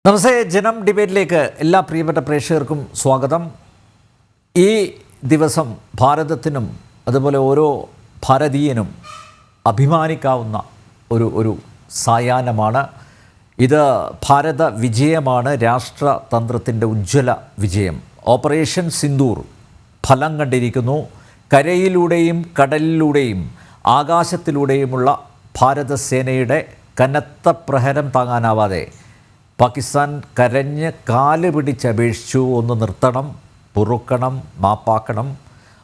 നമസ്തേ. ജനം ഡിബേറ്റിലേക്ക് എല്ലാ പ്രിയപ്പെട്ട പ്രേക്ഷകർക്കും സ്വാഗതം. ഈ ദിവസം ഭാരതത്തിനും അതുപോലെ ഓരോ ഭാരതീയനും അഭിമാനിക്കാവുന്ന ഒരു സായാഹ്നമാണ്. ഇത് ഭാരത വിജയമാണ്, രാഷ്ട്രതന്ത്രത്തിൻ്റെ ഉജ്ജ്വല വിജയം. ഓപ്പറേഷൻ സിന്ദൂർ ഫലം കണ്ടിരിക്കുന്നു. കരയിലൂടെയും കടലിലൂടെയും ആകാശത്തിലൂടെയുമുള്ള ഭാരതസേനയുടെ കനത്ത പ്രഹരം താങ്ങാനാവാതെ പാകിസ്ഥാൻ കരഞ്ഞ് കാല് പിടിച്ചപേക്ഷിച്ചു. ഒന്ന് നിർത്തണം, പൊറുക്കണം, മാപ്പാക്കണം.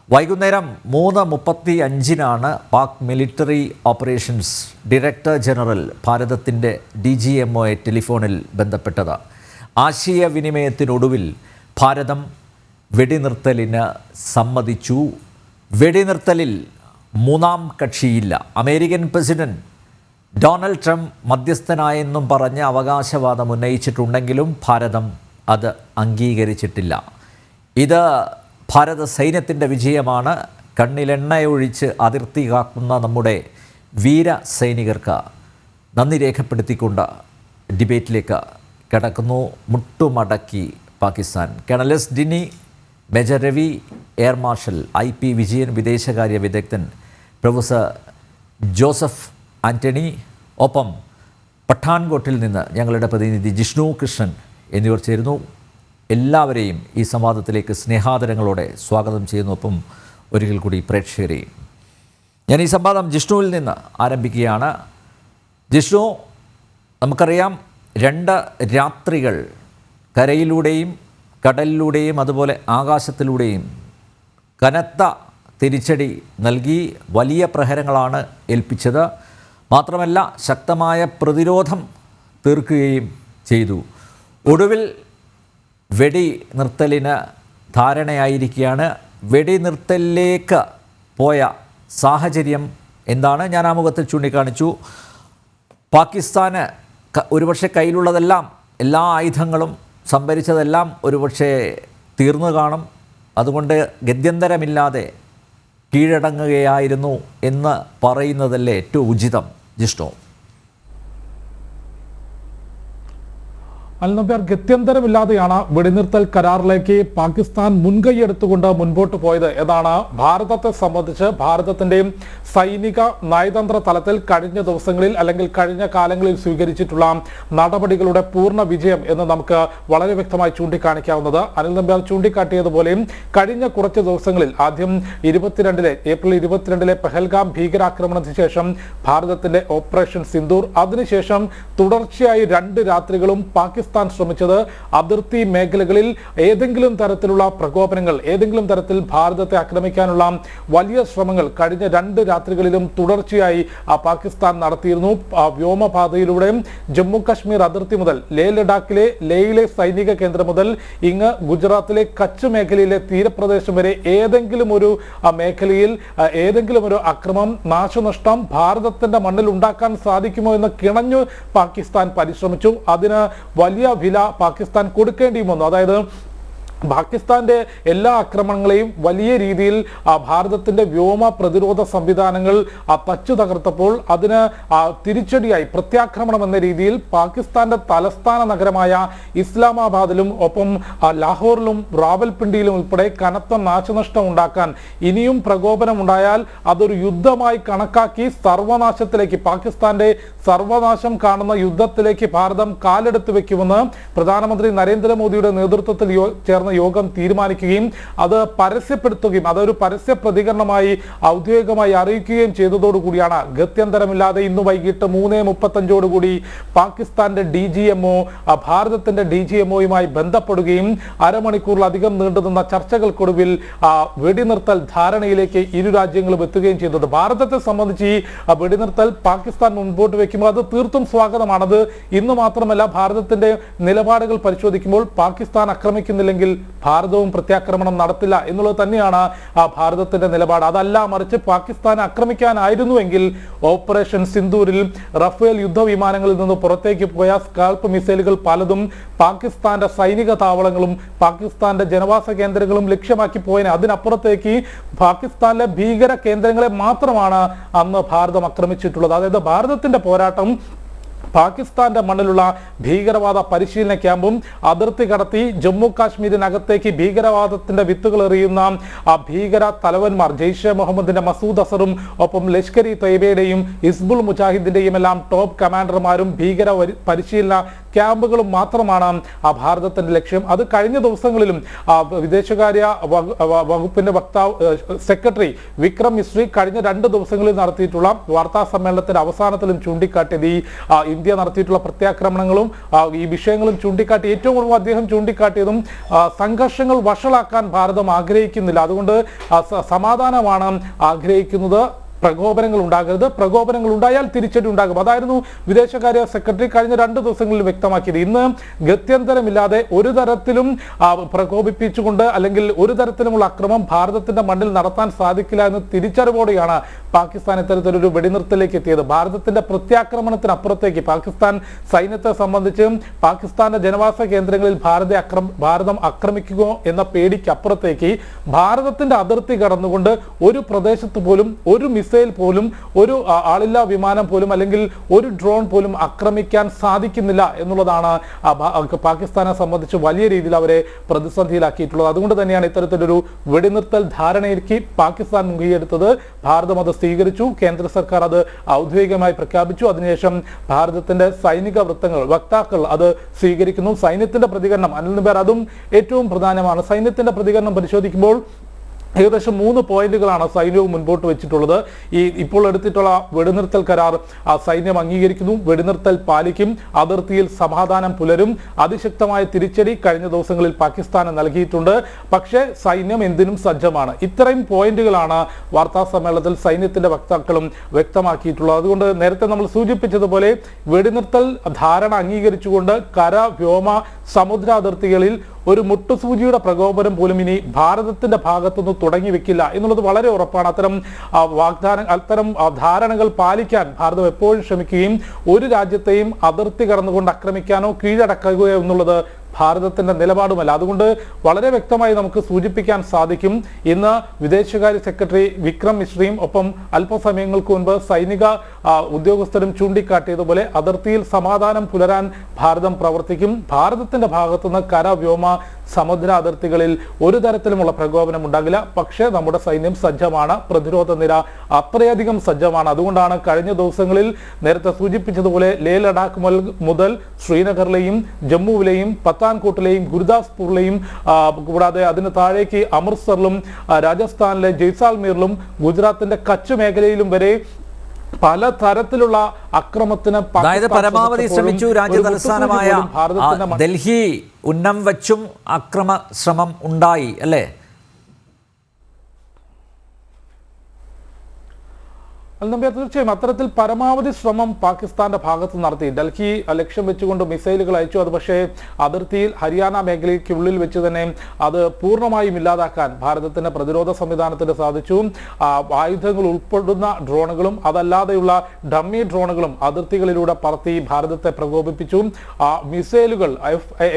വൈകുന്നേരം 3:35 Pak military operations director general ഭാരതത്തിൻ്റെ DGMOയെ ടെലിഫോണിൽ ബന്ധപ്പെട്ടത്. ആശയവിനിമയത്തിനൊടുവിൽ ഭാരതം വെടിനിർത്തലിന് സമ്മതിച്ചു. വെടിനിർത്തലിൽ മൂന്നാം കക്ഷിയില്ല. അമേരിക്കൻ പ്രസിഡന്റ് ഡൊണാൾഡ് ട്രംപ് മധ്യസ്ഥനായെന്നും പറഞ്ഞ് അവകാശവാദം ഉന്നയിച്ചിട്ടുണ്ടെങ്കിലും ഭാരതം അത് അംഗീകരിച്ചിട്ടില്ല. ഇത് ഭാരത സൈന്യത്തിൻ്റെ വിജയമാണ്. കണ്ണിലെണ്ണയൊഴിച്ച് അതിർത്തി കാക്കുന്ന നമ്മുടെ വീര സൈനികർക്ക് നന്ദി രേഖപ്പെടുത്തിക്കൊണ്ട് ഡിബേറ്റിലേക്ക് കടക്കുന്നു. മുട്ടുമടക്കി Pakistan. Colonel S Dinny, major Ravi, air marshal IP Vijayan, വിദേശകാര്യ വിദഗ്ധൻ പ്രൊഫസർ ജോസഫ് ആൻ്റണി, ഒപ്പം പഠാൻകോട്ടിൽ നിന്ന് ഞങ്ങളുടെ പ്രതിനിധി ജിഷ്ണു കൃഷ്ണൻ എന്നിവർ ചേരുന്നു. എല്ലാവരെയും ഈ സംവാദത്തിലേക്ക് സ്നേഹാദരങ്ങളോടെ സ്വാഗതം ചെയ്യുന്നു. ഒപ്പം ഒരിക്കൽ കൂടി പ്രേക്ഷകരെയും. ഞാൻ ഈ സംവാദം ജിഷ്ണുവിൽ നിന്ന് ആരംഭിക്കുകയാണ്. ജിഷ്ണു, നമുക്കറിയാം 2 രാത്രികൾ കരയിലൂടെയും കടലിലൂടെയും അതുപോലെ ആകാശത്തിലൂടെയും കനത്ത തിരിച്ചടി നൽകി വലിയ പ്രഹരങ്ങളാണ് ഏൽപ്പിച്ചത്. മാത്രമല്ല ശക്തമായ പ്രതിരോധം തീർക്കുകയും ചെയ്തു. ഒടുവിൽ വെടി നിർത്തലിന് ധാരണയായിരിക്കുകയാണ്. വെടിനിർത്തലിലേക്ക് പോയ സാഹചര്യം എന്താണ്? ഞാൻ ആമുഖത്തിൽ ചൂണ്ടിക്കാണിച്ചു. പാകിസ്ഥാന് ഒരുപക്ഷെ കയ്യിലുള്ളതെല്ലാം, എല്ലാ ആയുധങ്ങളും സംഭരിച്ചതെല്ലാം ഒരുപക്ഷെ തീർന്നു കാണും. അതുകൊണ്ട് ഗത്യന്തരമില്ലാതെ കീഴടങ്ങുകയായിരുന്നു എന്ന് പറയുന്നതല്ലേ ഏറ്റവും ഉചിതം? ജിഷ്ണു. അൽനബ്യാർ, ഗത്യന്തരമില്ലാതെയാണ് വെടിനിർത്തൽ കരാറിലേക്ക് പാകിസ്ഥാൻ മുൻകൈയെടുത്തുകൊണ്ട് മുൻപോട്ട് പോയത് എന്നാണ് ഭാരതത്തെ സംബന്ധിച്ച് ഭാരതത്തിന്റെ സൈനിക നയതന്ത്ര തലത്തിൽ കഴിഞ്ഞ ദിവസങ്ങളിൽ അല്ലെങ്കിൽ കഴിഞ്ഞ കാലങ്ങളിൽ സ്വീകരിച്ചിട്ടുള്ള നടപടികളുടെ പൂർണ്ണ വിജയം എന്ന് നമുക്ക് വളരെ വ്യക്തമായി ചൂണ്ടിക്കാണിക്കാവുന്നത്. അനിൽ നമ്പ്യാർ ചൂണ്ടിക്കാട്ടിയതുപോലെ കഴിഞ്ഞ കുറച്ച് ദിവസങ്ങളിൽ ആദ്യം ഏപ്രിൽ 22 പെഹൽഗാം ഭീകരാക്രമണത്തിന് ശേഷം ഭാരതത്തിന്റെ ഓപ്പറേഷൻ സിന്ദൂർ, അതിനുശേഷം തുടർച്ചയായി 2 രാത്രികളും പാകിസ്ഥാൻ ശ്രമിച്ചത് അതിർത്തി മേഖലകളിൽ ഏതെങ്കിലും തരത്തിലുള്ള പ്രകോപനങ്ങൾ, ഏതെങ്കിലും തരത്തിൽ ഭാരതത്തെ ആക്രമിക്കാനുള്ള വലിയ ശ്രമങ്ങൾ കഴിഞ്ഞ 2 രാത്രികളിലും തുടർച്ചയായി പാകിസ്ഥാൻ നടത്തിയിരുന്നു. വ്യോമപാതയിലൂടെ ജമ്മു കാശ്മീർ അതിർത്തി മുതൽ ലേയിലെ സൈനിക കേന്ദ്രം മുതൽ ഇങ്ങ് ഗുജറാത്തിലെ കച്ച് മേഖലയിലെ തീരപ്രദേശം വരെ ഏതെങ്കിലും ഒരു മേഖലയിൽ ഏതെങ്കിലും ഒരു അക്രമം, നാശനഷ്ടം ഭാരതത്തിന്റെ മണ്ണിൽ ഉണ്ടാക്കാൻ സാധിക്കുമോ എന്ന് കിണഞ്ഞു പാകിസ്ഥാൻ പരിശ്രമിച്ചു. അതിന് വലിയ വില പാകിസ്ഥാൻ കൊടുക്കേണ്ടിയും വന്നു. അതായത് പാകിസ്ഥാന്റെ എല്ലാ ആക്രമണങ്ങളെയും വലിയ രീതിയിൽ ഭാരതത്തിന്റെ വ്യോമ പ്രതിരോധ സംവിധാനങ്ങൾ തച്ചു തകർത്തപ്പോൾ അതിന് തിരിച്ചടിയായി പ്രത്യാക്രമണം എന്ന രീതിയിൽ പാകിസ്ഥാന്റെ തലസ്ഥാന നഗരമായ ഇസ്ലാമാബാദിലും ഒപ്പം ലാഹോറിലും റാവൽപിണ്ടിയിലും ഉൾപ്പെടെ കനത്ത നാശനഷ്ടം ഉണ്ടാക്കാൻ, ഇനിയും പ്രകോപനം ഉണ്ടായാൽ അതൊരു യുദ്ധമായി കണക്കാക്കി സർവനാശത്തിലേക്ക്, പാകിസ്ഥാന്റെ സർവനാശം കാണുന്ന യുദ്ധത്തിലേക്ക് ഭാരതം കാലെടുത്ത് വെക്കുമെന്ന് പ്രധാനമന്ത്രി നരേന്ദ്രമോദിയുടെ നേതൃത്വത്തിൽ ചേർന്ന യോഗം തീരുമാനിക്കുകയും അത് പരസ്യപ്പെടുത്തുകയും അതൊരു പരസ്യ പ്രതികരണമായി ഔദ്യോഗികമായി അറിയിക്കുകയും ചെയ്തതോടുകൂടിയാണ് ഗത്യന്തരമില്ലാതെ ഇന്ന് വൈകിട്ട് 3:35 പാകിസ്ഥാന്റെ DGMO ഭാരതത്തിന്റെ DGMOയുമായി ബന്ധപ്പെടുകയും അരമണിക്കൂറിലധികം നീണ്ടുനിന്ന ചർച്ചകൾക്കൊടുവിൽ വെടിനിർത്തൽ ധാരണയിലേക്ക് ഇരു രാജ്യങ്ങളും എത്തുകയും ചെയ്തത്. ഭാരതത്തെ സംബന്ധിച്ച് ഈ വെടിനിർത്തൽ പാകിസ്ഥാൻ മുൻപോട്ട് വെക്കുമ്പോൾ അത് തീർത്തും സ്വാഗതമാണത്. ഇന്ന് മാത്രമല്ല, ഭാരതത്തിന്റെ നിലപാടുകൾ പരിശോധിക്കുമ്പോൾ പാകിസ്ഥാൻ ആക്രമിക്കുന്നില്ലെങ്കിൽ ഭാരതവും പ്രത്യാക്രമണം നടത്തില്ല എന്നുള്ളത് തന്നെയാണ് ഭാരതത്തിന്റെ നിലപാട്. അതല്ല, മറിച്ച് പാകിസ്ഥാൻ ആക്രമിക്കാനായിരുന്നുവെങ്കിൽ ഓപ്പറേഷൻ സിന്ദൂരിൽ റഫേൽ യുദ്ധവിമാനങ്ങളിൽ നിന്ന് പുറത്തേക്ക് പോയ സ്കാൽപ്പ് മിസൈലുകൾ പലതും പാകിസ്ഥാന്റെ സൈനിക താവളങ്ങളും പാകിസ്ഥാന്റെ ജനവാസ കേന്ദ്രങ്ങളും ലക്ഷ്യമാക്കി പോയതിനെ. അതിനപ്പുറത്തേക്ക് പാകിസ്ഥാനിലെ ഭീകര കേന്ദ്രങ്ങളെ മാത്രമാണ് അന്ന് ഭാരതം ആക്രമിച്ചിട്ടുള്ളത്. അതായത് ഭാരതത്തിന്റെ പോരാട്ടം പാകിസ്ഥാന്റെ മണ്ണിലുള്ള ഭീകരവാദ പരിശീലന ക്യാമ്പും അതിർത്തി കടത്തി ജമ്മു കാശ്മീരിനകത്തേക്ക് ഭീകരവാദത്തിന്റെ വിത്തുകൾ എറിയുന്ന ഭീകര തലവന്മാർ ജെയ്ഷെ മുഹമ്മദിന്റെ മസൂദ് അസറും ഒപ്പം ലഷ്കർ ഇ തൊയ്ബയുടെയും ഹിസ്ബുൾ മുജാഹിദിന്റെയും എല്ലാം ടോപ്പ് കമാൻഡർമാരും ഭീകര പരിശീലന ക്യാമ്പുകളും മാത്രമാണ് ഭാരതത്തിന്റെ ലക്ഷ്യം. അത് കഴിഞ്ഞ ദിവസങ്ങളിലും വിദേശകാര്യ വകുപ്പിന്റെ വക്താവ് സെക്രട്ടറി വിക്രം മിശ്രി കഴിഞ്ഞ 2 ദിവസങ്ങളിൽ നടത്തിയിട്ടുള്ള വാർത്താ സമ്മേളനത്തിന്റെ അവസാനത്തിലും ചൂണ്ടിക്കാട്ടിയത് ഈ ഇന്ത്യ നടത്തിയിട്ടുള്ള പ്രത്യാക്രമണങ്ങളും ഈ വിഷയങ്ങളും ചൂണ്ടിക്കാട്ടി ഏറ്റവും കൂടുതൽ അദ്ദേഹം ചൂണ്ടിക്കാട്ടിയതും സംഘർഷങ്ങൾ വഷളാക്കാൻ ഭാരതം ആഗ്രഹിക്കുന്നില്ല, അതുകൊണ്ട് സമാധാനമാണ് ആഗ്രഹിക്കുന്നത്, പ്രകോപനങ്ങൾ ഉണ്ടാകരുത്, പ്രകോപനങ്ങൾ ഉണ്ടായാൽ തിരിച്ചടി ഉണ്ടാകും. അതായിരുന്നു വിദേശകാര്യ സെക്രട്ടറി കഴിഞ്ഞ 2 ദിവസങ്ങളിൽ വ്യക്തമാക്കിയത്. ഇന്ന് ഗത്യന്തരമില്ലാതെ ഒരു തരത്തിലും പ്രകോപിപ്പിച്ചുകൊണ്ട് അല്ലെങ്കിൽ ഒരു തരത്തിലുമുള്ള അക്രമം ഭാരതത്തിന്റെ മണ്ണിൽ നടത്താൻ സാധിക്കില്ല എന്ന് തിരിച്ചറിവോടെയാണ് പാകിസ്ഥാൻ ഇത്തരത്തിലൊരു വെടിനിർത്തലേക്ക് എത്തിയത്. ഭാരതത്തിന്റെ പ്രത്യാക്രമണത്തിനപ്പുറത്തേക്ക് പാകിസ്ഥാൻ സൈന്യത്തെ സംബന്ധിച്ച് പാകിസ്ഥാന്റെ ജനവാസ കേന്ദ്രങ്ങളിൽ ഭാരതം ആക്രമിക്കുകയോ എന്ന പേടിക്കപ്പുറത്തേക്ക് ഭാരതത്തിന്റെ അതിർത്തി കടന്നുകൊണ്ട് ഒരു പ്രദേശത്ത് പോലും ഒരു മിസൈൽ പോലും ഒരു ആളില്ലാ വിമാനം പോലും അല്ലെങ്കിൽ ഒരു ഡ്രോൺ പോലും ആക്രമിക്കാൻ സാധിക്കുന്നില്ല എന്നുള്ളതാണ് പാകിസ്ഥാനെ സംബന്ധിച്ച് വലിയ രീതിയിൽ അവരെ പ്രതിസന്ധിയിലാക്കിയിട്ടുള്ളത്. അതുകൊണ്ട് തന്നെയാണ് ഇത്തരത്തിലൊരു വെടിനിർത്തൽ ധാരണയിലേക്ക് പാകിസ്ഥാൻ മുൻകൈയെടുത്തത്. ഭാരതം അത് സ്വീകരിച്ചു, കേന്ദ്ര സർക്കാർ അത് ഔദ്യോഗികമായി പ്രഖ്യാപിച്ചു. അതിനുശേഷം ഭാരതത്തിന്റെ സൈനിക വക്താക്കൾ അത് സ്വീകരിക്കുന്നു. സൈന്യത്തിന്റെ പ്രതികരണം അനിൽ നമ്പ്യാർ, അതും ഏറ്റവും പ്രധാനമാണ്. സൈന്യത്തിന്റെ പ്രതികരണം പരിശോധിക്കുമ്പോൾ ഏകദേശം 3 പോയിന്റുകളാണ് സൈന്യവും മുൻപോട്ട് വെച്ചിട്ടുള്ളത്. ഇപ്പോൾ എടുത്തിട്ടുള്ള വെടിനിർത്തൽ കരാർ സൈന്യം അംഗീകരിക്കുന്നു, വെടിനിർത്തൽ പാലിക്കും, അതിർത്തിയിൽ സമാധാനം പുലരും, അതിശക്തമായ തിരിച്ചടി കഴിഞ്ഞ ദിവസങ്ങളിൽ പാകിസ്ഥാന് നൽകിയിട്ടുണ്ട്, പക്ഷേ സൈന്യം എന്തിനും സജ്ജമാണ്. ഇത്രയും പോയിന്റുകളാണ് വാർത്താ സമ്മേളനത്തിൽ സൈന്യത്തിന്റെ വക്താക്കളും വ്യക്തമാക്കിയിട്ടുള്ളത്. അതുകൊണ്ട് നേരത്തെ നമ്മൾ സൂചിപ്പിച്ചതുപോലെ വെടിനിർത്തൽ ധാരണ അംഗീകരിച്ചുകൊണ്ട് കര, വ്യോമ, സമുദ്ര അതിർത്തികളിൽ ഒരു മുട്ടുസൂചിയുടെ പ്രകോപനം പോലും ഇനി ഭാരതത്തിന്റെ ഭാഗത്തുനിന്ന് തുടങ്ങി വെക്കില്ല എന്നുള്ളത് വളരെ ഉറപ്പാണ്. അത്തരം ധാരണകൾ പാലിക്കാൻ ഭാരതം എപ്പോഴും ശ്രമിക്കുകയും ഒരു രാജ്യത്തെയും അതിർത്തി കടന്നുകൊണ്ട് ആക്രമിക്കാനോ കീഴടക്കുകയോ എന്നുള്ളത് ഭാരതത്തിന്റെ നിലപാടുമല്ല. അതുകൊണ്ട് വളരെ വ്യക്തമായി നമുക്ക് സൂചിപ്പിക്കാൻ സാധിക്കും, ഇന്ന് വിദേശകാര്യ സെക്രട്ടറി വിക്രം മിശ്രയും ഒപ്പം അല്പസമയങ്ങൾക്ക് മുൻപ് സൈനിക ഉദ്യോഗസ്ഥരും ചൂണ്ടിക്കാട്ടിയതുപോലെ അതിർത്തിയിൽ സമാധാനം പുലരാൻ ഭാരതം പ്രവർത്തിക്കും. ഭാരതത്തിന്റെ ഭാഗത്തുനിന്ന് കര, വ്യോമ, സമുദ്ര അതിർത്തികളിൽ ഒരു തരത്തിലുമുള്ള പ്രകോപനം ഉണ്ടാകില്ല. പക്ഷേ നമ്മുടെ സൈന്യം സജ്ജമാണ്, പ്രതിരോധ നിര അത്രയധികം സജ്ജമാണ്. അതുകൊണ്ടാണ് കഴിഞ്ഞ ദിവസങ്ങളിൽ നേരത്തെ സൂചിപ്പിച്ചതുപോലെ ലേ ലഡാക്ക് മുതൽ ശ്രീനഗറിലെയും ജമ്മുവിലെയും പത്താൻകോട്ടിലെയും ഗുരുദാസ്പൂരിലെയും കൂടാതെ അതിന് താഴേക്ക് അമൃത്സറിലും രാജസ്ഥാനിലെ ജയ്സാൽമീറിലും ഗുജറാത്തിന്റെ കച്ച് മേഖലയിലും വരെ പല തരത്തിലുള്ള അക്രമത്തിന് പരമാവധി ശ്രമിച്ചു. രാജ്യ തലസ്ഥാനമായ ഡൽഹി ഉന്നം വച്ചും അക്രമ ശ്രമം ഉണ്ടായി അല്ലേ? തീർച്ചയായും അത്തരത്തിൽ പരമാവധി ശ്രമം പാകിസ്ഥാന്റെ ഭാഗത്ത് നടത്തി. ഡൽഹി ലക്ഷ്യം വെച്ചുകൊണ്ട് മിസൈലുകൾ അയച്ചു. അത് പക്ഷേ അതിർത്തിയിൽ ഹരിയാന മേഖലയ്ക്കുള്ളിൽ വെച്ച് തന്നെ അത് പൂർണ്ണമായും ഇല്ലാതാക്കാൻ ഭാരതത്തിന്റെ പ്രതിരോധ സംവിധാനത്തിന് സാധിച്ചു. ആയുധങ്ങൾ ഉൾപ്പെടുന്ന ഡ്രോണുകളും അതല്ലാതെയുള്ള ഡമ്മി ഡ്രോണുകളും അതിർത്തികളിലൂടെ പറത്തി ഭാരതത്തെ പ്രകോപിപ്പിച്ചു. മിസൈലുകൾ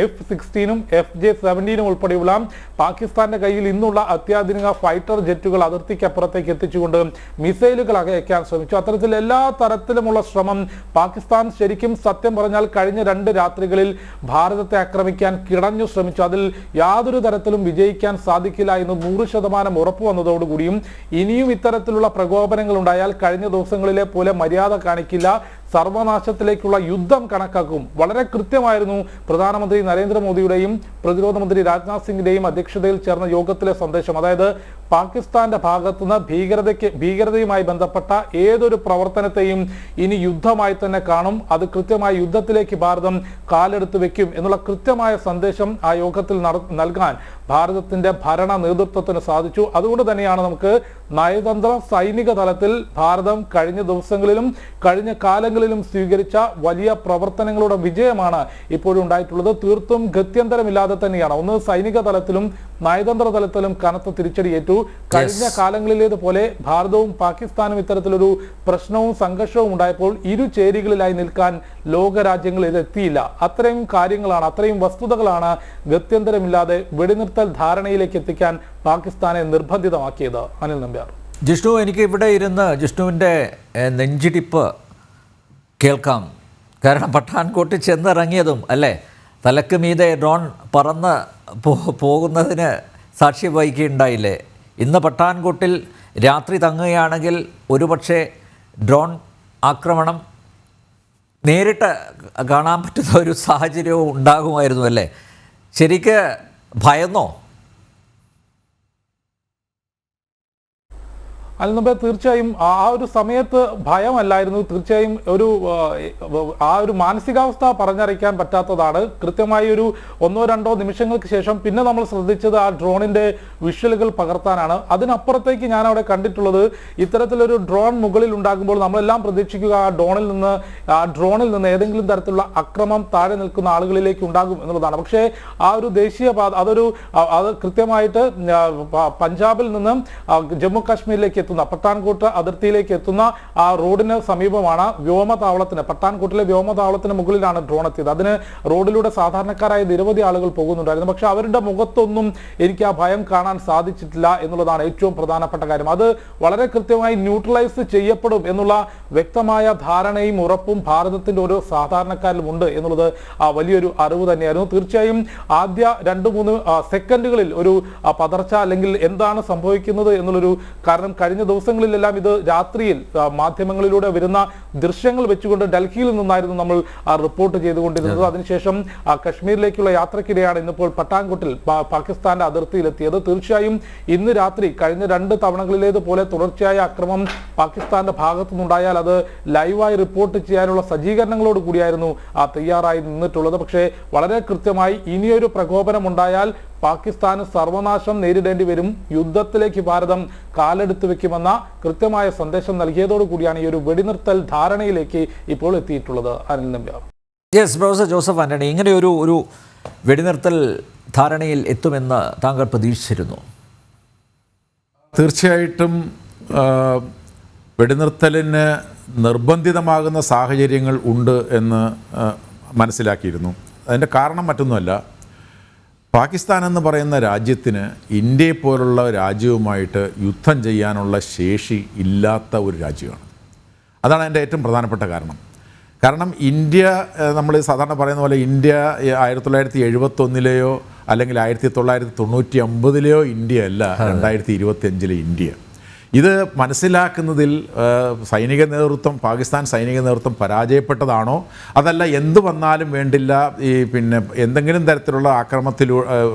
F-16 FJ-17 ഉൾപ്പെടെയുള്ള പാകിസ്ഥാന്റെ കയ്യിൽ ഇന്നുള്ള അത്യാധുനിക ഫൈറ്റർ ജെറ്റുകൾ അതിർത്തിക്കപ്പുറത്തേക്ക് എത്തിച്ചുകൊണ്ട് മിസൈലുകൾ അയക്കാൻ ശ്രമിച്ചു. അത്തരത്തിൽ എല്ലാ തരത്തിലുമുള്ള ശ്രമം പാകിസ്ഥാൻ ശരിക്കും സത്യം പറഞ്ഞാൽ കഴിഞ്ഞ 2 രാത്രികളിൽ ഭാരതത്തെ ആക്രമിക്കാൻ കിടഞ്ഞു ശ്രമിച്ചു. അതിൽ യാതൊരു തരത്തിലും വിജയിക്കാൻ സാധിക്കില്ല എന്ന് 100% ഉറപ്പു വന്നതോടുകൂടിയും ഇനിയും ഇത്തരത്തിലുള്ള പ്രകോപനങ്ങൾ ഉണ്ടായാൽ കഴിഞ്ഞ ദിവസങ്ങളിലെ പോലെ മര്യാദ കാണിക്കില്ല, സർവനാശത്തിലേക്കുള്ള യുദ്ധം കണക്കാക്കും. വളരെ കൃത്യമായിരുന്നു പ്രധാനമന്ത്രി നരേന്ദ്രമോദിയുടെയും പ്രതിരോധ മന്ത്രി രാജ്നാഥ് സിംഗിന്റെയും അധ്യക്ഷതയിൽ ചേർന്ന യോഗത്തിലെ സന്ദേശം. അതായത് പാകിസ്ഥാന്റെ ഭാഗത്തുനിന്ന് ഭീകരതയുമായി ബന്ധപ്പെട്ട ഏതൊരു പ്രവർത്തനത്തെയും ഇനി യുദ്ധമായി തന്നെ കാണും, അത് കൃത്യമായ യുദ്ധത്തിലേക്ക് ഭാരതം കാലെടുത്ത് വെക്കും എന്നുള്ള കൃത്യമായ സന്ദേശം ആ യോഗത്തിൽ നൽകാൻ ഭാരതത്തിന്റെ ഭരണ നേതൃത്വത്തിന് സാധിച്ചു. അതുകൊണ്ട് തന്നെയാണ് നമുക്ക് നയതന്ത്ര സൈനിക തലത്തിൽ ഭാരതം കഴിഞ്ഞ ദിവസങ്ങളിലും കഴിഞ്ഞ കാലങ്ങളിലും സ്വീകരിച്ച വലിയ പ്രവർത്തനങ്ങളുടെ വിജയമാണ് ഇപ്പോഴും ഉണ്ടായിട്ടുള്ളത്. തീർത്തും ഗത്യന്തരമില്ലാതെ തന്നെയാണ്. ഒന്ന് സൈനിക തലത്തിലും നയതന്ത്ര തലത്തിലും കനത്ത തിരിച്ചടിയേറ്റു. കഴിഞ്ഞ കാലങ്ങളിലേതുപോലെ ഭാരതവും പാകിസ്ഥാനും ഇത്തരത്തിലൊരു പ്രശ്നവും സംഘർഷവും ഉണ്ടായപ്പോൾ ഇരു ചേരികളിലായി നിൽക്കാൻ ലോകരാജ്യങ്ങൾ ഇതെത്തിയില്ല. അത്രയും കാര്യങ്ങളാണ്, അത്രയും വസ്തുതകളാണ് ഗത്യന്തരമില്ലാതെ വെടിനിർത്തൽ ധാരണയിലേക്ക് എത്തിക്കാൻ പാകിസ്ഥാനെ നിർബന്ധിതമാക്കിയത്. അനിൽ നമ്പ്യാർ. ജിഷ്ണു, എനിക്ക് ഇവിടെ ഇരുന്ന് ജിഷ്ണുവിൻ്റെ നെഞ്ചിടിപ്പ് കേൾക്കാം. കാരണം പഠാൻകോട്ടിൽ ചെന്നിറങ്ങിയതും അല്ലേ, തലക്ക് മീതെ ഡ്രോൺ പറന്ന് പോകുന്നതിന് സാക്ഷ്യം വഹിക്കുകയുണ്ടായില്ലേ? ഇന്ന് പഠാൻകോട്ടിൽ രാത്രി തങ്ങുകയാണെങ്കിൽ ഒരുപക്ഷെ ഡ്രോൺ ആക്രമണം നേരിട്ട് കാണാൻ പറ്റുന്ന ഒരു സാഹചര്യവും ഉണ്ടാകുമായിരുന്നു അല്ലേ? ശരിക്ക് ഭയന്നോ? അതിനുമ്പേ തീർച്ചയായും ആ ഒരു സമയത്ത് ഭയമല്ലായിരുന്നു, തീർച്ചയായും ആ ഒരു മാനസികാവസ്ഥ പറഞ്ഞറിയിക്കാൻ പറ്റാത്തതാണ്. കൃത്യമായി ഒരു 1-2 നിമിഷങ്ങൾക്ക് ശേഷം പിന്നെ നമ്മൾ ശ്രദ്ധിച്ചത് ആ ഡ്രോണിന്റെ വിഷ്വലുകൾ പകർത്താനാണ്. അതിനപ്പുറത്തേക്ക് ഞാൻ അവിടെ കണ്ടിട്ടുള്ളത്, ഇത്തരത്തിലൊരു ഡ്രോൺ മുകളിൽ ഉണ്ടാകുമ്പോൾ നമ്മളെല്ലാം പ്രതീക്ഷിക്കുക ആ ഡ്രോണിൽ നിന്ന് ഏതെങ്കിലും തരത്തിലുള്ള അക്രമം താഴെ നിൽക്കുന്ന ആളുകളിലേക്ക് ഉണ്ടാകും എന്നുള്ളതാണ്. പക്ഷേ ആ ഒരു ദേശീയപാത അത് കൃത്യമായിട്ട് പഞ്ചാബിൽ നിന്ന് ജമ്മു കാശ്മീരിലേക്ക് പത്താൻകോട്ട് അതിർത്തിയിലേക്ക് എത്തുന്ന ആ റോഡിന് സമീപമാണ് വ്യോമതാവളത്തിന്, പത്താൻകോട്ടിലെ വ്യോമതാവളത്തിന് മുകളിലാണ് ഡ്രോൺ എത്തിയത്. അതിന് റോഡിലൂടെ സാധാരണക്കാരായ നിരവധി ആളുകൾ പോകുന്നുണ്ടായിരുന്നു. പക്ഷെ അവരുടെ മുഖത്തൊന്നും എനിക്ക് ആ ഭയം കാണാൻ സാധിച്ചിട്ടില്ല എന്നുള്ളതാണ് ഏറ്റവും പ്രധാനപ്പെട്ട കാര്യം. അത് വളരെ കൃത്യമായി ന്യൂട്രലൈസ് ചെയ്യപ്പെടും എന്നുള്ള വ്യക്തമായ ധാരണയും ഉറപ്പും ഭാരതത്തിന്റെ ഓരോ സാധാരണക്കാരിലും ഉണ്ട് എന്നുള്ളത് വലിയൊരു അറിവ് തന്നെയായിരുന്നു. തീർച്ചയായും ആദ്യ 2-3 സെക്കൻഡുകളിൽ ഒരു പതർച്ച അല്ലെങ്കിൽ എന്താണ് സംഭവിക്കുന്നത് എന്നുള്ളൊരു കാരണം കഴിഞ്ഞ ദിവസങ്ങളിലെല്ലാം ഇത് രാത്രിയിൽ മാധ്യമങ്ങളിലൂടെ വരുന്ന ദൃശ്യങ്ങൾ വെച്ചുകൊണ്ട് ഡൽഹിയിൽ നിന്നായിരുന്നു നമ്മൾ റിപ്പോർട്ട് ചെയ്തുകൊണ്ടിരുന്നത്. അതിനുശേഷം കശ്മീരിലേക്കുള്ള യാത്രക്കിടെയാണ് ഇന്നിപ്പോൾ പഠാൻകോട്ടിൽ പാകിസ്ഥാന്റെ അതിർത്തിയിലെത്തിയത്. തീർച്ചയായും ഇന്ന് രാത്രി കഴിഞ്ഞ 2 തവണകളിലേതുപോലെ തുടർച്ചയായ അക്രമം പാകിസ്ഥാന്റെ ഭാഗത്തു നിന്നുണ്ടായാൽ അത് ലൈവായി റിപ്പോർട്ട് ചെയ്യാനുള്ള സജ്ജീകരണങ്ങളോട് കൂടിയായിരുന്നു തയ്യാറായി നിന്നിട്ടുള്ളത്. പക്ഷേ വളരെ കൃത്യമായി ഇനിയൊരു പ്രകോപനം ഉണ്ടായാൽ പാകിസ്ഥാന് സർവനാശം നേരിടേണ്ടി വരും, യുദ്ധത്തിലേക്ക് ഭാരതം കാലെടുത്ത് വെക്കുമെന്ന കൃത്യമായ സന്ദേശം നൽകിയതോടുകൂടിയാണ് ഈ ഒരു വെടിനിർത്തൽ ധാരണയിലേക്ക് ഇപ്പോൾ എത്തിയിട്ടുള്ളത്. Anil Nambiar. Yes, professor Joseph Antony, ഇങ്ങനെ ഒരു വെടിനിർത്തൽ ധാരണയിൽ എത്തുമെന്ന് താങ്കൾ പ്രതീക്ഷിച്ചിരുന്നു? തീർച്ചയായിട്ടും വെടിനിർത്തലിന് നിർബന്ധിതമാകുന്ന സാഹചര്യങ്ങൾ ഉണ്ട് എന്ന് മനസ്സിലാക്കിയിരുന്നു. അതിൻ്റെ കാരണം മറ്റൊന്നുമല്ല, പാകിസ്ഥാൻ എന്ന് പറയുന്ന രാജ്യത്തിന് ഇന്ത്യയെ പോലുള്ള രാജ്യവുമായിട്ട് യുദ്ധം ചെയ്യാനുള്ള ശേഷി ഇല്ലാത്ത ഒരു രാജ്യമാണ്. അതാണ് അതിൻ്റെ ഏറ്റവും പ്രധാനപ്പെട്ട കാരണം ഇന്ത്യ, നമ്മൾ സാധാരണ പറയുന്ന പോലെ ഇന്ത്യ 1971 അല്ലെങ്കിൽ 1999 ഇന്ത്യ അല്ല 2025 ഇന്ത്യ. ഇത് മനസ്സിലാക്കുന്നതിൽ പാകിസ്ഥാൻ സൈനിക നേതൃത്വം പരാജയപ്പെട്ടതാണോ, അതല്ല എന്തു വന്നാലും വേണ്ടില്ല എന്തെങ്കിലും തരത്തിലുള്ള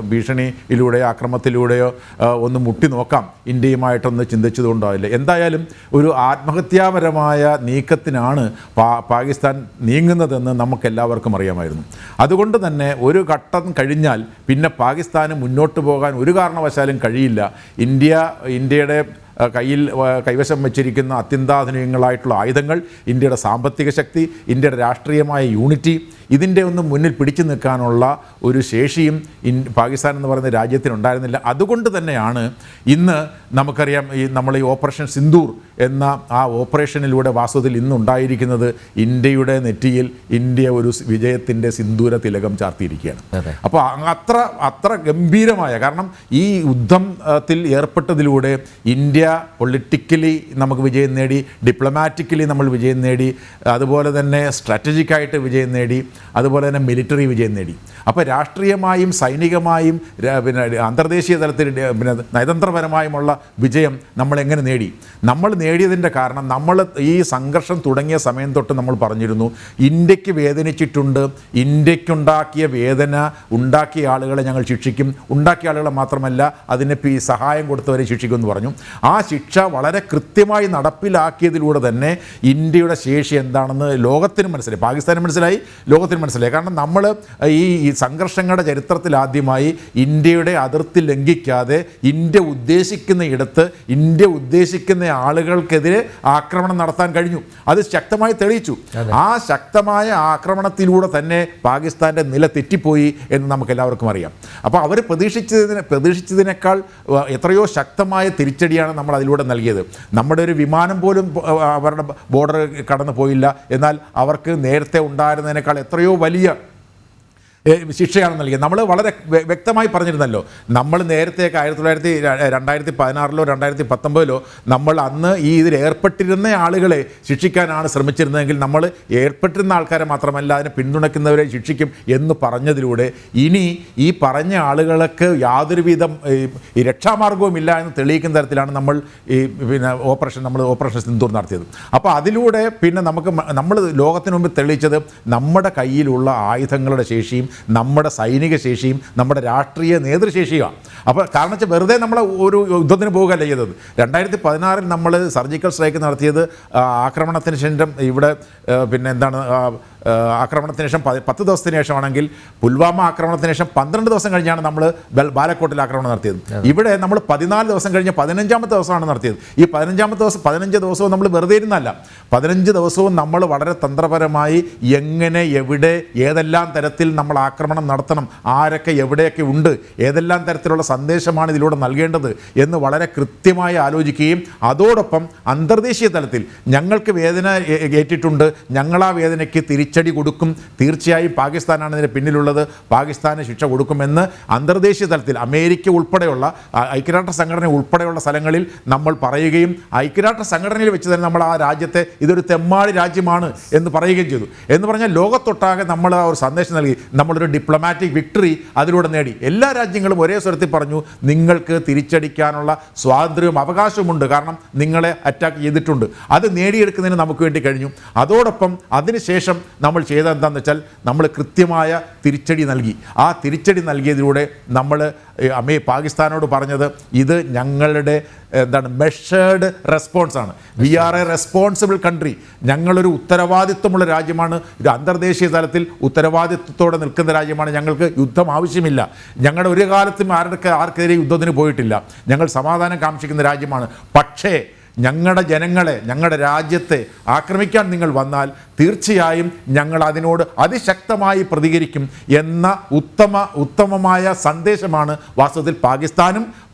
ആക്രമണത്തിലൂടെയോ ഒന്ന് മുട്ടി നോക്കാം ഇന്ത്യയുമായിട്ടൊന്ന് ചിന്തിച്ചതുകൊണ്ടാവില്ല. എന്തായാലും ഒരു ആത്മഹത്യാപരമായ നീക്കത്തിനാണ് പാകിസ്ഥാൻ നീങ്ങുന്നതെന്ന് നമുക്കെല്ലാവർക്കും അറിയാമായിരുന്നു. അതുകൊണ്ട് തന്നെ ഒരു ഘട്ടം കഴിഞ്ഞാൽ പിന്നെ പാകിസ്ഥാന് മുന്നോട്ട് പോകാൻ ഒരു കാരണവശാലും കഴിയില്ല. ഇന്ത്യയുടെ കൈവശം വച്ചിരിക്കുന്ന അത്യന്താധുനികങ്ങളായിട്ടുള്ള ആയുധങ്ങൾ, ഇന്ത്യയുടെ സാമ്പത്തിക ശക്തി, ഇന്ത്യയുടെ രാഷ്ട്രീയമായ യൂണിറ്റി, ഇതിൻ്റെ ഒന്നും മുന്നിൽ പിടിച്ചു നിൽക്കാനുള്ള ഒരു ശേഷിയും പാകിസ്ഥാൻ എന്ന് പറയുന്ന രാജ്യത്തിനുണ്ടായിരുന്നില്ല. അതുകൊണ്ട് തന്നെയാണ് ഇന്ന് നമുക്കറിയാം നമ്മൾ ഈ ഓപ്പറേഷൻ സിന്ദൂർ എന്ന ആ ഓപ്പറേഷനിലൂടെ വാസ്തവത്തിൽ ഇന്നുണ്ടായിരിക്കുന്നത് ഇന്ത്യയുടെ നെറ്റിയിൽ ഇന്ത്യ ഒരു വിജയത്തിൻ്റെ സിന്ദൂര തിലകം ചാർത്തിയിരിക്കുകയാണ്. അപ്പോൾ അത്ര ഗംഭീരമായ, കാരണം ഈ യുദ്ധത്തിൽ ഏർപ്പെട്ടതിലൂടെ ഇന്ത്യ പൊളിറ്റിക്കലി നമുക്ക് വിജയം നേടി, ഡിപ്ലോമാറ്റിക്കലി നമ്മൾ വിജയം നേടി, അതുപോലെ തന്നെ സ്ട്രാറ്റജിക്കായിട്ട് വിജയം നേടി, അതുപോലെ തന്നെ മിലിറ്ററി വിജയം നേടി. അപ്പോൾ രാഷ്ട്രീയമായും സൈനികമായും അന്തർദേശീയ തലത്തിൽ നയതന്ത്രപരമായുമുള്ള വിജയം നമ്മളെങ്ങനെ നേടി? നമ്മൾ നേടിയതിൻ്റെ കാരണം, നമ്മൾ ഈ സംഘർഷം തുടങ്ങിയ സമയം തൊട്ട് നമ്മൾ പറഞ്ഞിരുന്നു, ഇന്ത്യക്ക് വേദനിച്ചിട്ടുണ്ട്, ഇന്ത്യക്കുണ്ടാക്കിയ വേദന ഉണ്ടാക്കിയ ആളുകളെ ഞങ്ങൾ ശിക്ഷിക്കും, ഉണ്ടാക്കിയ ആളുകളെ മാത്രമല്ല അതിന് സഹായം കൊടുത്തവരെ ശിക്ഷിക്കുമെന്ന് പറഞ്ഞു. ആ ശിക്ഷ വളരെ കൃത്യമായി നടപ്പിലാക്കിയതിലൂടെ തന്നെ ഇന്ത്യയുടെ ശേഷി എന്താണെന്ന് ലോകത്തിന് മനസ്സിലായി, പാകിസ്ഥാന് മനസ്സിലായി, ലോകത്തിന് മനസ്സിലായി. കാരണം നമ്മൾ ഈ സംഘർഷങ്ങളുടെ ചരിത്രത്തിൽ ആദ്യമായി ഇന്ത്യയുടെ അതിർത്തി ലംഘിക്കാതെ ഇന്ത്യ ഉദ്ദേശിക്കുന്ന ഇടത്ത് ഇന്ത്യ ഉദ്ദേശിക്കുന്ന ആളുകൾക്കെതിരെ ആക്രമണം നടത്താൻ കഴിഞ്ഞു. അത് ശക്തമായി തെളിയിച്ചു. ആ ശക്തമായ ആക്രമണത്തിലൂടെ തന്നെ പാകിസ്ഥാൻ്റെ നില തെറ്റിപ്പോയി എന്ന് നമുക്ക് എല്ലാവർക്കും അറിയാം. അപ്പോൾ അവർ പ്രതീക്ഷിച്ചതിനേക്കാൾ എത്രയോ ശക്തമായ തിരിച്ചടിയാണ് നമ്മൾ അതിലൂടെ നൽകിയത്. നമ്മുടെ ഒരു വിമാനം പോലും അവരുടെ ബോർഡർ കടന്നു പോയില്ല. എന്നാൽ അവർക്ക് നേരത്തെ ഉണ്ടായിരുന്നതിനേക്കാൾ എത്രയോ വലിയ ശിക്ഷയാണ് നൽകിയത്. നമ്മൾ വളരെ വ്യക്തമായി പറഞ്ഞിരുന്നല്ലോ, നമ്മൾ നേരത്തെയൊക്കെ 2016-ലോ 2019-ലോ നമ്മൾ അന്ന് ഇതിൽ ഏർപ്പെട്ടിരുന്ന ആളുകളെ ശിക്ഷിക്കാനാണ് ശ്രമിച്ചിരുന്നതെങ്കിൽ നമ്മൾ ഏർപ്പെട്ടിരുന്ന ആൾക്കാരെ മാത്രമല്ല അതിനെ പിന്തുണയ്ക്കുന്നവരെ ശിക്ഷിക്കും എന്ന് പറഞ്ഞതിലൂടെ ഇനി ഈ പറഞ്ഞ ആളുകൾക്ക് യാതൊരുവിധം ഈ രക്ഷാമാർഗവും ഇല്ല എന്ന് തെളിയിക്കുന്ന തരത്തിലാണ് നമ്മൾ ഈ ഓപ്പറേഷൻ സിന്ദൂർ നടത്തിയത്. അപ്പോൾ അതിലൂടെ പിന്നെ നമ്മൾ ലോകത്തിന് മുമ്പ് തെളിയിച്ചത് നമ്മുടെ കയ്യിലുള്ള ആയുധങ്ങളുടെ ശേഷിയും നമ്മുടെ സൈനിക ശേഷിയും നമ്മുടെ രാഷ്ട്രീയ നേതൃശേഷിയുമാണ്. അപ്പോൾ കാരണം വെച്ചാൽ വെറുതെ നമ്മൾ ഒരു യുദ്ധത്തിന് പോവുകയല്ല ചെയ്തത്. 2016 നമ്മൾ സർജിക്കൽ സ്ട്രൈക്ക് നടത്തിയത് ആക്രമണത്തിന് ശേഷം ഇവിടെ ആക്രമണത്തിന് ശേഷം 10 ദിവസത്തിന് ശേഷമാണെങ്കിൽ പുൽവാമ ആക്രമണത്തിന് ശേഷം 12 ദിവസം കഴിഞ്ഞാണ് നമ്മൾ ബാലക്കോട്ടിൽ ആക്രമണം നടത്തിയത്. ഇവിടെ നമ്മൾ 14 ദിവസം കഴിഞ്ഞ് 15ാമത്തെ ദിവസമാണ് നടത്തിയത്. ഈ 15 ദിവസവും നമ്മൾ വെറുതെ ഇരുന്നല്ല, 15 ദിവസവും നമ്മൾ വളരെ തന്ത്രപരമായി എങ്ങനെ എവിടെ ഏതെല്ലാം തരത്തിൽ നമ്മൾ ആക്രമണം നടത്തണം, ആരൊക്കെ എവിടെയൊക്കെ ഉണ്ട്, ഏതെല്ലാം തരത്തിലുള്ള സന്ദേശമാണ് ഇതിലൂടെ നൽകേണ്ടത് എന്ന് വളരെ കൃത്യമായി ആലോചിക്കുകയും അതോടൊപ്പം അന്തർദേശീയ തലത്തിൽ ഞങ്ങൾക്ക് വേദന ഏറ്റിട്ടുണ്ട്, ഞങ്ങൾ ആ വേദനയ്ക്ക് തിരിച്ചടി കൊടുക്കും, തീർച്ചയായും പാകിസ്ഥാനാണ് ഇതിന് പിന്നിലുള്ളത്, പാകിസ്ഥാന് ശിക്ഷ കൊടുക്കുമെന്ന് അന്തർദേശീയ തലത്തിൽ അമേരിക്ക ഉൾപ്പെടെയുള്ള ഐക്യരാഷ്ട്ര സംഘടന ഉൾപ്പെടെയുള്ള സ്ഥലങ്ങളിൽ നമ്മൾ പറയുകയും ഐക്യരാഷ്ട്ര സംഘടനയിൽ വെച്ച് തന്നെ നമ്മൾ ആ രാജ്യത്തെ ഇതൊരു തെമ്മാടി രാജ്യമാണ് എന്ന് പറയുകയും ചെയ്തു. എന്ന് പറഞ്ഞാൽ ലോകത്തൊട്ടാകെ നമ്മൾ ആ ഒരു സന്ദേശം നൽകി, നമ്മളൊരു ഡിപ്ലോമാറ്റിക് വിക്ടറി അതിലൂടെ നേടി. എല്ലാ രാജ്യങ്ങളും ഒരേ സ്വരത്തിൽ പറഞ്ഞു, നിങ്ങൾക്ക് തിരിച്ചടിക്കാനുള്ള സ്വാതന്ത്ര്യവും അവകാശവുമുണ്ട്, കാരണം നിങ്ങളെ അറ്റാക്ക് ചെയ്തിട്ടുണ്ട്. അത് നേടിയെടുക്കുന്നതിന് നമുക്ക് വേണ്ടി കഴിഞ്ഞു. അതോടൊപ്പം അതിനുശേഷം നമ്മൾ ചെയ്തത് എന്താണെന്ന് വെച്ചാൽ നമ്മൾ കൃത്യമായ തിരിച്ചടി നൽകി. ആ തിരിച്ചടി നൽകിയതിലൂടെ നമ്മൾ പാകിസ്ഥാനോട് പറഞ്ഞത് ഇത് ഞങ്ങളുടെ മെഷേർഡ് റെസ്പോൺസാണ്. We are a responsible country. ഞങ്ങളൊരു ഉത്തരവാദിത്വമുള്ള രാജ്യമാണ്, ഒരു അന്തർദേശീയ തലത്തിൽ ഉത്തരവാദിത്വത്തോടെ നിൽക്കുന്ന രാജ്യമാണ്. ഞങ്ങൾക്ക് യുദ്ധം ആവശ്യമില്ല, ഞങ്ങളുടെ ഒരു കാലത്തും ആർക്കെതിരെ യുദ്ധത്തിന് പോയിട്ടില്ല, ഞങ്ങൾ സമാധാനം കാക്ഷിക്കുന്ന രാജ്യമാണ്. പക്ഷേ ഞങ്ങളുടെ ജനങ്ങളെ, ഞങ്ങളുടെ രാജ്യത്തെ ആക്രമിക്കാൻ നിങ്ങൾ വന്നാൽ തീർച്ചയായും ഞങ്ങൾ അതിനോട് അതിശക്തമായി പ്രതികരിക്കും എന്ന ഉത്തമമായ സന്ദേശമാണ് വാസ്തവത്തിൽ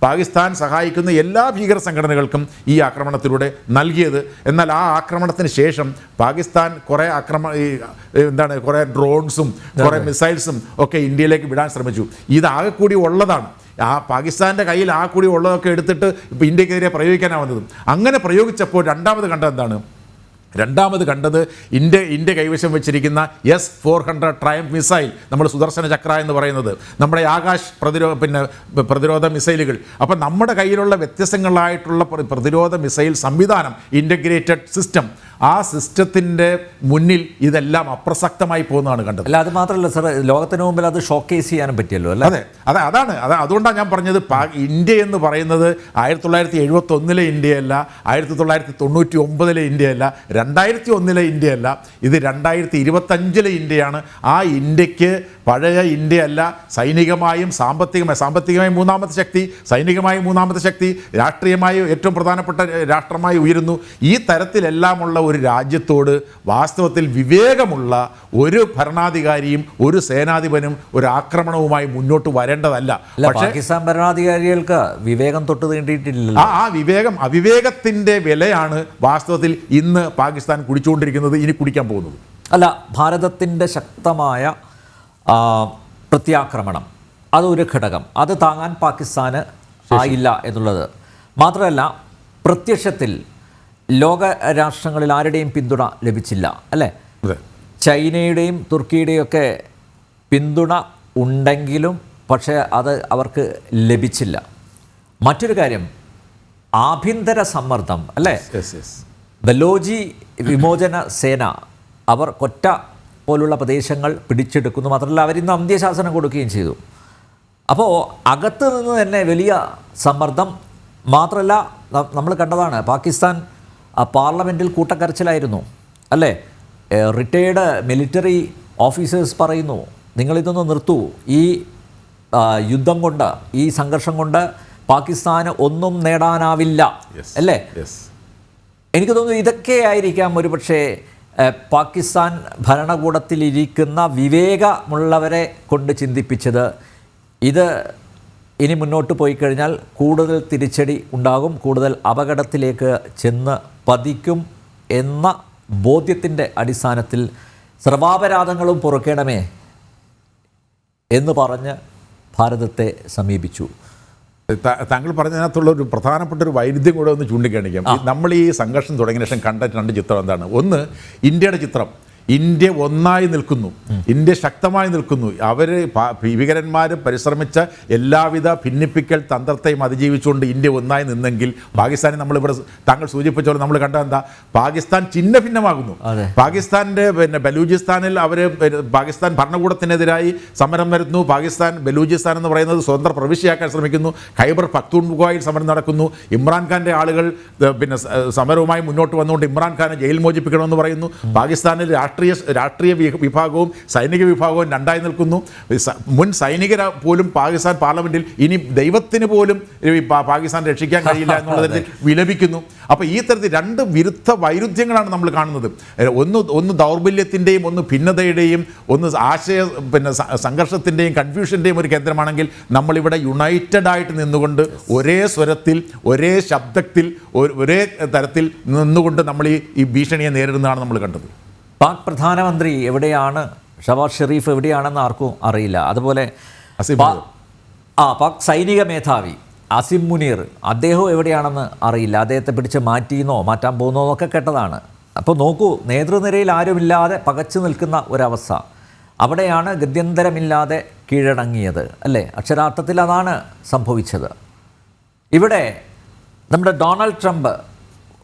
പാകിസ്ഥാൻ സഹായിക്കുന്ന എല്ലാ ഭീകര സംഘടനകൾക്കും ഈ ആക്രമണത്തിലൂടെ നൽകിയത്. എന്നാൽ ആ ആക്രമണത്തിന് ശേഷം പാകിസ്ഥാൻ കുറേ ഡ്രോൺസും കുറേ മിസൈൽസും ഒക്കെ ഇന്ത്യയിലേക്ക് വിടാൻ ശ്രമിച്ചു. ഇതാകെ കൂടി ഉള്ളതാണ്. ആ പാകിസ്ഥാൻ്റെ കയ്യിൽ ആ കൂടി ഉള്ളതൊക്കെ എടുത്തിട്ട് ഇപ്പോൾ ഇന്ത്യക്കെതിരെ പ്രയോഗിക്കാനാണ് വന്നത്. അങ്ങനെ പ്രയോഗിച്ചപ്പോൾ രണ്ടാമത് കണ്ടത് ഇന്ത്യ കൈവശം വെച്ചിരിക്കുന്ന S-400 ട്രയംഫ് മിസൈൽ, നമ്മൾ സുദർശന ചക്ര എന്ന് പറയുന്നത്, നമ്മുടെ ആകാശ് പ്രതിരോധ മിസൈലുകൾ. അപ്പം നമ്മുടെ കയ്യിലുള്ള വ്യത്യസ്തങ്ങളായിട്ടുള്ള പ്രതിരോധ മിസൈൽ സംവിധാനം, ഇൻ്റഗ്രേറ്റഡ് സിസ്റ്റം, ആ സിസ്റ്റത്തിൻ്റെ മുന്നിൽ ഇതെല്ലാം അപ്രസക്തമായി പോകുന്നതാണ് കണ്ടത്. അല്ല, അത് മാത്രമല്ല സാർ, ലോകത്തിന് മുമ്പിൽ അത് ഷോക്കേസ് ചെയ്യാനും പറ്റിയല്ലോ അല്ലേ? അതുകൊണ്ടാണ് ഞാൻ പറഞ്ഞത് ഇന്ത്യ എന്ന് പറയുന്നത് 1971 ഇന്ത്യയല്ല, 1999 ഇന്ത്യയല്ല, 2001 ഇന്ത്യയല്ല, ഇത് 2025 ഇന്ത്യയാണ്. ആ ഇന്ത്യക്ക് പഴയ ഇന്ത്യയല്ല, സൈനികമായും സാമ്പത്തികമായും മൂന്നാമത്തെ ശക്തി, സൈനികമായും മൂന്നാമത്തെ ശക്തി, രാഷ്ട്രീയമായി ഏറ്റവും പ്രധാനപ്പെട്ട രാഷ്ട്രമായി ഉയരുന്നു. ഈ തരത്തിലെല്ലാമുള്ള ഒരു രാജ്യത്തോട് വാസ്തവത്തിൽ വിവേകമുള്ള ഒരു ഭരണാധികാരിയും ഒരു സേനാധിപനും ഒരു ആക്രമണവുമായി മുന്നോട്ട് വരേണ്ടതല്ല. പാകിസ്ഥാൻ ഭരണാധികാരികൾക്ക് വിവേകം തൊട്ട് തീണ്ടിയിട്ടില്ല. അവിവേകത്തിന്റെ വിലയാണ് വാസ്തവത്തിൽ ഇന്ന് പാകിസ്ഥാൻ കുടിച്ചുകൊണ്ടിരിക്കുന്നത്, ഇനി കുടിക്കാൻ പോകുന്നത്. അല്ല, ഭാരതത്തിൻ്റെ ശക്തമായ പ്രത്യാക്രമണം അതൊരു ഘടകം, അത് താങ്ങാൻ പാകിസ്ഥാന് ആയില്ല എന്നുള്ളത് മാത്രമല്ല, പ്രത്യക്ഷത്തിൽ ലോക രാഷ്ട്രങ്ങളിൽ ആരുടെയും പിന്തുണ ലഭിച്ചില്ല അല്ലേ? ചൈനയുടെയും തുർക്കിയുടെയും ഒക്കെ പിന്തുണ ഉണ്ടെങ്കിലും പക്ഷേ അത് അവർക്ക് ലഭിച്ചില്ല. മറ്റൊരു കാര്യം, ആഭ്യന്തര സമ്മർദ്ദം അല്ലേ? ബലോചി വിമോചന സേന അവർ കൊറ്റ പോലുള്ള പ്രദേശങ്ങൾ പിടിച്ചെടുക്കുന്നു, മാത്രമല്ല അവരിന്ന് അന്ത്യശാസനം കൊടുക്കുകയും ചെയ്തു. അപ്പോൾ അകത്ത് നിന്ന് തന്നെ വലിയ സമ്മർദ്ദം. മാത്രമല്ല, നമ്മൾ കണ്ടതാണ്, പാകിസ്ഥാൻ പാർലമെൻറ്റിൽ കൂട്ടക്കരച്ചിലായിരുന്നു അല്ലേ? റിട്ടയേർഡ് മിലിറ്ററി ഓഫീസേഴ്സ് പറയുന്നു, നിങ്ങളിതൊന്ന് നിർത്തൂ, ഈ യുദ്ധം കൊണ്ട്, ഈ സംഘർഷം കൊണ്ട് പാകിസ്ഥാന് ഒന്നും നേടാനാവില്ല അല്ലേ? എനിക്ക് തോന്നുന്നു ഇതൊക്കെ ആയിരിക്കാം ഒരുപക്ഷെ പാകിസ്ഥാൻ ഭരണകൂടത്തിലിരിക്കുന്ന വിവേകമുള്ളവരെ കൊണ്ട് ചിന്തിപ്പിച്ചത്. ഇത് ഇനി മുന്നോട്ട് പോയി കഴിഞ്ഞാൽ കൂടുതൽ തിരിച്ചടി ഉണ്ടാകും, കൂടുതൽ അപകടത്തിലേക്ക് ചെന്ന് പതിക്കും എന്ന ബോധ്യത്തിൻ്റെ അടിസ്ഥാനത്തിൽ സർവാപരാധങ്ങളും പൊറുക്കണമേ എന്ന് പറഞ്ഞ് ഭാരതത്തെ സമീപിച്ചു. താങ്കൾ പറഞ്ഞതിനകത്തുള്ള ഒരു പ്രധാനപ്പെട്ട ഒരു വൈരുദ്ധ്യം കൂടെ ഒന്ന് ചൂണ്ടിക്കാണിക്കാം. നമ്മൾ ഈ സംഘർഷം തുടങ്ങിയ ശേഷം കണ്ട രണ്ട് ചിത്രം എന്താണ്? ഒന്ന്, ഇന്ത്യയുടെ ചിത്രം. ഇന്ത്യ ഒന്നായി നിൽക്കുന്നു, ഇന്ത്യ ശക്തമായി നിൽക്കുന്നു. അവർ ഭീകരന്മാർ പരിശ്രമിച്ച എല്ലാവിധ ഭിന്നിപ്പിക്കൽ തന്ത്രത്തെയും അതിജീവിച്ചുകൊണ്ട് ഇന്ത്യ ഒന്നായി നിന്നെങ്കിൽ പാകിസ്ഥാനെ നമ്മളിവിടെ താങ്കൾ സൂചിപ്പിച്ചോളം നമ്മൾ കണ്ട എന്താ? പാകിസ്ഥാൻ ചിഹ്ന ഭിന്നമാകുന്നു. പാകിസ്ഥാൻ്റെ ബലൂചിസ്ഥാനിൽ അവർ പാകിസ്ഥാൻ ഭരണകൂടത്തിനെതിരായി സമരം വരുന്നു. ബലൂചിസ്ഥാൻ എന്ന് പറയുന്നത് സ്വതന്ത്ര പ്രവിശ്യയാക്കാൻ ശ്രമിക്കുന്നു. ഖൈബർ പഖ്തൂൺഖ്വയിൽ സമരം നടക്കുന്നു. ഇമ്രാൻഖാൻ്റെ ആളുകൾ സമരവുമായി മുന്നോട്ട് വന്നുകൊണ്ട് ഇമ്രാൻഖാനെ ജയിൽ മോചിപ്പിക്കണമെന്ന് പറയുന്നു. പാകിസ്ഥാനിൽ രാഷ്ട്രീയ വിഭാഗവും സൈനിക വിഭാഗവും രണ്ടായി നിൽക്കുന്നു. മുൻ സൈനികർ പോലും പാകിസ്ഥാൻ പാർലമെന്റിൽ ഇനി ദൈവത്തിന് പോലും പാകിസ്ഥാൻ രക്ഷിക്കാൻ കഴിയില്ല എന്നുള്ള തരത്തിൽ വിലപിക്കുന്നു. അപ്പോൾ ഈ തരത്തിൽ രണ്ട് വിരുദ്ധ വൈരുദ്ധ്യങ്ങളാണ് നമ്മൾ കാണുന്നത്. ഒന്ന് ദൗർബല്യത്തിൻ്റെയും ഒന്ന് ഭിന്നതയുടെയും ഒന്ന് സംഘർഷത്തിൻ്റെയും കൺഫ്യൂഷൻ്റെയും ഒരു കേന്ദ്രമാണെങ്കിൽ നമ്മളിവിടെ യുണൈറ്റഡ് ആയിട്ട് നിന്നുകൊണ്ട് ഒരേ സ്വരത്തിൽ ഒരേ ശബ്ദത്തിൽ ഒരേ തരത്തിൽ നിന്നുകൊണ്ട് നമ്മൾ ഈ ഭീഷണിയെ നേരിടുന്നതാണ് നമ്മൾ കണ്ടത്. പാക് പ്രധാനമന്ത്രി എവിടെയാണ്, ഷവാസ് ഷെരീഫ് എവിടെയാണെന്ന് ആർക്കും അറിയില്ല. അതുപോലെ പാക് സൈനിക മേധാവി അസിം മുനീർ, അദ്ദേഹം എവിടെയാണെന്ന് അറിയില്ല. അദ്ദേഹത്തെ പിടിച്ച് മാറ്റാൻ പോകുന്നോ എന്നൊക്കെ കേട്ടതാണ്. അപ്പോൾ നോക്കൂ, നേതൃനിരയിൽ ആരുമില്ലാതെ പകച്ചു നിൽക്കുന്ന ഒരവസ്ഥ. അവിടെയാണ് ഗത്യന്തരമില്ലാതെ കീഴടങ്ങിയത്, അല്ലേ? അക്ഷരാർത്ഥത്തിൽ അതാണ് സംഭവിച്ചത്. ഇവിടെ നമ്മുടെ ഡൊണാൾഡ് ട്രംപ്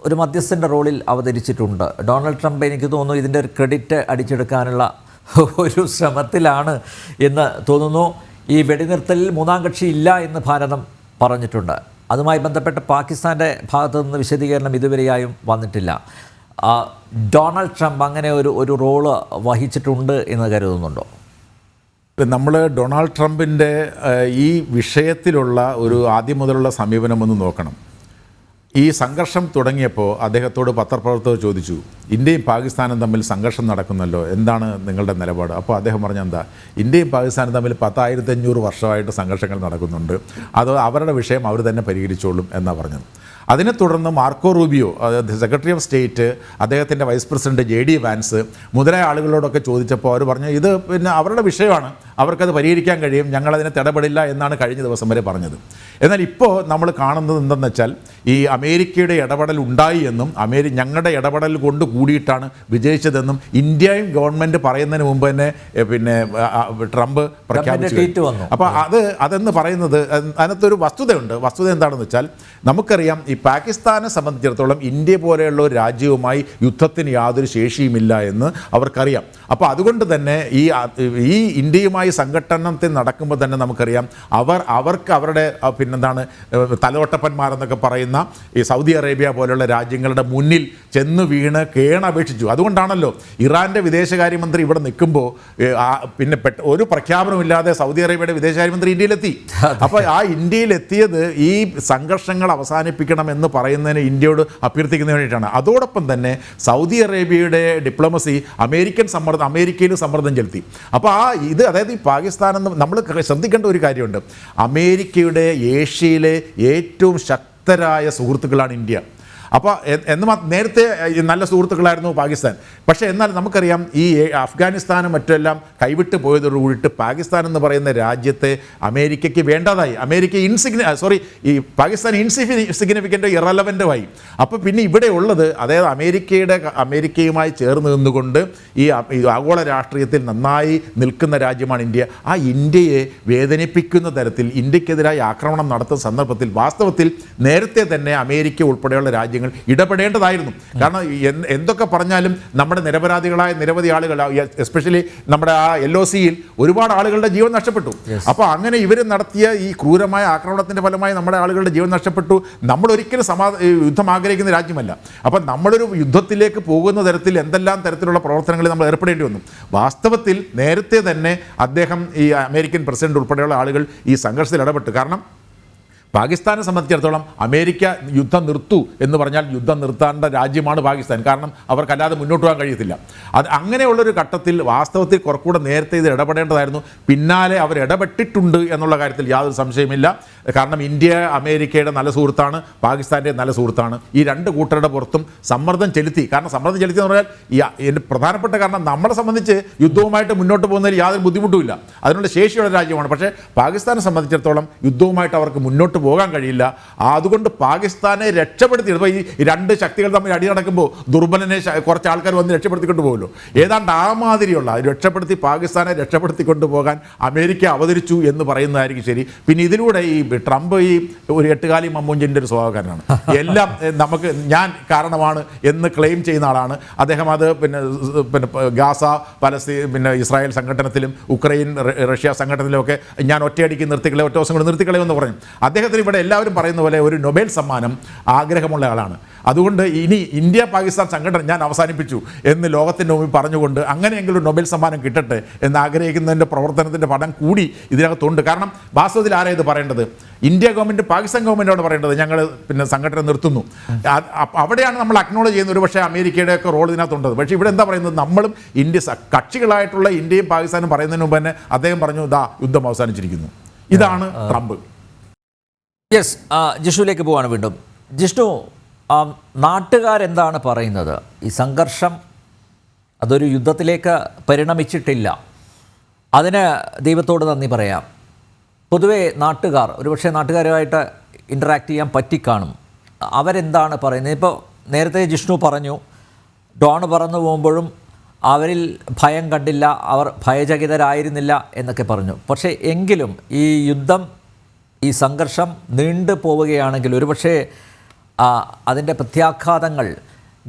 ഒരു മധ്യസ്ഥൻ്റെ റോളിൽ അവതരിച്ചിട്ടുണ്ട്. ഡൊണാൾഡ് ട്രംപ് എനിക്ക് തോന്നുന്നു ഇതിൻ്റെ ഒരു ക്രെഡിറ്റ് അടിച്ചെടുക്കാനുള്ള ഒരു ശ്രമത്തിലാണ് എന്ന് തോന്നുന്നു. ഈ വെടിനിർത്തലിൽ മൂന്നാം കക്ഷി ഇല്ല എന്ന് ഭാരതം പറഞ്ഞിട്ടുണ്ട്. അതുമായി ബന്ധപ്പെട്ട് പാകിസ്ഥാൻ്റെ ഭാഗത്തു നിന്ന് വിശദീകരണം ഇതുവരെയായും വന്നിട്ടില്ല. ഡൊണാൾഡ് ട്രംപ് അങ്ങനെ ഒരു റോള് വഹിച്ചിട്ടുണ്ട് എന്ന് കരുതുന്നുണ്ടോ? നമ്മൾ ഡൊണാൾഡ് ട്രംപിൻ്റെ ഈ വിഷയത്തിലുള്ള ഒരു ആദ്യം മുതലുള്ള സമീപനം ഒന്ന് നോക്കണം. ഈ സംഘർഷം തുടങ്ങിയപ്പോൾ അദ്ദേഹത്തോട് പത്രപ്രവർത്തകർ ചോദിച്ചു, ഇന്ത്യയും പാകിസ്ഥാനും തമ്മിൽ സംഘർഷം നടക്കുന്നല്ലോ, എന്താണ് നിങ്ങളുടെ നിലപാട്? അപ്പോൾ അദ്ദേഹം പറഞ്ഞ എന്താ, ഇന്ത്യയും പാകിസ്ഥാനും തമ്മിൽ 10,500 വർഷമായിട്ട് സംഘർഷങ്ങൾ നടക്കുന്നുണ്ട്, അത് അവരുടെ വിഷയം അവർ തന്നെ പരിഹരിച്ചോളും എന്നാണ് പറഞ്ഞത്. അതിനെ തുടർന്ന് Marco Rubio, secretary of state, അദ്ദേഹത്തിൻ്റെ വൈസ് പ്രസിഡന്റ് JD വാൻസ് മുതലായ ആളുകളോടൊക്കെ ചോദിച്ചപ്പോൾ അവർ പറഞ്ഞു, ഇത് പിന്നെ അവരുടെ വിഷയമാണ്, അവർക്കത് പരിഹരിക്കാൻ കഴിയും, ഞങ്ങളതിനെ ഇടപെടില്ല എന്നാണ് കഴിഞ്ഞ ദിവസം വരെ പറഞ്ഞത്. എന്നാൽ ഇപ്പോൾ നമ്മൾ കാണുന്നത് എന്തെന്ന് വെച്ചാൽ ഈ അമേരിക്കയുടെ ഇടപെടൽ ഉണ്ടായി എന്നും ഞങ്ങളുടെ ഇടപെടൽ കൊണ്ട് കൂടിയിട്ടാണ് വിജയിച്ചതെന്നും ഇന്ത്യയും ഗവൺമെൻറ് പറയുന്നതിന് മുമ്പ് തന്നെ പിന്നെ ട്രംപ് പ്രഖ്യാപിച്ചു. അപ്പോൾ അതെന്ന് പറയുന്നത് അതിനകത്തൊരു വസ്തുതയുണ്ട്. വസ്തുത എന്താണെന്ന് വെച്ചാൽ നമുക്കറിയാം, ഈ പാകിസ്ഥാനെ സംബന്ധിച്ചിടത്തോളം ഇന്ത്യ പോലെയുള്ള ഒരു രാജ്യവുമായി യുദ്ധത്തിന് യാതൊരു ശേഷിയുമില്ല എന്ന് അവർക്കറിയാം. അപ്പോൾ അതുകൊണ്ട് തന്നെ ഈ ഇന്ത്യയുമായി സംഘട്ടനത്തിൽ നടക്കുമ്പോൾ തന്നെ നമുക്കറിയാം അവർക്ക് അവരുടെ പിന്നെന്താണ് തലോട്ടപ്പന്മാരെന്നൊക്കെ പറയുന്ന ഈ സൗദി അറേബ്യ പോലെയുള്ള രാജ്യങ്ങളുടെ മുന്നിൽ ചെന്ന് വീണ് കേണപേക്ഷിച്ചു. അതുകൊണ്ടാണല്ലോ ഇറാൻ്റെ വിദേശകാര്യമന്ത്രി ഇവിടെ നിൽക്കുമ്പോൾ പിന്നെ ഒരു പ്രഖ്യാപനമില്ലാതെ സൗദി അറേബ്യയുടെ വിദേശകാര്യമന്ത്രി ഇന്ത്യയിലെത്തി. അപ്പോൾ ആ ഇന്ത്യയിലെത്തിയത് ഈ സംഘർഷങ്ങൾ അവസാനിപ്പിക്കണമെന്ന് പറയുന്നതിന് ഇന്ത്യയോട് അഭ്യർത്ഥിക്കുന്നതിന് വേണ്ടിയിട്ടാണ്. അതോടൊപ്പം തന്നെ സൗദി അറേബ്യയുടെ ഡിപ്ലോമസി അമേരിക്കയിൽ സമ്മർദ്ദം ചെലുത്തി. അപ്പോൾ അതായത് ഈ പാകിസ്ഥാനെന്ന് നമ്മൾ ശ്രദ്ധിക്കേണ്ട ഒരു കാര്യമുണ്ട്. അമേരിക്കയുടെ ഏഷ്യയിലെ ഏറ്റവും ശക്തരായ സുഹൃത്തുക്കളാണ് ഇന്ത്യ. അപ്പോൾ നേരത്തെ നല്ല സുഹൃത്തുക്കളായിരുന്നു പാകിസ്ഥാൻ. പക്ഷേ എന്നാൽ നമുക്കറിയാം ഈ അഫ്ഗാനിസ്ഥാനും മറ്റെല്ലാം കൈവിട്ട് പോയതോടുകൂടിയിട്ട് പാകിസ്ഥാൻ എന്ന് പറയുന്ന രാജ്യത്തെ അമേരിക്കയ്ക്ക് വേണ്ടതായി. ഈ പാകിസ്ഥാൻ ഇൻസിഗ്നിഫിക്കൻ്റ് ഇറലവൻ്റുമായി. അപ്പോൾ പിന്നെ ഇവിടെ ഉള്ളത് അതായത് അമേരിക്കയുമായി ചേർന്ന് നിന്നുകൊണ്ട് ഈ ആഗോള രാഷ്ട്രീയത്തിൽ നന്നായി നിൽക്കുന്ന രാജ്യമാണ് ഇന്ത്യ. ആ ഇന്ത്യയെ വേദനിപ്പിക്കുന്ന തരത്തിൽ ഇന്ത്യക്കെതിരായി ആക്രമണം നടത്തുന്ന സന്ദർഭത്തിൽ വാസ്തവത്തിൽ നേരത്തെ തന്നെ അമേരിക്ക ഉൾപ്പെടെയുള്ള രാജ്യങ്ങൾ ഇടപെടേണ്ടതായിരുന്നു. കാരണം എന്തൊക്കെ പറഞ്ഞാലും നമ്മുടെ നിരപരാധികളായ നിരവധി ആളുകൾ, എസ്പെഷ്യലി നമ്മുടെ ആ LOCയിൽ ഒരുപാട് ആളുകളുടെ ജീവൻ നഷ്ടപ്പെട്ടു. അപ്പോൾ അങ്ങനെ ഇവർ നടത്തിയ ഈ ക്രൂരമായ ആക്രമണത്തിൻ്റെ ഫലമായി നമ്മുടെ ആളുകളുടെ ജീവൻ നഷ്ടപ്പെട്ടു. നമ്മളൊരിക്കലും യുദ്ധം ആഗ്രഹിക്കുന്ന രാജ്യമല്ല. അപ്പം നമ്മളൊരു യുദ്ധത്തിലേക്ക് പോകുന്ന തരത്തിൽ എന്തെല്ലാം തരത്തിലുള്ള പ്രവർത്തനങ്ങളിൽ നമ്മൾ ഏർപ്പെടേണ്ടി വന്നു. വാസ്തവത്തിൽ നേരത്തെ തന്നെ അദ്ദേഹം ഈ അമേരിക്കൻ പ്രസിഡന്റ് ഉൾപ്പെടെയുള്ള ആളുകൾ ഈ സംഘർഷത്തിൽ ഇടപെട്ടു. കാരണം പാകിസ്ഥാനെ സംബന്ധിച്ചിടത്തോളം അമേരിക്ക യുദ്ധം നിർത്തൂ എന്ന് പറഞ്ഞാൽ യുദ്ധം നിർത്തേണ്ട രാജ്യമാണ് പാകിസ്ഥാൻ. കാരണം അവർക്കല്ലാതെ മുന്നോട്ട് പോകാൻ കഴിയത്തില്ല. അത് അങ്ങനെയുള്ളൊരു ഘട്ടത്തിൽ വാസ്തവത്തിൽ കുറച്ചുകൂടെ നേരത്തെ ഇത് ഇടപെടേണ്ടതായിരുന്നു. പിന്നാലെ അവർ ഇടപെട്ടിട്ടുണ്ട് എന്നുള്ള കാര്യത്തിൽ യാതൊരു സംശയമില്ല. കാരണം ഇന്ത്യ അമേരിക്കയുടെ നല്ല സുഹൃത്താണ്, പാകിസ്ഥാൻ്റെ നല്ല സുഹൃത്താണ്. ഈ രണ്ട് കൂട്ടരുടെ പുറത്തും സമ്മർദ്ദം ചെലുത്തി. കാരണം സമ്മർദ്ദം ചെലുത്തി എന്ന് പറഞ്ഞാൽ ഇതിൻ്റെ പ്രധാനപ്പെട്ട കാരണം നമ്മളെ സംബന്ധിച്ച് യുദ്ധവുമായിട്ട് മുന്നോട്ട് പോകുന്നതിൽ യാതൊരു ബുദ്ധിമുട്ടുമില്ല, അതിനുള്ള ശേഷിയുള്ള രാജ്യമാണ്. പക്ഷേ പാകിസ്ഥാനെ സംബന്ധിച്ചിടത്തോളം യുദ്ധവുമായിട്ട് അവർക്ക് മുന്നോട്ട് പോകാൻ കഴിയില്ല. അതുകൊണ്ട് പാകിസ്ഥാനെ രക്ഷപ്പെടുത്തി, ഇപ്പോൾ ഈ രണ്ട് ശക്തികൾ തമ്മിൽ അടി നടക്കുമ്പോൾ ദുർബലനെ കുറച്ച് ആൾക്കാർ വന്ന് രക്ഷപ്പെടുത്തിക്കൊണ്ട് പോകുമല്ലോ, ഏതാണ്ട് ആ മാതിരിയുള്ള രക്ഷപ്പെടുത്തി പാകിസ്ഥാനെ രക്ഷപ്പെടുത്തിക്കൊണ്ട് പോകാൻ അമേരിക്ക അവതരിച്ചു എന്ന് പറയുന്നതായിരിക്കും ശരി. പിന്നെ ഇതിലൂടെ ഈ ട്രംപ് ഈ ഒരു എട്ടുകാലി മമ്മൂഞ്ചിൻ്റെ ഒരു സ്വഭാവക്കാരനാണ്. എല്ലാം നമുക്ക് ഞാൻ കാരണമാണ് എന്ന് ക്ലെയിം ചെയ്യുന്ന ആളാണ് അദ്ദേഹം. അത് പിന്നെ ഗാസ, പലസ്തീൻ, പിന്നെ ഇസ്രായേൽ സംഘടനത്തിലും ഉക്രൈൻ റഷ്യ സംഘടനത്തിലും ഒക്കെ ഞാൻ ഒറ്റയടിക്ക് നിർത്തിക്കളെ, ഒറ്റ ദിവസം കൊണ്ട് നിർത്തിക്കളയുമെന്ന് പറഞ്ഞു. അദ്ദേഹത്തിന് ഇവിടെ എല്ലാവരും പറയുന്ന പോലെ ഒരു നൊബേൽ സമ്മാനം ആഗ്രഹമുള്ള ആളാണ്. അതുകൊണ്ട് ഇനി ഇന്ത്യ പാകിസ്ഥാൻ സംഘടന ഞാൻ അവസാനിപ്പിച്ചു എന്ന് ലോകത്തിൻ്റെ മുമ്പിൽ പറഞ്ഞുകൊണ്ട് അങ്ങനെയെങ്കിലും നൊബേൽ സമ്മാനം കിട്ടട്ടെ എന്ന് ആഗ്രഹിക്കുന്നതിൻ്റെ പ്രവർത്തനത്തിൻ്റെ പടം കൂടി ഇതിനകത്തുണ്ട്. കാരണം വാസ്തവത്തിൽ ആരാ ഇത് പറയേണ്ടത്? ഇന്ത്യ ഗവൺമെൻറ് പാകിസ്ഥാൻ ഗവൺമെൻറ്റാണ് പറയേണ്ടത് ഞങ്ങൾ പിന്നെ സംഘടന നിർത്തുന്നു. അവിടെയാണ് നമ്മൾ അക്നോളജ് ചെയ്യുന്നത്. ഒരു പക്ഷേ അമേരിക്കയുടെയൊക്കെ റോൾ ഇതിനകത്തുണ്ട്. പക്ഷേ ഇവിടെ എന്താ പറയുന്നത്? നമ്മളും ഇന്ത്യ കക്ഷികളായിട്ടുള്ള ഇന്ത്യയും പാകിസ്ഥാനും പറയുന്നതിന് മുമ്പ് തന്നെ അദ്ദേഹം പറഞ്ഞു ദാ യുദ്ധം അവസാനിച്ചിരിക്കുന്നു. ഇതാണ് ട്രംപ്. യെസ്, ജിഷ്ണുവിലേക്ക് പോവാണ് വീണ്ടും. ജിഷ്ണു, നാട്ടുകാരെന്താണ് പറയുന്നത്? ഈ സംഘർഷം അതൊരു യുദ്ധത്തിലേക്ക് പരിണമിച്ചിട്ടില്ല, അതിന് ദൈവത്തോട് നന്ദി പറയാം. പൊതുവേ നാട്ടുകാർ, ഒരുപക്ഷെ നാട്ടുകാരുമായിട്ട് ഇൻറ്ററാക്ട് ചെയ്യാൻ പറ്റിക്കാണും, അവരെന്താണ് പറയുന്നത്? ഇപ്പോൾ നേരത്തെ ജിഷ്ണു പറഞ്ഞു ഡ്രോൺ പറന്നു പോകുമ്പോഴും അവരിൽ ഭയം കണ്ടില്ല, അവർ ഭയചകിതരായിരുന്നില്ല എന്നൊക്കെ പറഞ്ഞു. പക്ഷേ എങ്കിലും ഈ യുദ്ധം, ഈ സംഘർഷം നീണ്ടു പോവുകയാണെങ്കിൽ ഒരുപക്ഷെ അതിൻ്റെ പ്രത്യാഘാതങ്ങൾ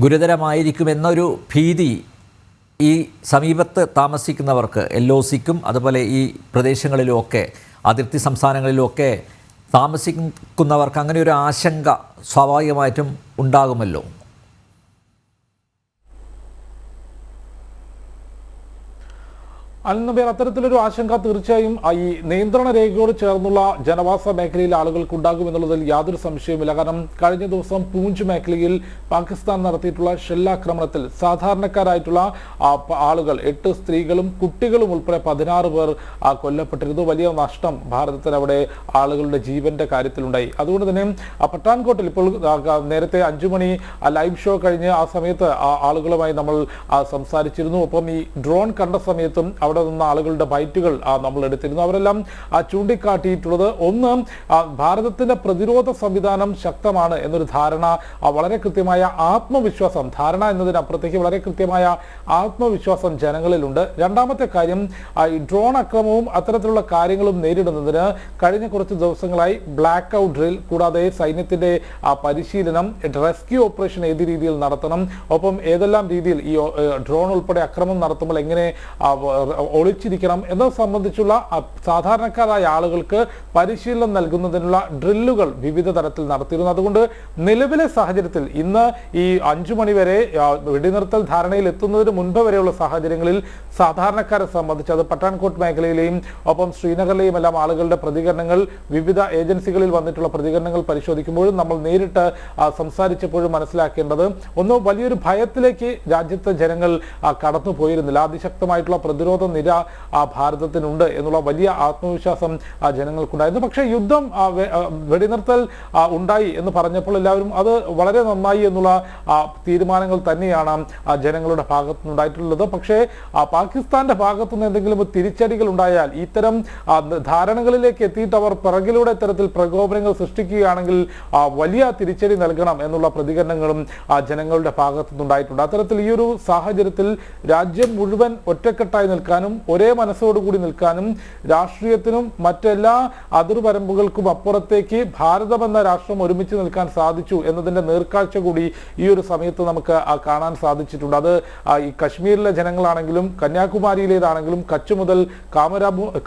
ഗുരുതരമായിരിക്കുമെന്നൊരു ഭീതി ഈ സമീപത്ത് താമസിക്കുന്നവർക്ക്, LOCക്കും അതുപോലെ ഈ പ്രദേശങ്ങളിലുമൊക്കെ, അതിർത്തി സംസ്ഥാനങ്ങളിലുമൊക്കെ താമസിക്കുന്നവർക്ക് അങ്ങനെ ഒരു ആശങ്ക സ്വാഭാവികമായിട്ടും ഉണ്ടാകുമല്ലോ. അൽനബീർ, അത്തരത്തിലൊരു ആശങ്ക തീർച്ചയായും ഈ നിയന്ത്രണ രേഖയോട് ചേർന്നുള്ള ജനവാസ മേഖലയിൽ ആളുകൾക്ക് ഉണ്ടാകുമെന്നുള്ളതിൽ യാതൊരു സംശയവുമില്ല. കാരണം കഴിഞ്ഞ ദിവസം പൂഞ്ച് മേഖലയിൽ പാകിസ്ഥാൻ നടത്തിയിട്ടുള്ള ഷെല്ലാക്രമണത്തിൽ സാധാരണക്കാരായിട്ടുള്ള ആളുകൾ, 8 സ്ത്രീകളും കുട്ടികളും ഉൾപ്പെടെ 16 പേർ കൊല്ലപ്പെട്ടിരുന്നു. വലിയ നഷ്ടം ഭാരതത്തിന് അവിടെ ആളുകളുടെ ജീവന്റെ കാര്യത്തിലുണ്ടായി. അതുകൊണ്ട് തന്നെ പഠാൻകോട്ടിൽ ഇപ്പോൾ നേരത്തെ 5 മണി ലൈവ് ഷോ കഴിഞ്ഞ് ആ സമയത്ത് ആളുകളുമായി നമ്മൾ സംസാരിച്ചിരുന്നു. ഒപ്പം ഈ ഡ്രോൺ കണ്ട സമയത്തും അവിടെ നിന്ന് ആളുകളുടെ ബൈറ്റുകൾ നമ്മൾ എടുത്തിരുന്നു. അവരെല്ലാം ചൂണ്ടിക്കാട്ടിയിട്ടുള്ളത്, ഒന്ന്, ഭാരതത്തിന്റെ പ്രതിരോധ സംവിധാനം ശക്തമാണ് എന്നൊരു ധാരണ, വളരെ കൃത്യമായ ആത്മവിശ്വാസം, ധാരണ എന്നതിനപ്പുറത്തേക്ക് വളരെ കൃത്യമായ ആത്മവിശ്വാസം ജനങ്ങളിലുണ്ട്. രണ്ടാമത്തെ കാര്യം, ഈ ഡ്രോൺ അക്രമവും അത്തരത്തിലുള്ള കാര്യങ്ങളും നേരിടുന്നതിന് കഴിഞ്ഞ കുറച്ച് ദിവസങ്ങളായി ബ്ലാക്ക് ഔട്ട് ഡ്രിൽ, കൂടാതെ സൈന്യത്തിന്റെ പരിശീലനം, റെസ്ക്യൂ ഓപ്പറേഷൻ ഏത് രീതിയിൽ നടത്തണം, ഒപ്പം ഏതെല്ലാം രീതിയിൽ ഈ ഡ്രോൺ ഉൾപ്പെടെ അക്രമം നടത്തുമ്പോൾ എങ്ങനെ ഒളിച്ചിരിക്കണം എന്നത് സംബന്ധിച്ചുള്ള സാധാരണക്കാരായ ആളുകൾക്ക് പരിശീലനം നൽകുന്നതിനുള്ള ഡ്രില്ലുകൾ വിവിധ തരത്തിൽ നടത്തിയിരുന്നു. അതുകൊണ്ട് നിലവിലെ സാഹചര്യത്തിൽ ഇന്ന് ഈ 5 മണി വരെ വെടിനിർത്തൽ ധാരണയിൽ എത്തുന്നതിന് മുൻപ് വരെയുള്ള സാഹചര്യങ്ങളിൽ സാധാരണക്കാരെ സംബന്ധിച്ച്, അത് പഠാൻകോട്ട് മേഖലയിലെയും ഒപ്പം ശ്രീനഗറിലെയും എല്ലാം ആളുകളുടെ പ്രതികരണങ്ങൾ, വിവിധ ഏജൻസികളിൽ വന്നിട്ടുള്ള പ്രതികരണങ്ങൾ പരിശോധിക്കുമ്പോഴും നമ്മൾ നേരിട്ട് സംസാരിച്ചപ്പോഴും മനസ്സിലാക്കേണ്ടത്, ഒന്ന്, വലിയൊരു ഭയത്തിലേക്ക് രാജ്യത്തെ ജനങ്ങൾ കടന്നു പോയിരുന്നില്ല. അതിശക്തമായിട്ടുള്ള പ്രതിരോധ നിര ഭാരതത്തിനുണ്ട് എന്നുള്ള വലിയ ആത്മവിശ്വാസം ജനങ്ങൾക്കുണ്ടായിരുന്നു. പക്ഷേ യുദ്ധം, വെടിനിർത്തൽ ഉണ്ടായി എന്ന് പറഞ്ഞപ്പോൾ എല്ലാവരും അത് വളരെ നന്നായി എന്നുള്ള തീരുമാനങ്ങൾ തന്നെയാണ് ജനങ്ങളുടെ ഭാഗത്തുനിന്നുണ്ടായിട്ടുള്ളത്. പക്ഷേ പാകിസ്ഥാന്റെ ഭാഗത്തുനിന്ന് എന്തെങ്കിലും തിരിച്ചടികൾ ഉണ്ടായാൽ, ഇത്തരം ധാരണകളിലേക്ക് എത്തിയിട്ട് അവർ പിറകിലൂടെ ഇത്തരത്തിൽ പ്രകോപനങ്ങൾ സൃഷ്ടിക്കുകയാണെങ്കിൽ വലിയ തിരിച്ചടി നൽകണം എന്നുള്ള പ്രതികരണങ്ങളും ജനങ്ങളുടെ ഭാഗത്തുനിന്നുണ്ടായിട്ടുണ്ട്. അത്തരത്തിൽ ഈ ഒരു സാഹചര്യത്തിൽ രാജ്യം മുഴുവൻ ഒറ്റക്കെട്ടായി നിൽക്കാനും ഒരേ മനസ്സോടുകൂടി നിൽക്കാനും രാഷ്ട്രീയത്തിനും മറ്റെല്ലാ അതിർവരമ്പുകൾക്കും അപ്പുറത്തേക്ക് ഭാരതം എന്ന രാഷ്ട്രം ഒരുമിച്ച് നിൽക്കാൻ സാധിച്ചു എന്നതിന്റെ നേർക്കാഴ്ച കൂടി ഈ ഒരു സമയത്ത് നമുക്ക് കാണാൻ സാധിച്ചിട്ടുണ്ട്. അത് ഈ കശ്മീരിലെ ജനങ്ങളാണെങ്കിലും കന്യാകുമാരിയിലേതാണെങ്കിലും കച്ച് മുതൽ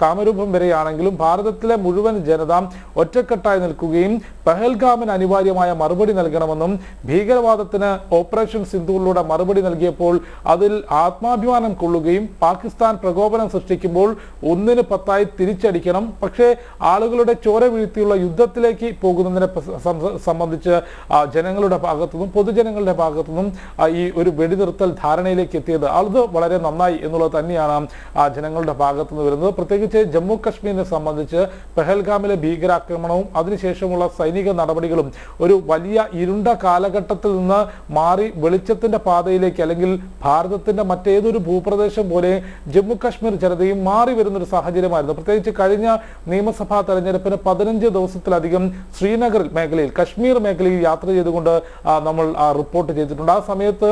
കാമരൂപം വരെയാണെങ്കിലും ഭാരതത്തിലെ മുഴുവൻ ജനത ഒറ്റക്കെട്ടായി നിൽക്കുകയും പെഹൽഗാമിന് അനിവാര്യമായ മറുപടി നൽകണമെന്നും ഭീകരവാദത്തിന് ഓപ്പറേഷൻ സിന്ദൂറിലൂടെ മറുപടി നൽകിയപ്പോൾ അതിൽ ആത്മാഭിമാനം കൊള്ളുകയും പാകിസ്ഥാൻ പ്രകോപനം സൃഷ്ടിക്കുമ്പോൾ 1-10 തിരിച്ചടിക്കണം, പക്ഷേ ആളുകളുടെ ചോര വീഴ്ത്തിയുള്ള യുദ്ധത്തിലേക്ക് പോകുന്നതിനെ സംബന്ധിച്ച് ജനങ്ങളുടെ ഭാഗത്തുനിന്നും പൊതുജനങ്ങളുടെ ഭാഗത്തുനിന്നും ഈ ഒരു വെടിനിർത്തൽ ധാരണയിലേക്ക് എത്തിയത് അത് വളരെ നന്നായി എന്നുള്ളത് തന്നെയാണ് ജനങ്ങളുടെ ഭാഗത്തുനിന്ന് വരുന്നത്. പ്രത്യേകിച്ച് ജമ്മു കശ്മീരിനെ സംബന്ധിച്ച് പെഹൽഗാമിലെ ഭീകരാക്രമണവും അതിനുശേഷമുള്ള സൈനിക നടപടികളും ഒരു വലിയ ഇരുണ്ട കാലഘട്ടത്തിൽ നിന്ന് മാറി വെളിച്ചത്തിന്റെ പാതയിലേക്ക്, അല്ലെങ്കിൽ ഭാരതത്തിന്റെ മറ്റേതൊരു ഭൂപ്രദേശം പോലെ ജമ്മു കശ്മീർ ജനതയും മാറി വരുന്നൊരു സാഹചര്യമായിരുന്നു. പ്രത്യേകിച്ച് കഴിഞ്ഞ നിയമസഭാ തെരഞ്ഞെടുപ്പിന് 15 ദിവസത്തിലധികം ശ്രീനഗർ മേഖലയിൽ, കശ്മീർ മേഖലയിൽ യാത്ര ചെയ്തുകൊണ്ട് നമ്മൾ റിപ്പോർട്ട് ചെയ്തിട്ടുണ്ട്. ആ സമയത്ത്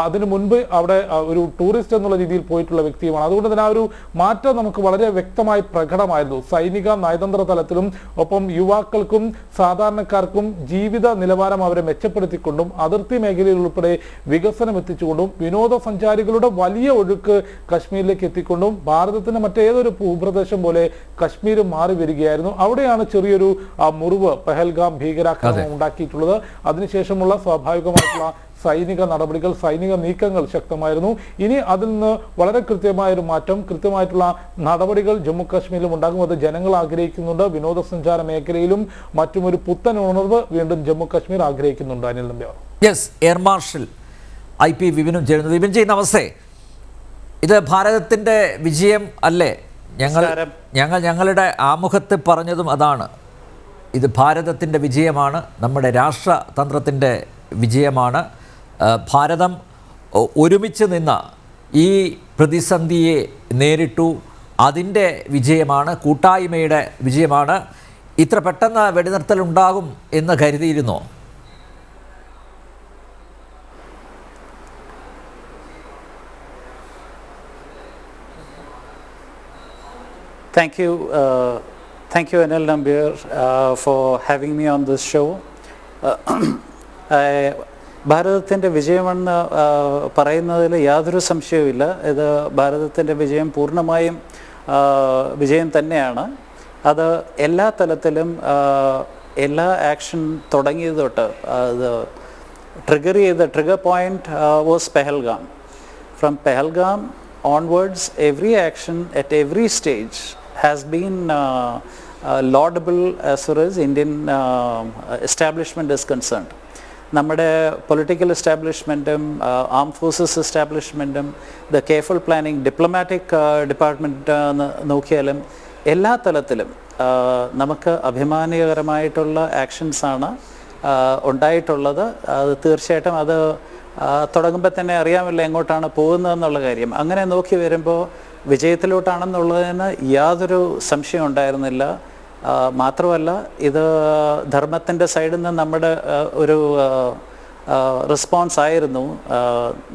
അതിനു മുൻപ് അവിടെ ഒരു ടൂറിസ്റ്റ് എന്നുള്ള രീതിയിൽ പോയിട്ടുള്ള വ്യക്തിയുമാണ്. അതുകൊണ്ട് തന്നെ ആ ഒരു മാറ്റം നമുക്ക് വളരെ വ്യക്തമായി പ്രകടമായിരുന്നു. സൈനിക നയതന്ത്ര തലത്തിലും ഒപ്പം യുവാക്കൾക്കും സാധാരണക്കാർക്കും ജീവിത നിലവാരം അവരെ മെച്ചപ്പെടുത്തിക്കൊണ്ടും അതിർത്തി മേഖലയിൽ ഉൾപ്പെടെ വികസനം എത്തിച്ചുകൊണ്ടും വിനോദസഞ്ചാരികളുടെ വലിയ ഒഴുക്ക് കശ്മീരിലേക്ക് എത്തിക്കൊണ്ടും ഭാരതത്തിന്റെ മറ്റേതൊരു ഭൂപ്രദേശം പോലെ കശ്മീർ മാറി വരികയായിരുന്നു. അവിടെയാണ് ചെറിയൊരു മുറിവ് പെഹൽഗാം ഭീകരാക്രമണം ഉണ്ടാക്കിയിട്ടുള്ളത്. അതിനുശേഷമുള്ള സ്വാഭാവികമായിട്ടുള്ള സൈനിക നടപടികൾ, സൈനിക നീക്കങ്ങൾ ശക്തമായിരുന്നു. ഇനി അതിൽ നിന്ന് വളരെ കൃത്യമായൊരു മാറ്റം, കൃത്യമായിട്ടുള്ള നടപടികൾ ജമ്മു കാശ്മീരിലും ഉണ്ടാകും. അത് ജനങ്ങൾ ആഗ്രഹിക്കുന്നുണ്ട്. വിനോദസഞ്ചാര മേഖലയിലും മറ്റും ഒരു പുത്തൻ ഉണർവ് വീണ്ടും ജമ്മു കാശ്മീർ ആഗ്രഹിക്കുന്നുണ്ട്. Anil Nambiar. Yes, air marshal IP വിപിനും ചേരുന്നു. വിപിൻ ജി, നമസ്തേ. ഇത് ഭാരതത്തിൻ്റെ വിജയം അല്ലേ? ഞങ്ങളുടെ ആമുഖത്ത് പറഞ്ഞതും അതാണ്. ഇത് ഭാരതത്തിൻ്റെ വിജയമാണ്, നമ്മുടെ രാഷ്ട്രതന്ത്രത്തിൻ്റെ വിജയമാണ്. ഭാരതം ഒരുമിച്ച് നിന്ന ഈ പ്രതിസന്ധിയെ നേരിട്ടു, അതിൻ്റെ വിജയമാണ്, കൂട്ടായ്മയുടെ വിജയമാണ്. ഇത്ര പെട്ടെന്ന് വെടിനിർത്തൽ ഉണ്ടാകും എന്ന് കരുതിയിരുന്നോ? Thank you, Anil Nambiar, for having me on this show. ഭാരതത്തിൻ്റെ വിജയമെന്ന് പറയുന്നതിൽ യാതൊരു സംശയവുമില്ല. ഇത് ഭാരതത്തിൻ്റെ വിജയം പൂർണ്ണമായും വിജയം തന്നെയാണ്. അത് എല്ലാ തലത്തിലും എല്ലാ ആക്ഷൻ തുടങ്ങിയത് തൊട്ട് അത് trigger point was Pahalgam. From Pahalgam onwards, every action at every stage has been laudable as far as Indian establishment is concerned. നമ്മുടെ പൊളിറ്റിക്കൽ എസ്റ്റാബ്ലിഷ്മെൻറ്റും ആംഡ് ഫോഴ്സസ് എസ്റ്റാബ്ലിഷ്മെൻറ്റും the careful planning diplomatic department നോക്കിയാലും എല്ലാ തലത്തിലും നമുക്ക് അഭിമാനകരമായിട്ടുള്ള ആക്ഷൻസാണ് ഉണ്ടായിട്ടുള്ളത്. അത് തീർച്ചയായിട്ടും അത് തുടങ്ങുമ്പോൾ തന്നെ അറിയാമല്ലോ എങ്ങോട്ടാണ് പോകുന്നതെന്നുള്ള കാര്യം. അങ്ങനെ നോക്കി വരുമ്പോൾ വിജയത്തിലോട്ടാണെന്നുള്ളതിന് യാതൊരു സംശയം ഉണ്ടായിരുന്നില്ല. മാത്രമല്ല, ഇത് ധർമ്മത്തിൻ്റെ സൈഡിൽ നിന്ന് നമ്മുടെ ഒരു റെസ്പോൺസ് ആയിരുന്നു.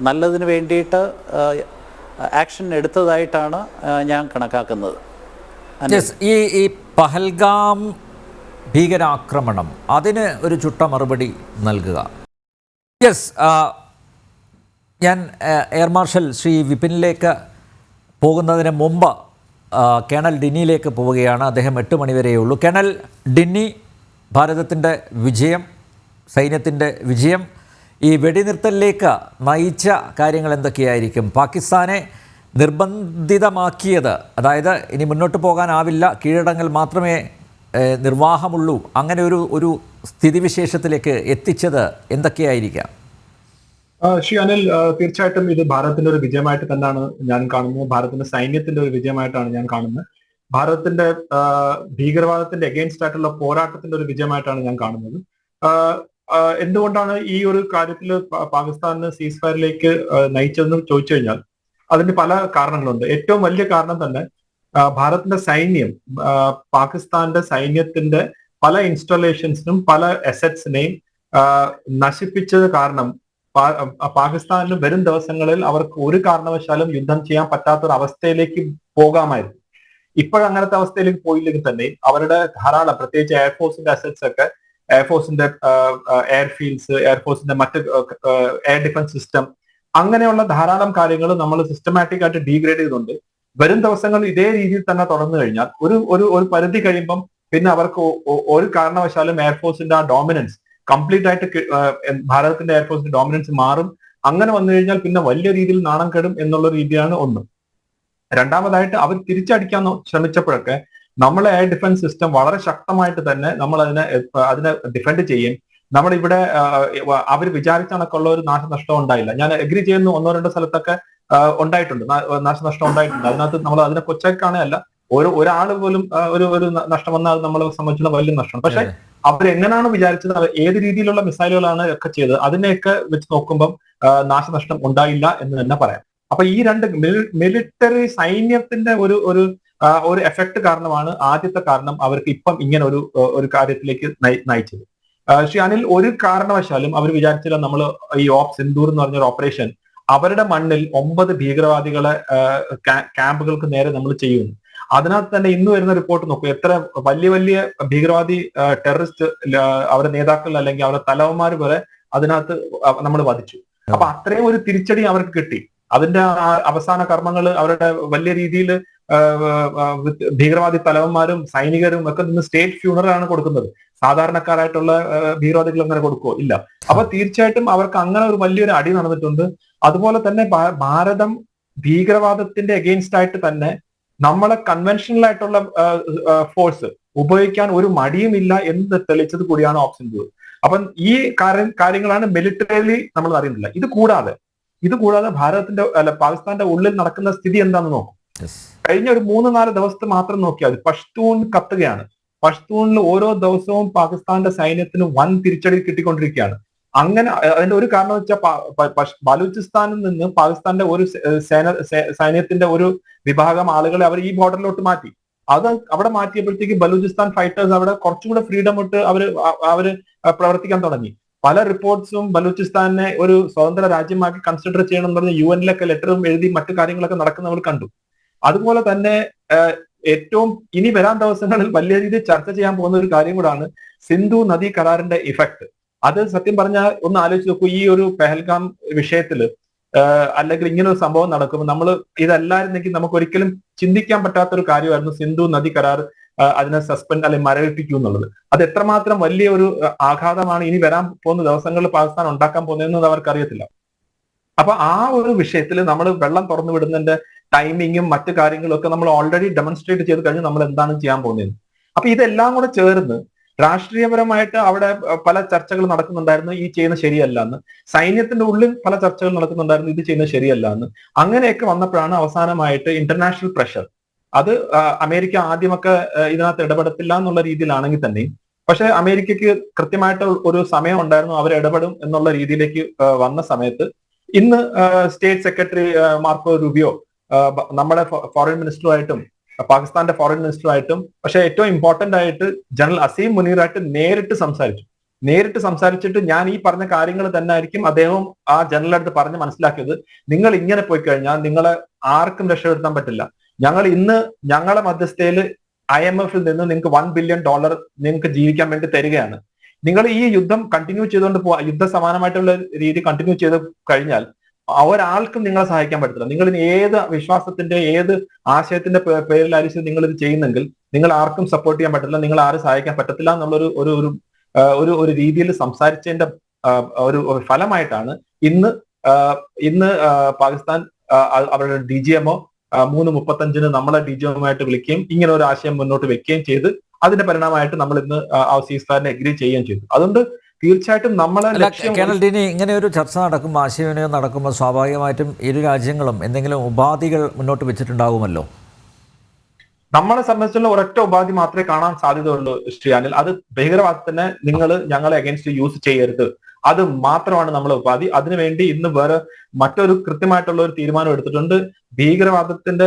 നല്ലതിന് വേണ്ടിയിട്ട് ആക്ഷൻ എടുത്തതായിട്ടാണ് ഞാൻ കണക്കാക്കുന്നത്. ഈ പഹൽഗാം ഭീകരാക്രമണം, അതിന് ഒരു ചുട്ട മറുപടി നൽകുക. യെസ്, ഞാൻ എയർ മാർഷൽ ശ്രീ വിപിനിലേക്ക് പോകുന്നതിന് മുമ്പ് കേണൽ ഡിന്നിയിലേക്ക് പോവുകയാണ്. അദ്ദേഹം 8 മണിവരെയേ ഉള്ളൂ. കേണൽ ഡിന്നി, ഭാരതത്തിൻ്റെ വിജയം, സൈന്യത്തിൻ്റെ വിജയം, ഈ വെടിനിർത്തലിലേക്ക് നയിച്ച കാര്യങ്ങൾ എന്തൊക്കെയായിരിക്കും? പാകിസ്ഥാനെ നിർബന്ധിതമാക്കിയത്, അതായത് ഇനി മുന്നോട്ട് പോകാനാവില്ല, കീഴടങ്ങൽ മാത്രമേ നിർവാഹമുള്ളൂ, അങ്ങനെ ഒരു സ്ഥിതിവിശേഷത്തിലേക്ക് എത്തിച്ചത് എന്തൊക്കെയായിരിക്കാം? ശ്രീ അനിൽ, തീർച്ചയായിട്ടും ഇത് ഭാരതത്തിന്റെ ഒരു വിജയമായിട്ട് തന്നെയാണ് ഞാൻ കാണുന്നത്. ഭാരതത്തിന്റെ സൈന്യത്തിന്റെ ഒരു വിജയമായിട്ടാണ് ഞാൻ കാണുന്നത്. ഭാരതത്തിന്റെ ഭീകരവാദത്തിന്റെ അഗെയിൻസ്റ്റ് ആയിട്ടുള്ള പോരാട്ടത്തിന്റെ ഒരു വിജയമായിട്ടാണ് ഞാൻ കാണുന്നത്. എന്തുകൊണ്ടാണ് ഈ ഒരു കാര്യത്തിൽ പാകിസ്ഥാന് സീസ് ഫയറിലേക്ക് നയിച്ചതെന്ന് ചോദിച്ചു കഴിഞ്ഞാൽ അതിന് പല കാരണങ്ങളുണ്ട്. ഏറ്റവും വലിയ കാരണം തന്നെ ഭാരതത്തിന്റെ സൈന്യം പാകിസ്ഥാന്റെ സൈന്യത്തിന്റെ പല ഇൻസ്റ്റാളേഷൻസിനും പല അസറ്റ്സിനെയും നശിപ്പിച്ചത് കാരണം പാകിസ്ഥാനിന് വരും ദിവസങ്ങളിൽ അവർക്ക് ഒരു കാരണവശാലും യുദ്ധം ചെയ്യാൻ പറ്റാത്തൊരു അവസ്ഥയിലേക്ക് പോകാമായിരുന്നു. ഇപ്പോഴങ്ങനത്തെ അവസ്ഥയിലേക്ക് പോയില്ലെങ്കിൽ തന്നെ അവരുടെ ധാരാളം, പ്രത്യേകിച്ച് എയർഫോഴ്സിന്റെ അസറ്റ്സ് ഒക്കെ, എയർഫോഴ്സിന്റെ എയർഫീൽഡ്സ്, എയർഫോഴ്സിന്റെ മറ്റ് എയർ ഡിഫൻസ് സിസ്റ്റം, അങ്ങനെയുള്ള ധാരാളം കാര്യങ്ങൾ നമ്മൾ സിസ്റ്റമാറ്റിക് ആയിട്ട് ഡീഗ്രേഡ് ചെയ്തുകൊണ്ട് വരും ദിവസങ്ങളിൽ ഇതേ രീതിയിൽ തന്നെ തുടർന്നു കഴിഞ്ഞാൽ ഒരു പരിധി കഴിയുമ്പം പിന്നെ അവർക്ക് ഒരു കാരണവശാലും എയർഫോഴ്സിന്റെ ആ ഡോമിനൻസ് കംപ്ലീറ്റ് ആയിട്ട് ഭാരതത്തിന്റെ എയർഫോഴ്സിന്റെ ഡോമിനൻസ് മാറും. അങ്ങനെ വന്നു കഴിഞ്ഞാൽ പിന്നെ വലിയ രീതിയിൽ നാണം കെടും എന്നുള്ള രീതിയാണ് ഒന്ന്. രണ്ടാമതായിട്ട് അവർ തിരിച്ചടിക്കാൻ ശ്രമിച്ചപ്പോഴൊക്കെ നമ്മളെ എയർ ഡിഫൻസ് സിസ്റ്റം വളരെ ശക്തമായിട്ട് തന്നെ നമ്മൾ അതിനെ ഡിഫെൻഡ് ചെയ്യും. നമ്മളിവിടെ അവർ വിചാരിച്ച കണക്കുള്ള ഒരു നാശനഷ്ടം ഉണ്ടായില്ല. ഞാൻ എഗ്രി ചെയ്യുന്നു, 1-2 സ്ഥലത്തൊക്കെ ഉണ്ടായിട്ടുണ്ട്, നാശനഷ്ടം ഉണ്ടായിട്ടുണ്ട്. അതിനകത്ത് നമ്മൾ അതിനെ കൊച്ചക്കാണല്ല, ഒരാൾ പോലും ഒരു നഷ്ടം വന്നാൽ നമ്മളെ സംബന്ധിച്ചുള്ള വലിയ നഷ്ടമാണ്. പക്ഷെ അവരെങ്ങനെയാണ് വിചാരിച്ചത്, ഏത് രീതിയിലുള്ള മിസൈലുകളാണ് ഒക്കെ ചെയ്തത്, അതിനെയൊക്കെ വെച്ച് നോക്കുമ്പോൾ നാശനഷ്ടം ഉണ്ടായില്ല എന്ന് തന്നെ പറയാം. അപ്പൊ ഈ രണ്ട് മിലിറ്ററി സൈന്യത്തിന്റെ ഒരു എഫക്ട് കാരണമാണ് ആദ്യത്തെ കാരണം അവർക്ക് ഇപ്പം ഇങ്ങനെ ഒരു കാര്യത്തിലേക്ക് നയിച്ചത്. ശ്രീ അനിൽ, ഒരു കാരണവശാലും അവർ വിചാരിച്ചില്ല നമ്മൾ ഈ സിന്ദൂർ എന്ന് പറഞ്ഞൊരു ഓപ്പറേഷൻ അവരുടെ മണ്ണിൽ 9 ഭീകരവാദികളെ ക്യാമ്പുകൾക്ക് നേരെ നമ്മൾ ചെയ്യുന്നു. അതിനകത്ത് തന്നെ ഇന്ന് വരുന്ന റിപ്പോർട്ട് നോക്കൂ, എത്ര വലിയ വലിയ ഭീകരവാദി ടെററിസ്റ്റ് അവരുടെ നേതാക്കൾ അല്ലെങ്കിൽ അവരുടെ തലവന്മാർ വരെ അതിനകത്ത് നമ്മൾ വധിച്ചു. അപ്പൊ അത്രയും ഒരു തിരിച്ചടി അവർക്ക് കിട്ടി. അതിന്റെ അവസാന കർമ്മങ്ങൾ അവരുടെ വലിയ രീതിയിൽ ഭീകരവാദി തലവന്മാരും സൈനികരും ഒക്കെ നിന്ന് സ്റ്റേറ്റ് ഫ്യൂണറാണ് കൊടുക്കുന്നത്. സാധാരണക്കാരായിട്ടുള്ള ഭീകരവാദികൾ അങ്ങനെ കൊടുക്കുമോ? ഇല്ല. അപ്പൊ തീർച്ചയായിട്ടും അവർക്ക് അങ്ങനെ ഒരു വലിയൊരു അടി നടന്നിട്ടുണ്ട്. അതുപോലെ തന്നെ ഭാരതം ഭീകരവാദത്തിന്റെ എഗെയിൻസ്റ്റ് ആയിട്ട് തന്നെ നമ്മളെ കൺവെൻഷണൽ ആയിട്ടുള്ള ഫോഴ്സ് ഉപയോഗിക്കാൻ ഒരു മടിയുമില്ല എന്ന് തെളിയിച്ചത് കൂടിയാണ് സിന്ദൂർ. അപ്പം ഈ കാര്യങ്ങളാണ് മിലിറ്ററിലി നമ്മൾ അറിയുന്നില്ല. ഇത് കൂടാതെ ഭാരതത്തിന്റെ പാകിസ്ഥാന്റെ ഉള്ളിൽ നടക്കുന്ന സ്ഥിതി എന്താണെന്ന് നോക്കും. കഴിഞ്ഞ ഒരു 3-4 ദിവസത്തെ മാത്രം നോക്കിയാൽ പഷ്തൂൺ കത്തുകയാണ്. പഷ്തൂണിൽ ഓരോ ദിവസവും പാകിസ്ഥാന്റെ സൈന്യത്തിന് വൻ തിരിച്ചടി കിട്ടിക്കൊണ്ടിരിക്കുകയാണ്. അങ്ങനെ അതിന്റെ ഒരു കാരണം വെച്ചാൽ ബലൂചിസ്ഥാനിൽ നിന്ന് പാകിസ്ഥാന്റെ ഒരു സൈന്യത്തിന്റെ ഒരു വിഭാഗം ആളുകളെ അവർ ഈ ബോർഡറിലോട്ട് മാറ്റി. അത് അവിടെ മാറ്റിയപ്പോഴത്തേക്ക് ബലൂചിസ്ഥാൻ ഫൈറ്റേഴ്സ് അവിടെ കുറച്ചുകൂടെ ഫ്രീഡം ഇട്ട് അവര് പ്രവർത്തിക്കാൻ തുടങ്ങി. പല റിപ്പോർട്ട്സും ബലൂചിസ്ഥാനെ ഒരു സ്വതന്ത്ര രാജ്യമാക്കി കൺസിഡർ ചെയ്യണം എന്ന് പറഞ്ഞ് UN-ലൊക്കെ ലെറ്ററും എഴുതി മറ്റു കാര്യങ്ങളൊക്കെ നടക്കുന്ന നമ്മൾ കണ്ടു. അതുപോലെ തന്നെ ഏറ്റവും ഇനി വരാൻ ദിവസങ്ങളിൽ വലിയ രീതിയിൽ ചർച്ച ചെയ്യാൻ പോകുന്ന ഒരു കാര്യം കൂടാണ് സിന്ധു നദീ കരാറിന്റെ ഇഫക്ട്. അത് സത്യം പറഞ്ഞാൽ ഒന്ന് ആലോചിച്ച് നോക്കൂ, ഈ ഒരു പെഹൽഗാം വിഷയത്തില് അല്ലെങ്കിൽ ഇങ്ങനെ ഒരു സംഭവം നടക്കുമ്പോൾ നമ്മൾ ഇതല്ലായിരുന്നെങ്കിൽ നമുക്ക് ഒരിക്കലും ചിന്തിക്കാൻ പറ്റാത്ത ഒരു കാര്യമായിരുന്നു സിന്ധു നദി കരാർ അതിനെ സസ്പെൻഡ് അല്ലെങ്കിൽ മരവിപ്പിക്കൂ എന്നുള്ളത്. അത് എത്രമാത്രം വലിയ ഒരു ആഘാതമാണ് ഇനി വരാൻ പോകുന്ന ദിവസങ്ങളിൽ പാകിസ്ഥാൻ ഉണ്ടാക്കാൻ പോകുന്നതെന്ന് അവർക്കറിയത്തില്ല. അപ്പൊ ആ ഒരു വിഷയത്തിൽ നമ്മൾ വെള്ളം തുറന്നു വിടുന്നതിന്റെ ടൈമിങ്ങും മറ്റു കാര്യങ്ങളും ഒക്കെ നമ്മൾ ഓൾറെഡി ഡെമോൺസ്ട്രേറ്റ് ചെയ്ത് കഴിഞ്ഞ് നമ്മൾ എന്താണ് ചെയ്യാൻ പോകുന്നത്. അപ്പൊ ഇതെല്ലാം കൂടെ ചേർന്ന് രാഷ്ട്രീയപരമായിട്ട് അവിടെ പല ചർച്ചകൾ നടക്കുന്നുണ്ടായിരുന്നു, ഈ ചെയ്യുന്നത് ശരിയല്ല എന്ന്. സൈന്യത്തിന്റെ ഉള്ളിൽ പല ചർച്ചകൾ നടക്കുന്നുണ്ടായിരുന്നു, ഇത് ചെയ്യുന്നത് ശരിയല്ല എന്ന്. അങ്ങനെയൊക്കെ വന്നപ്പോഴാണ് അവസാനമായിട്ട് ഇന്റർനാഷണൽ പ്രഷർ. അത് അമേരിക്ക ആദ്യമൊക്കെ ഇതിനകത്ത് ഇടപെടത്തില്ല എന്നുള്ള രീതിയിലാണെങ്കിൽ തന്നെയും, പക്ഷെ അമേരിക്കയ്ക്ക് കൃത്യമായിട്ട് ഒരു സമയം ഉണ്ടായിരുന്നു അവർ ഇടപെടും എന്നുള്ള രീതിയിലേക്ക് വന്ന സമയത്ത് ഇന്ന് സ്റ്റേറ്റ് സെക്രട്ടറി മാർക്കോ റൂബിയോ നമ്മുടെ ഫോറിൻ മിനിസ്റ്ററുമായിട്ടും പാകിസ്ഥാന്റെ ഫോറിൻ മിനിസ്റ്ററുമായിട്ടും, പക്ഷെ ഏറ്റവും ഇമ്പോർട്ടന്റ് ആയിട്ട് ജനറൽ അസീം മുനീറായിട്ട് നേരിട്ട് സംസാരിച്ചിട്ട് ഞാൻ ഈ പറഞ്ഞ കാര്യങ്ങൾ തന്നെ ആയിരിക്കും അദ്ദേഹം ആ ജനറൽ അടുത്ത് പറഞ്ഞ് മനസ്സിലാക്കിയത്. നിങ്ങൾ ഇങ്ങനെ പോയി കഴിഞ്ഞാൽ നിങ്ങളെ ആർക്കും രക്ഷപ്പെടുത്താൻ പറ്റില്ല. ഞങ്ങളെ മധ്യസ്ഥയിൽ IMF-ൽ നിന്ന് നിങ്ങൾക്ക് $1 ബില്യൺ നിങ്ങൾക്ക് ജീവിക്കാൻ വേണ്ടി തരികയാണ്. നിങ്ങൾ ഈ യുദ്ധം കണ്ടിന്യൂ ചെയ്തുകൊണ്ട് യുദ്ധ സമാനമായിട്ടുള്ള രീതി കണ്ടിന്യൂ ചെയ്ത് കഴിഞ്ഞാൽ ഒരാൾക്കും നിങ്ങളെ സഹായിക്കാൻ പറ്റത്തില്ല. നിങ്ങൾ ഏത് വിശ്വാസത്തിന്റെ ഏത് ആശയത്തിന്റെ പേരിലായിരിക്കും നിങ്ങൾ ഇത് ചെയ്യുന്നെങ്കിൽ നിങ്ങൾ ആർക്കും സപ്പോർട്ട് ചെയ്യാൻ പറ്റില്ല, നിങ്ങൾ ആരും സഹായിക്കാൻ പറ്റത്തില്ല എന്നുള്ളൊരു ഒരു രീതിയിൽ സംസാരിച്ചതിന്റെ ഒരു ഫലമായിട്ടാണ് ഇന്ന് പാകിസ്ഥാൻ അവരുടെ DGMO 3:35 നമ്മളെ DGMO-ആയിട്ട് വിളിക്കുകയും ഇങ്ങനെ ഒരു ആശയം മുന്നോട്ട് വെക്കുകയും ചെയ്ത് അതിന്റെ പരിണാമമായിട്ട് നമ്മൾ ഇന്ന് ആ സീസ്ഫയറിനെ എഗ്രി ചെയ്യുകയും ചെയ്തു. അതുകൊണ്ട് തീർച്ചയായിട്ടും നമ്മളെ കേണൽ ഡിനി, ഇങ്ങനെ ഒരു ചർച്ച നടക്കുമ്പോൾ, ആശയവിനിമയം നടക്കുമ്പോൾ സ്വാഭാവികമായിട്ടും ഇരു രാജ്യങ്ങളും എന്തെങ്കിലും ഉപാധികൾ മുന്നോട്ട് വെച്ചിട്ടുണ്ടാകുമല്ലോ. നമ്മളെ സംബന്ധിച്ചുള്ള ഒരൊറ്റ ഉപാധി മാത്രമേ കാണാൻ സാധ്യതയുള്ളൂ ശ്രീ അനിൽ. അത് ഭീകരവാദത്തിനെ ഞങ്ങളെ അഗേൻസ്റ്റ് യൂസ് ചെയ്യരുത്, അത് മാത്രമാണ് നമ്മളെ ഉപാധി. അതിനുവേണ്ടി ഇന്ന് വേറെ മറ്റൊരു കൃത്യമായിട്ടുള്ള ഒരു തീരുമാനം എടുത്തിട്ടുണ്ട്. ഭീകരവാദത്തിന്റെ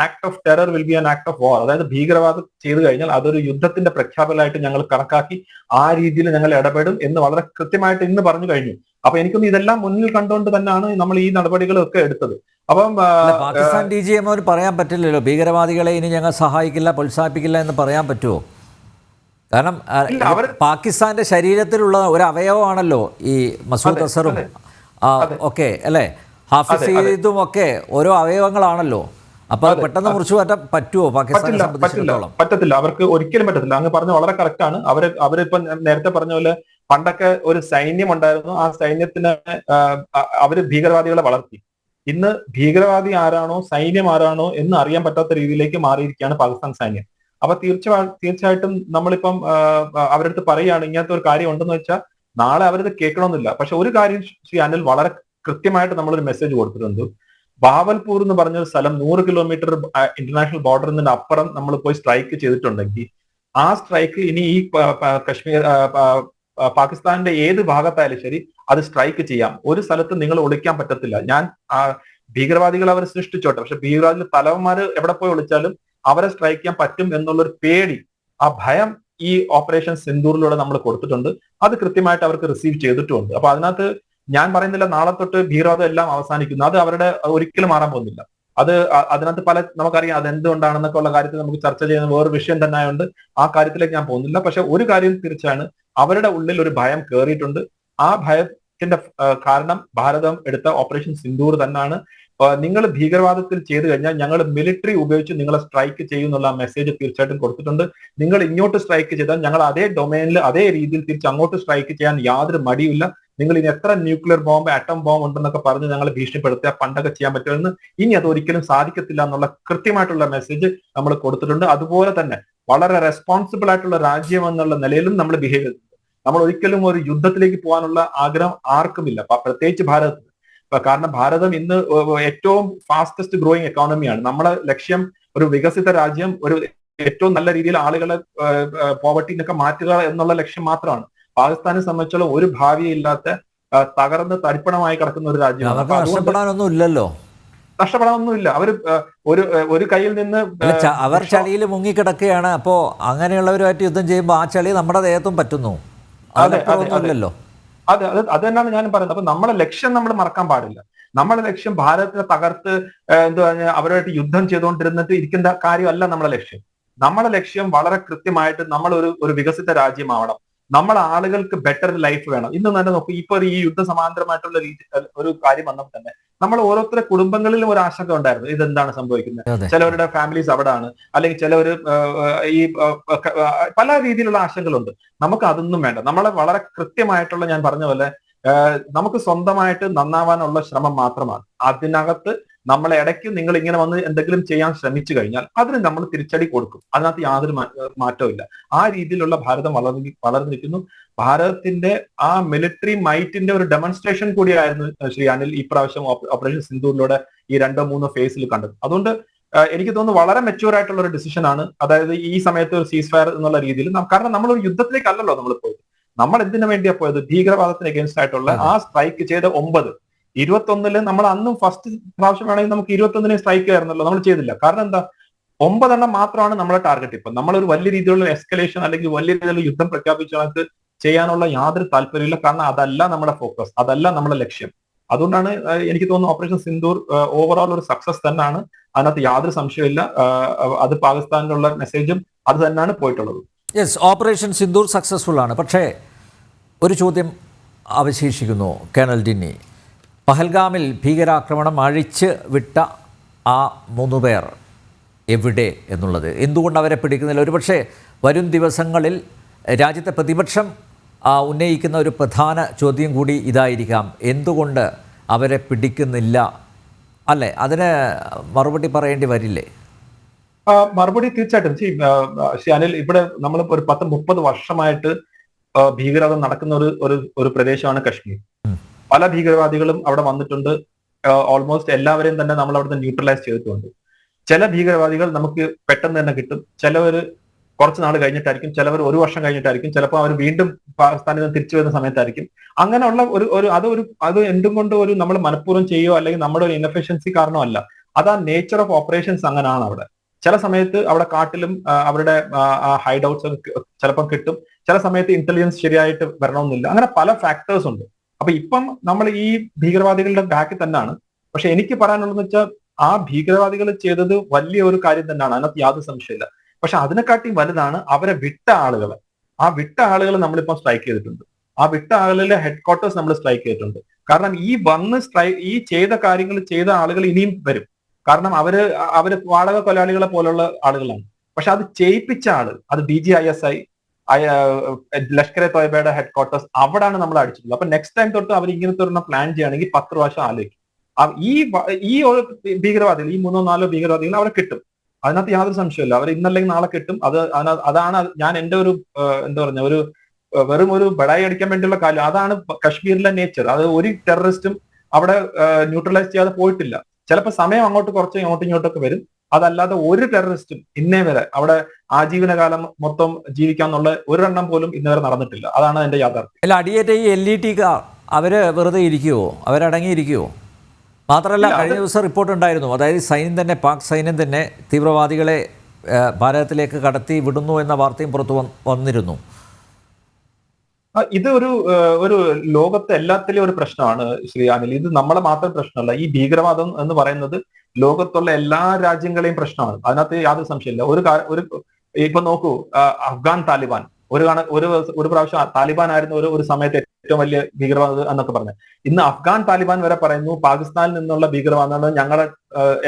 act of terror will be an act of war. അതായത് ഭീകരവാദം ചെയ്തു കഴിഞ്ഞാൽ അതൊരു യുദ്ധത്തിന്റെ പ്രഖ്യാപനമായിട്ട് ഞങ്ങൾ കണക്കാക്കി ആ രീതിയിൽ ഞങ്ങൾ ഇടപെടും എന്ന് വളരെ കൃത്യമായിട്ട് ഇന്ന് പറഞ്ഞു കഴിഞ്ഞു. അപ്പൊ എനിക്കൊന്ന് ഇതെല്ലാം മുന്നിൽ കണ്ടുകൊണ്ട് തന്നെയാണ് നമ്മൾ ഈ നടപടികളൊക്കെ എടുത്തത്. അപ്പം പാകിസ്ഥാൻ DGMO പറയാൻ പറ്റില്ലല്ലോ ഭീകരവാദികളെ ഇനി ഞങ്ങൾ സഹായിക്കില്ല, പ്രോത്സാഹിപ്പിക്കില്ല എന്ന് പറയാൻ പറ്റുമോ? കാരണം പാകിസ്ഥാന്റെ ശരീരത്തിലുള്ള ഒരു അവയവമാണല്ലോ ഈ മസൂദ് അസറും ഒക്കെ അല്ലേ, ഹാഫിസ് സയ്യിദും ഒക്കെ ഓരോ അവയവങ്ങളാണല്ലോ. അപ്പൊ അത് പെട്ടെന്ന് മുറിച്ചു മാറ്റാൻ പറ്റുമോ പാകിസ്ഥാനെ പറ്റില്ല സംബന്ധിച്ചിടത്തോളം? പറ്റത്തില്ല, അവർക്ക് ഒരിക്കലും പറ്റത്തില്ല. അങ്ങ് പറഞ്ഞ വളരെ കറക്റ്റ് ആണ്. അവരിപ്പം നേരത്തെ പറഞ്ഞ പോലെ പണ്ടൊക്കെ ഒരു സൈന്യം ഉണ്ടായിരുന്നു, ആ സൈന്യത്തിന് അവര് ഭീകരവാദികളെ വളർത്തി. ഇന്ന് ഭീകരവാദി ആരാണോ സൈന്യം ആരാണോ എന്ന് അറിയാൻ പറ്റാത്ത രീതിയിലേക്ക് മാറിയിരിക്കുകയാണ് പാകിസ്ഥാൻ സൈന്യം. അപ്പൊ തീർച്ചയായിട്ടും നമ്മളിപ്പം അവരുടെ അടുത്ത് പറയുകയാണ് ഇങ്ങനത്തെ ഒരു കാര്യം ഉണ്ടെന്ന് വെച്ചാൽ നാളെ അവരത് കേൾക്കണമെന്നില്ല. പക്ഷെ ഒരു കാര്യം ശ്രീ അനിൽ വളരെ കൃത്യമായിട്ട് നമ്മളൊരു മെസ്സേജ് കൊടുത്തിട്ടുണ്ട്. ബാവൽപൂർ എന്ന് പറഞ്ഞ ഒരു സ്ഥലം 100 കിലോമീറ്റർ ഇന്റർനാഷണൽ ബോർഡറിൽ നിന്ന് അപ്പുറം നമ്മൾ പോയി സ്ട്രൈക്ക് ചെയ്തിട്ടുണ്ടെങ്കിൽ ആ സ്ട്രൈക്ക് ഇനി ഈ കശ്മീർ പാകിസ്ഥാന്റെ ഏത് ഭാഗത്തായാലും ശരി അത് സ്ട്രൈക്ക് ചെയ്യാം. ഒരു സ്ഥലത്ത് നിങ്ങൾ ഒളിക്കാൻ പറ്റത്തില്ല. ഞാൻ ഭീകരവാദികൾ അവർ സൃഷ്ടിച്ചോട്ടെ, പക്ഷെ ഭീകരവാദികൾ തലവന്മാര് എവിടെ പോയി ഒളിച്ചാലും അവരെ സ്ട്രൈക്ക് ചെയ്യാൻ പറ്റും എന്നുള്ളൊരു പേടി, ആ ഭയം ഈ ഓപ്പറേഷൻ സിന്ദൂറിലൂടെ നമ്മൾ കൊടുത്തിട്ടുണ്ട്. അത് കൃത്യമായിട്ട് അവർക്ക് റിസീവ് ചെയ്തിട്ടുമുണ്ട്. അപ്പൊ അതിനകത്ത് ഞാൻ പറയുന്നില്ല നാളെ തൊട്ട് ഭീകരവാദം എല്ലാം അവസാനിക്കുന്നു, അത് അവരുടെ ഒരിക്കലും മാറാൻ പോകുന്നില്ല. അതിനകത്ത് നമുക്കറിയാം അത് എന്തുകൊണ്ടാണെന്നൊക്കെ ഉള്ള കാര്യത്തിൽ നമുക്ക് ചർച്ച ചെയ്യുന്ന വേറൊരു വിഷയം തന്നെ ആയതുകൊണ്ട് ആ കാര്യത്തിലേക്ക് ഞാൻ പോകുന്നില്ല. പക്ഷെ ഒരു കാര്യം തീർച്ചയാണ്, അവരുടെ ഉള്ളിൽ ഒരു ഭയം കയറിയിട്ടുണ്ട്. ആ ഭയത്തിന്റെ കാരണം ഭാരതം എടുത്ത ഓപ്പറേഷൻ സിന്ദൂർ തന്നെയാണ്. നിങ്ങൾ ഭീകരവാദത്തിൽ ചെയ്തു കഴിഞ്ഞാൽ ഞങ്ങൾ മിലിറ്ററി ഉപയോഗിച്ച് നിങ്ങളെ സ്ട്രൈക്ക് ചെയ്യും എന്നുള്ള മെസ്സേജ് തീർച്ചയായിട്ടും കൊടുത്തിട്ടുണ്ട്. നിങ്ങൾ ഇങ്ങോട്ട് സ്ട്രൈക്ക് ചെയ്താൽ ഞങ്ങൾ അതേ ഡൊമൈനിൽ അതേ രീതിയിൽ തിരിച്ച് അങ്ങോട്ട് സ്ട്രൈക്ക് ചെയ്യാൻ യാതൊരു മടിയില്ല. നിങ്ങൾ ഇനി എത്ര ന്യൂക്ലിയർ ബോംബ് ആറ്റം ബോംബ് ഉണ്ടെന്നൊക്കെ പറഞ്ഞ് ഞങ്ങളെ ഭീഷണിപ്പെടുത്തിയാൽ പണ്ടൊക്കെ ചെയ്യാൻ പറ്റുമെന്ന് ഇനി അത് ഒരിക്കലും സാധിക്കത്തില്ല എന്നുള്ള കൃത്യമായിട്ടുള്ള മെസ്സേജ് നമ്മൾ കൊടുത്തിട്ടുണ്ട്. അതുപോലെ തന്നെ വളരെ റെസ്പോൺസിബിൾ ആയിട്ടുള്ള രാജ്യം എന്നുള്ള നിലയിലും നമ്മൾ ബിഹേവ് ചെയ്തിട്ടുണ്ട്. നമ്മൾ ഒരിക്കലും ഒരു യുദ്ധത്തിലേക്ക് പോകാനുള്ള ആഗ്രഹം ആർക്കുമില്ല, പ്രത്യേകിച്ച് ഭാരതത്തിന്. കാരണം ഭാരതം ഇന്ന് ഏറ്റവും ഫാസ്റ്റസ്റ്റ് ഗ്രോയിങ് എക്കോണമിയാണ്. നമ്മളെ ലക്ഷ്യം ഒരു വികസിത രാജ്യം, ഒരു ഏറ്റവും നല്ല രീതിയിൽ ആളുകളെ പോവർട്ടി നിന്നൊക്കെ മാറ്റുക എന്നുള്ള ലക്ഷ്യം മാത്രമാണ്. പാകിസ്ഥാനെ സംബന്ധിച്ചുള്ള ഒരു ഭാവിയില്ലാത്ത തകർന്ന് തരിപ്പണമായി കിടക്കുന്ന ഒരു രാജ്യമാണ്. നഷ്ടപ്പെടാനൊന്നും ഇല്ലല്ലോ, നഷ്ടപ്പെടാനൊന്നുമില്ല. അവർ ഒരു കയ്യിൽ നിന്ന് അവർ ചളിയിൽ മുങ്ങിക്കിടക്കുകയാണ്. അപ്പോ അങ്ങനെയുള്ളവരുമായിട്ട് യുദ്ധം ചെയ്യുമ്പോൾ ആ ചളി നമ്മുടെ ദേഹത്തും പറ്റുന്നു. അല്ലല്ലോ. അത് തന്നെയാണ് ഞാൻ പറയുന്നത്. അപ്പൊ നമ്മളെ ലക്ഷ്യം നമ്മൾ മറക്കാൻ പാടില്ല. നമ്മളെ ലക്ഷ്യം ഭാരതത്തിനെ തകർത്ത് അവരുമായിട്ട് യുദ്ധം ചെയ്തുകൊണ്ടിരുന്നിട്ട് ഇരിക്കുന്ന കാര്യമല്ല നമ്മളെ ലക്ഷ്യം. നമ്മളെ ലക്ഷ്യം വളരെ കൃത്യമായിട്ട് നമ്മൾ ഒരു വികസിത രാജ്യമാവണം. നമ്മളെ ആളുകൾക്ക് ബെറ്റർ ലൈഫ് വേണം. ഇന്ന് തന്നെ നോക്കൂ, ഇപ്പൊ ഈ യുദ്ധ സമാന്തരമായിട്ടുള്ള ഒരു കാര്യം വന്നപ്പോൾ തന്നെ നമ്മൾ ഓരോരുത്തരുടെ കുടുംബങ്ങളിലും ഒരു ആശങ്ക ഉണ്ടായിരുന്നു, ഇതെന്താണ് സംഭവിക്കുന്നത്. ചിലവരുടെ ഫാമിലീസ് അവിടെയാണ്, അല്ലെങ്കിൽ ചിലവര് ഈ പല രീതിയിലുള്ള ആശങ്കകളുണ്ട്. നമുക്ക് അതൊന്നും വേണ്ട. നമ്മളെ വളരെ കൃത്യമായിട്ടുള്ള, ഞാൻ പറഞ്ഞ പോലെ നമുക്ക് സ്വന്തമായിട്ട് നന്നാവാനുള്ള ശ്രമം മാത്രമാണ്. അതിനകത്ത് നമ്മളെ ഇടയ്ക്ക് നിങ്ങൾ ഇങ്ങനെ വന്ന് എന്തെങ്കിലും ചെയ്യാൻ ശ്രമിച്ചു കഴിഞ്ഞാൽ അതിന് നമ്മൾ തിരിച്ചടി കൊടുക്കും. അതിനകത്ത് യാതൊരു മാറ്റവും ഇല്ല. ആ രീതിയിലുള്ള ഭാരതം വളർന്നിരിക്കുന്നു. ഭാരതത്തിന്റെ ആ മിലിറ്ററി മൈറ്റിന്റെ ഒരു ഡെമോൺസ്ട്രേഷൻ കൂടിയായിരുന്നു ശ്രീ അനിൽ ഈ പ്രാവശ്യം ഓപ്പറേഷൻ സിന്ദൂറിലൂടെ ഈ 2-3 ഫേസിൽ കണ്ടത്. അതുകൊണ്ട് എനിക്ക് തോന്നുന്നു വളരെ മെച്യൂർ ആയിട്ടുള്ള ഒരു ഡിസിഷൻ ആണ്. അതായത് ഈ സമയത്ത് ഒരു സീസ് ഫയർ എന്നുള്ള രീതിയിൽ, കാരണം നമ്മൾ ഒരു യുദ്ധത്തിലേക്കല്ലല്ലോ നമ്മൾ പോയത്. നമ്മൾ എന്തിനു വേണ്ടിയാ പോയത്? ഭീകരവാദത്തിന് അഗേൻസ്റ്റ് ആയിട്ടുള്ള ആ സ്ട്രൈക്ക് ചെയ്ത 9-21 നമ്മൾ അന്നും ഫസ്റ്റ് പ്രാവശ്യം വേണമെങ്കിൽ നമുക്ക് 21 സ്ട്രൈക്ക് ആയിരുന്നല്ലോ, നമ്മൾ ചെയ്തില്ല. കാരണം എന്താ? 9 മാത്രമാണ് നമ്മളെ ടാർഗറ്റ്. ഇപ്പൊ നമ്മളൊരു വലിയ രീതിയിലുള്ള എസ്കലേഷൻ അല്ലെങ്കിൽ വലിയ രീതിയിലുള്ള യുദ്ധം പ്രഖ്യാപിച്ച ചെയ്യാനുള്ള യാതൊരു താല്പര്യമില്ല. കാരണം അതല്ല നമ്മുടെ ഫോക്കസ്, അതല്ല നമ്മുടെ ലക്ഷ്യം. അതുകൊണ്ടാണ് എനിക്ക് തോന്നുന്നു ഓപ്പറേഷൻ സിന്ദൂർ ഓവറോൾ ഒരു സക്സസ് തന്നെയാണ്. അതിനകത്ത് യാതൊരു സംശയമില്ല. അത് പാകിസ്ഥാനിലുള്ള മെസ്സേജും അത് തന്നെയാണ് പോയിട്ടുള്ളത്. യെസ്, ഓപ്പറേഷൻ സിന്ദൂർ സക്സസ്ഫുൾ ആണ്. പക്ഷേ ഒരു ചോദ്യം അവശേഷിക്കുന്നു കേണൽ ഡിന്നി. പഹൽഗാമിൽ ഭീകരാക്രമണം അഴിച്ച് വിട്ട ആ 3 പേർ എവിടെ എന്നുള്ളത്, എന്തുകൊണ്ട് അവരെ പിടിക്കുന്നില്ല? ഒരുപക്ഷെ വരും ദിവസങ്ങളിൽ രാജ്യത്തെ പ്രതിപക്ഷം ഉന്നയിക്കുന്ന ഒരു പ്രധാന ചോദ്യം കൂടി ഇതായിരിക്കാം, എന്തുകൊണ്ട് അവരെ പിടിക്കുന്നില്ല, അല്ലേ? അതിന് മറുപടി പറയേണ്ടി വരില്ലേ? മറുപടി തീർച്ചയായിട്ടും. ശ്രീ അനിൽ, ഇവിടെ നമ്മൾ ഒരു 10-30 വർഷമായിട്ട് ഭീകരവാദം നടക്കുന്ന ഒരു പ്രദേശമാണ് കശ്മീർ. പല ഭീകരവാദികളും അവിടെ വന്നിട്ടുണ്ട്. ഓൾമോസ്റ്റ് എല്ലാവരെയും തന്നെ നമ്മൾ അവിടുന്ന് ന്യൂട്രലൈസ് ചെയ്തിട്ടുണ്ട്. ചില ഭീകരവാദികൾ നമുക്ക് പെട്ടെന്ന് തന്നെ കിട്ടും, ചിലവർ കുറച്ച് നാൾ കഴിഞ്ഞിട്ടായിരിക്കും, ചിലവർ 1 വർഷം കഴിഞ്ഞിട്ടായിരിക്കും, ചിലപ്പോൾ അവർ വീണ്ടും പാകിസ്ഥാനിൽ നിന്ന് തിരിച്ചു വരുന്ന സമയത്തായിരിക്കും. അങ്ങനെയുള്ള അത് എന്തും കൊണ്ട് നമ്മൾ മനഃപൂർവ്വം ചെയ്യുകയോ അല്ലെങ്കിൽ നമ്മുടെ ഒരു ഇൻഎഫിഷ്യൻസി കാരണമല്ല. അത് ആ നേച്ചർ ഓഫ് ഓപ്പറേഷൻസ് അങ്ങനെയാണ്. അവിടെ ചില സമയത്ത് അവിടെ കാട്ടിലും അവരുടെ ഹൈഡ് ഔട്ട്സ് ചിലപ്പോൾ കിട്ടും, ചില സമയത്ത് ഇന്റലിജൻസ് ശരിയായിട്ട് വരണമെന്നില്ല. അങ്ങനെ പല ഫാക്ടേഴ്സ് ഉണ്ട്. അപ്പൊ ഇപ്പം നമ്മൾ ഈ ഭീകരവാദികളുടെ ബാക്കിൽ തന്നെയാണ്. പക്ഷെ എനിക്ക് പറയാനുള്ളതെന്ന് വെച്ചാൽ ആ ഭീകരവാദികൾ ചെയ്തത് വലിയ ഒരു കാര്യം തന്നെയാണ്, അതിനകത്ത് യാതൊരു സംശയമില്ല. പക്ഷെ അതിനെക്കാട്ടി വലുതാണ് അവരെ വിട്ട ആളുകളെ. ആ വിട്ട ആളുകൾ നമ്മളിപ്പം സ്ട്രൈക്ക് ചെയ്തിട്ടുണ്ട്. ആ വിട്ട ആളുകളിലെ ഹെഡ്ക്വാർട്ടേഴ്സ് നമ്മൾ സ്ട്രൈക്ക് ചെയ്തിട്ടുണ്ട്. കാരണം ഈ ചെയ്ത കാര്യങ്ങൾ ചെയ്ത ആളുകൾ ഇനിയും വരും. കാരണം അവര് വാടക കൊലയാളികളെ പോലുള്ള ആളുകളാണ്. പക്ഷെ അത് ചെയ്യിപ്പിച്ച ആള്, അത് DGISI, ലഷ്കർ എ തോയ്ബയുടെ ഹെഡ് ക്വാർട്ടേഴ്സ്, അവിടാണ് നമ്മൾ അടിച്ചിട്ടുള്ളത്. അപ്പൊ നെക്സ്റ്റ് ടൈം തൊട്ട് അവർ ഇങ്ങനത്തെ ഒരു പ്ലാൻ ചെയ്യുകയാണെങ്കിൽ 10 പ്രാവശ്യം ആലോചിക്കും. ഈ ഒരു ഭീകരവാദികൾ, ഈ 3-4 ഭീകരവാദികൾ അവിടെ കിട്ടും. അതിനകത്ത് യാതൊരു സംശയമില്ല. അവർ ഇന്നല്ലെങ്കിൽ നാളെ കിട്ടും. അതാണ് ഞാൻ എന്റെ ഒരു എന്താ പറഞ്ഞ ഒരു വെറും ഒരു ബടായി അടിക്കാൻ വേണ്ടിയുള്ള കാര്യം. അതാണ് കശ്മീരിലെ നേച്ചർ. അത് ഒരു ടെററിസ്റ്റും അവിടെ ന്യൂട്രലൈസ് ചെയ്യാതെ പോയിട്ടില്ല. ചിലപ്പോൾ സമയം അങ്ങോട്ട് കുറച്ച് അങ്ങോട്ടും ഇങ്ങോട്ടൊക്കെ വരും. അതല്ലാതെ ഒരു ടെററിസ്റ്റും ഇന്നേ വരെ അവിടെ ആജീവനകാലം മൊത്തം ജീവിക്കാന്നുള്ള ഒരെണ്ണം പോലും ഇന്നേ വരെ നടന്നിട്ടില്ല. അതാണ് അതിന്റെ യാഥാർത്ഥ്യം. അല്ല, അടിയേറ്റ ഈ LET അവർ വെറുതെ ഇരിക്കുവോ? അവരടങ്ങിയിരിക്കുവോ? മാത്രമല്ല, കഴിഞ്ഞ ദിവസം റിപ്പോർട്ട് ഉണ്ടായിരുന്നു, അതായത് സൈന്യം തന്നെ, പാക് സൈന്യം തന്നെ തീവ്രവാദികളെ ഭാരതത്തിലേക്ക് കടത്തി വിടുന്നു എന്ന വാർത്തയും പുറത്തു വന്നിരുന്നു. ഇത് ഒരു ലോകത്തെ എല്ലാത്തിലെയും ഒരു പ്രശ്നമാണ് ശ്രീ അനിൽ. ഇത് നമ്മളെ മാത്രം പ്രശ്നമല്ല. ഈ ഭീകരവാദം എന്ന് പറയുന്നത് ലോകത്തുള്ള എല്ലാ രാജ്യങ്ങളെയും പ്രശ്നമാണ്. അതിനകത്ത് യാതൊരു സംശയമില്ല. ഇപ്പൊ നോക്കൂ, അഫ്ഗാൻ താലിബാൻ ഒരു പ്രാവശ്യം താലിബാൻ ആയിരുന്നു ഒരു സമയത്ത് ഏറ്റവും വലിയ ഭീകരവാദം എന്നൊക്കെ പറഞ്ഞത്. ഇന്ന് അഫ്ഗാൻ താലിബാൻ വരെ പറയുന്നു പാകിസ്ഥാനിൽ നിന്നുള്ള ഭീകരവാദമാണ് ഞങ്ങളെ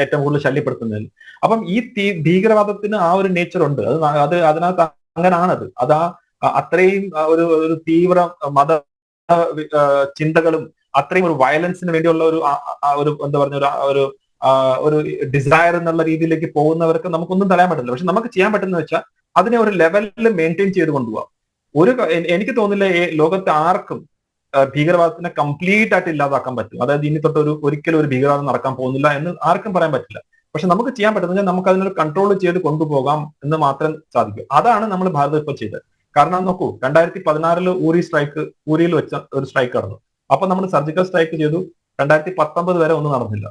ഏറ്റവും കൂടുതൽ ശല്യപ്പെടുത്തുന്നത്. അപ്പം ഈ ഭീകരവാദത്തിന് ആ ഒരു നേച്ചർ ഉണ്ട്. അതിനകത്ത് അങ്ങനാണത്. അത്രയും ഒരു തീവ്ര മത ചിന്തകളും അത്രയും ഒരു വയലൻസിന് വേണ്ടിയുള്ള ഒരു എന്താ പറഞ്ഞ ഒരു ഡിസയർ എന്നുള്ള രീതിയിലേക്ക് പോകുന്നവർക്ക് നമുക്കൊന്നും തടയാൻ പറ്റില്ല. പക്ഷെ നമുക്ക് ചെയ്യാൻ പറ്റുന്ന വെച്ചാൽ അതിനെ ഒരു ലെവലിൽ മെയിൻറ്റെയിൻ ചെയ്ത് കൊണ്ടുപോകാം. എനിക്ക് തോന്നില്ല ലോകത്തെ ആർക്കും ഭീകരവാദത്തിനെ കംപ്ലീറ്റ് ആയിട്ട് ഇല്ലാതാക്കാൻ പറ്റും. അതായത് ഇനി തൊട്ട് ഒരിക്കലും ഒരു ഭീകരവാദം നടക്കാൻ പോകുന്നില്ല എന്ന് ആർക്കും പറയാൻ പറ്റില്ല. പക്ഷെ നമുക്ക് ചെയ്യാൻ പറ്റുന്നത് നമുക്ക് അതിനൊരു കൺട്രോൾ ചെയ്ത് കൊണ്ടുപോകാം എന്ന് മാത്രം സാധിക്കും. അതാണ് നമ്മൾ ഭാരതം ഇപ്പോൾ ചെയ്തത്. കാരണം നോക്കൂ, 2016 ഊരിയിൽ വെച്ച ഒരു സ്ട്രൈക്ക് നടന്നു. അപ്പൊ നമ്മൾ സർജിക്കൽ സ്ട്രൈക്ക് ചെയ്തു. 2019 വരെ ഒന്നും നടന്നില്ല.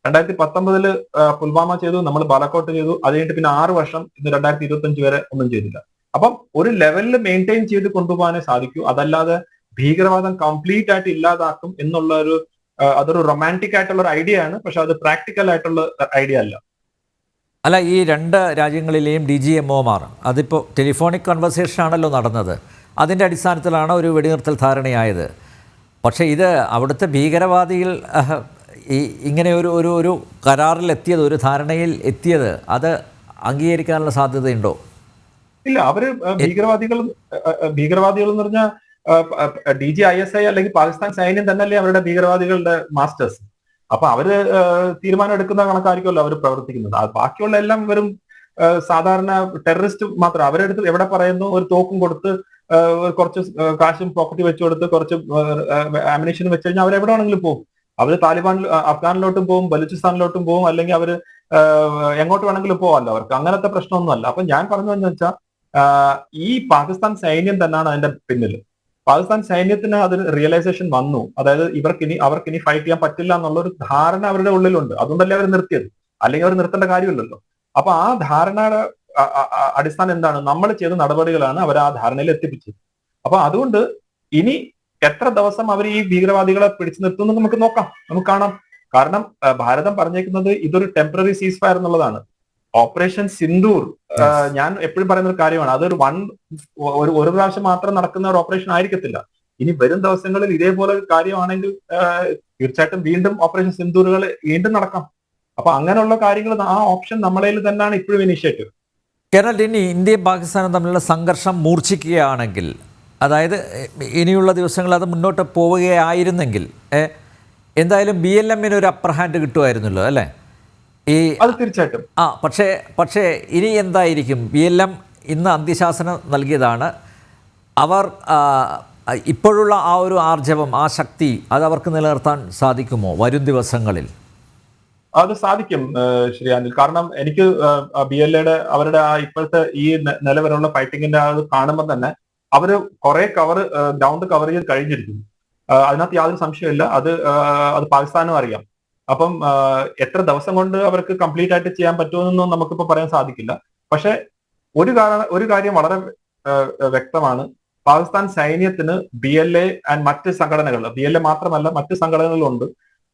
2019 പുൽവാമ ചെയ്തു, നമ്മൾ ബാലക്കോട്ട് ചെയ്തു. അത് കഴിഞ്ഞിട്ട് പിന്നെ 6 വർഷം, ഇന്ന് 2025 വരെ ഒന്നും ചെയ്തില്ല. അപ്പം ഒരു ലെവലിൽ മെയിൻറ്റെയിൻ ചെയ്ത് കൊണ്ടുപോകാനേ സാധിക്കൂ. അതല്ലാതെ ഭീകരവാദം കംപ്ലീറ്റ് ആയിട്ട് ഇല്ലാതാക്കും എന്നുള്ള അതൊരു റൊമാൻറ്റിക് ആയിട്ടുള്ള ഒരു ഐഡിയ ആണ്. പക്ഷെ അത് പ്രാക്ടിക്കൽ ആയിട്ടുള്ള ഐഡിയ അല്ല. അല്ല, ഈ രണ്ട് രാജ്യങ്ങളിലെയും DGMOമാർ അതിപ്പോൾ ടെലിഫോണിക് കൺവെർസേഷൻ ആണല്ലോ നടന്നത്. അതിൻ്റെ അടിസ്ഥാനത്തിലാണ് ഒരു വെടിനിർത്തൽ ധാരണയായത്. പക്ഷേ ഇത് അവിടുത്തെ ഭീകരവാദികൾ ഇങ്ങനെ ഒരു കരാറിലെത്തിയത്, ഒരു ധാരണയിൽ എത്തിയത്, അത് അംഗീകരിക്കാനുള്ള സാധ്യതയുണ്ടോ? ഇല്ല, അവര് ഭീകരവാദികൾ എന്ന് പറഞ്ഞാൽ DGISI അല്ലെങ്കിൽ പാകിസ്ഥാൻ സൈന്യം തന്നെയല്ലേ അവരുടെ ഭീകരവാദികളുടെ മാസ്റ്റേഴ്സ്. അപ്പൊ അവര് തീരുമാനം എടുക്കുന്ന കണക്കായിരിക്കുമല്ലോ അവർ പ്രവർത്തിക്കുന്നത്. ബാക്കിയുള്ള എല്ലാം വെറും സാധാരണ ടെററിസ്റ്റ് മാത്രം. അവരെടുത്ത് എവിടെ പറയുന്നു, ഒരു തോക്കും കൊടുത്ത് കുറച്ച് കാശും പോക്കറ്റിൽ വെച്ചു കൊടുത്ത് കുറച്ച് ആമിനേഷനും വെച്ച് കഴിഞ്ഞാൽ അവരെവിടെ വേണമെങ്കിലും പോകും. അവര് അഫ്ഗാനിലോട്ടും പോകും, ബലൂചിസ്ഥാനിലോട്ടും പോകും, അല്ലെങ്കിൽ അവര് എങ്ങോട്ട് വേണമെങ്കിലും പോകാമല്ലോ. അവർക്ക് അങ്ങനത്തെ പ്രശ്നമൊന്നുമല്ല. അപ്പൊ ഞാൻ പറഞ്ഞതെന്ന് വെച്ചാൽ ഈ പാകിസ്ഥാൻ സൈന്യം തന്നെയാണ് അതിന്റെ പിന്നിൽ. പാകിസ്ഥാൻ സൈന്യത്തിന് അതിന് റിയലൈസേഷൻ വന്നു. അതായത് അവർക്കിനി ഫൈറ്റ് ചെയ്യാൻ പറ്റില്ല എന്നുള്ള ഒരു ധാരണ അവരുടെ ഉള്ളിലുണ്ട്. അതുകൊണ്ടല്ലേ അവർ നിർത്തിയത്. അല്ലെങ്കിൽ അവർ നിർത്തേണ്ട കാര്യമില്ലല്ലോ. അപ്പൊ ആ ധാരണയുടെ അടിസ്ഥാനം എന്താണ്? നമ്മൾ ചെയ്ത നടപടികളാണ് അവർ ആ ധാരണയിൽ എത്തിപ്പിച്ചത്. അപ്പൊ അതുകൊണ്ട് ഇനി എത്ര ദിവസം അവർ ഈ ഭീകരവാദികളെ പിടിച്ചു നിർത്തുമെന്ന് നമുക്ക് കാണാം. കാരണം ഭാരതം പറഞ്ഞേക്കുന്നത് ഇതൊരു ടെമ്പററി സീസ് ഫയർ എന്നുള്ളതാണ്. ഓപ്പറേഷൻ സിന്ദൂർ ഞാൻ എപ്പോഴും പറയുന്ന ഒരു കാര്യമാണ്. അതൊരു ഒരു പ്രാവശ്യം മാത്രം നടക്കുന്ന ഒരു ഓപ്പറേഷൻ ആയിരിക്കത്തില്ല. ഇനി വരും ദിവസങ്ങളിൽ ഇതേപോലെ കാര്യമാണെങ്കിൽ തീർച്ചയായിട്ടും വീണ്ടും ഓപ്പറേഷൻ സിന്ദൂറുകൾ വീണ്ടും നടക്കാം. അപ്പൊ അങ്ങനെയുള്ള കാര്യങ്ങൾ ആ ഓപ്ഷൻ നമ്മളതിൽ തന്നെയാണ് ഇപ്പോഴും ഇനിഷ്യേറ്റീവ്. കേരള, ഇനി ഇന്ത്യയും പാകിസ്ഥാനും തമ്മിലുള്ള സംഘർഷം മൂർച്ഛിക്കുകയാണെങ്കിൽ, അതായത് ഇനിയുള്ള ദിവസങ്ങൾ അത് മുന്നോട്ട് പോവുകയായിരുന്നെങ്കിൽ എന്തായാലും BLM-ന് ഒരു അപ്പർ ഹാൻഡ് കിട്ടുമായിരുന്നല്ലോ, അല്ലേ? അത് തീർച്ചയായിട്ടും. പക്ഷേ ഇനി എന്തായിരിക്കും? BLM ഇന്ന് അന്ത്യശാസനം നൽകിയതാണ്. അവർ ഇപ്പോഴുള്ള ആ ഒരു ആർജവം, ആ ശക്തി, അത് അവർക്ക് നിലനിർത്താൻ സാധിക്കുമോ വരും ദിവസങ്ങളിൽ? അത് സാധിക്കും ശ്രീ അനിൽ. കാരണം എനിക്ക് അവരുടെ ആ ഇപ്പോഴത്തെ ഈ നിലവിലുള്ള ഫൈറ്റിങ്ങിന്റെ അത് കാണുമ്പോൾ തന്നെ അവര് കുറെ ഗ്രൗണ്ട് കവർ ചെയ്ത് കഴിഞ്ഞിരിക്കുന്നു. അതിനകത്ത് യാതൊരു സംശയമില്ല. അത് പാകിസ്ഥാനും അറിയാം. അപ്പം എത്ര ദിവസം കൊണ്ട് അവർക്ക് കംപ്ലീറ്റ് ആയിട്ട് ചെയ്യാൻ പറ്റുമെന്നൊന്നും നമുക്കിപ്പോൾ പറയാൻ സാധിക്കില്ല. പക്ഷെ ഒരു കാര്യം വളരെ വ്യക്തമാണ്. പാകിസ്ഥാൻ സൈന്യത്തിന് BLA ആൻഡ് മറ്റ് സംഘടനകൾ, BLA മാത്രമല്ല മറ്റ് സംഘടനകളുണ്ട്,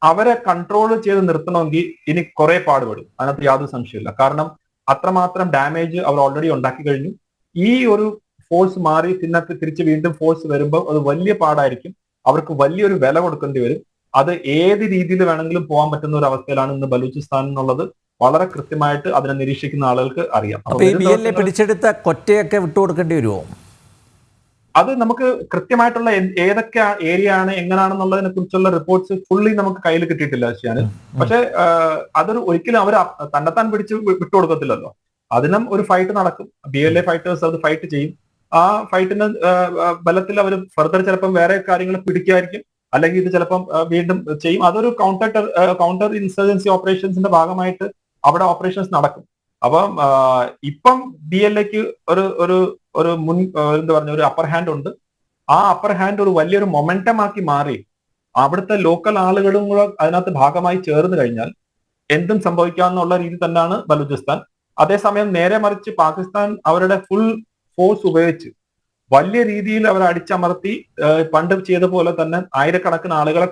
അവരെ കൺട്രോൾ ചെയ്ത് നിർത്തണമെങ്കിൽ ഇനി കുറെ പാടുപെടും. അതിനകത്ത് യാതൊരു സംശയമില്ല. കാരണം അത്രമാത്രം ഡാമേജ് അവർ ഓൾറെഡി ഉണ്ടാക്കി കഴിഞ്ഞു. ഈ ഒരു ഫോഴ്സ് മാറി തിരിച്ച് വീണ്ടും ഫോഴ്സ് വരുമ്പോൾ അത് വലിയ പാടായിരിക്കും. അവർക്ക് വലിയൊരു വില കൊടുക്കേണ്ടി വരും. അത് ഏത് രീതിയിൽ വേണമെങ്കിലും പോകാൻ പറ്റുന്ന ഒരു അവസ്ഥയിലാണ് ഇന്ന് ബലൂചിസ്ഥാൻ എന്നുള്ളത് വളരെ കൃത്യമായിട്ട് അതിനെ നിരീക്ഷിക്കുന്ന ആളുകൾക്ക് അറിയാം. അപ്പോൾ ഈ BLA പിടിച്ചെടുത്ത കൊറ്റയൊക്കെ വിട്ടുകൊടുക്കേണ്ടി വരുമോ? അത് നമുക്ക് കൃത്യമായിട്ടുള്ള ഏതൊക്കെ ഏരിയ ആണ് എങ്ങനെയാണെന്നുള്ളതിനെ കുറിച്ചുള്ള റിപ്പോർട്ട്സ് ഫുള്ളി നമുക്ക് കയ്യിൽ കിട്ടിയിട്ടില്ല ചെയ്യാൻ. പക്ഷെ അതൊരു ഒരിക്കലും അവർ തന്നെത്താൻ പിടിച്ച് വിട്ടുകൊടുക്കത്തില്ലല്ലോ. അതിനും ഒരു ഫൈറ്റ് നടക്കും. BLA ഫൈറ്റേഴ്സ് അത് ഫൈറ്റ് ചെയ്യും. ആ ഫൈറ്റിന്റെ ബലത്തിൽ അവർ ഫർദർ ചിലപ്പം വേറെ കാര്യങ്ങൾ പിടിക്കുമായിരിക്കും, അല്ലെങ്കിൽ ഇത് ചിലപ്പം വീണ്ടും ചെയ്യും. അതൊരു കൗണ്ടർ ഇൻസർജൻസി ഓപ്പറേഷൻസിന്റെ ഭാഗമായിട്ട് അവിടെ ഓപ്പറേഷൻസ് നടക്കും. അപ്പം ഇപ്പം BLAക്ക് ഒരു മുൻ എന്താ പറഞ്ഞ ഒരു അപ്പർ ഹാൻഡ് ഉണ്ട്. ആ അപ്പർ ഹാൻഡ് ഒരു വലിയൊരു മൊമെന്റം ആക്കി മാറി അവിടുത്തെ ലോക്കൽ ആളുകളും കൂടെ അതിനകത്ത് ഭാഗമായി ചേർന്ന് കഴിഞ്ഞാൽ എന്തും സംഭവിക്കാമെന്നുള്ള രീതി തന്നെയാണ് ബലൂചിസ്ഥാൻ. അതേസമയം നേരെ മറിച്ച് പാകിസ്ഥാൻ അവരുടെ ഫുൾ ഫോഴ്സ് ഉപയോഗിച്ച് വലിയ രീതിയിൽ അവർ അടിച്ചമർത്തി പണ്ട് ചെയ്ത പോലെ തന്നെ ആയിരക്കണക്കിന് ആളുകളെ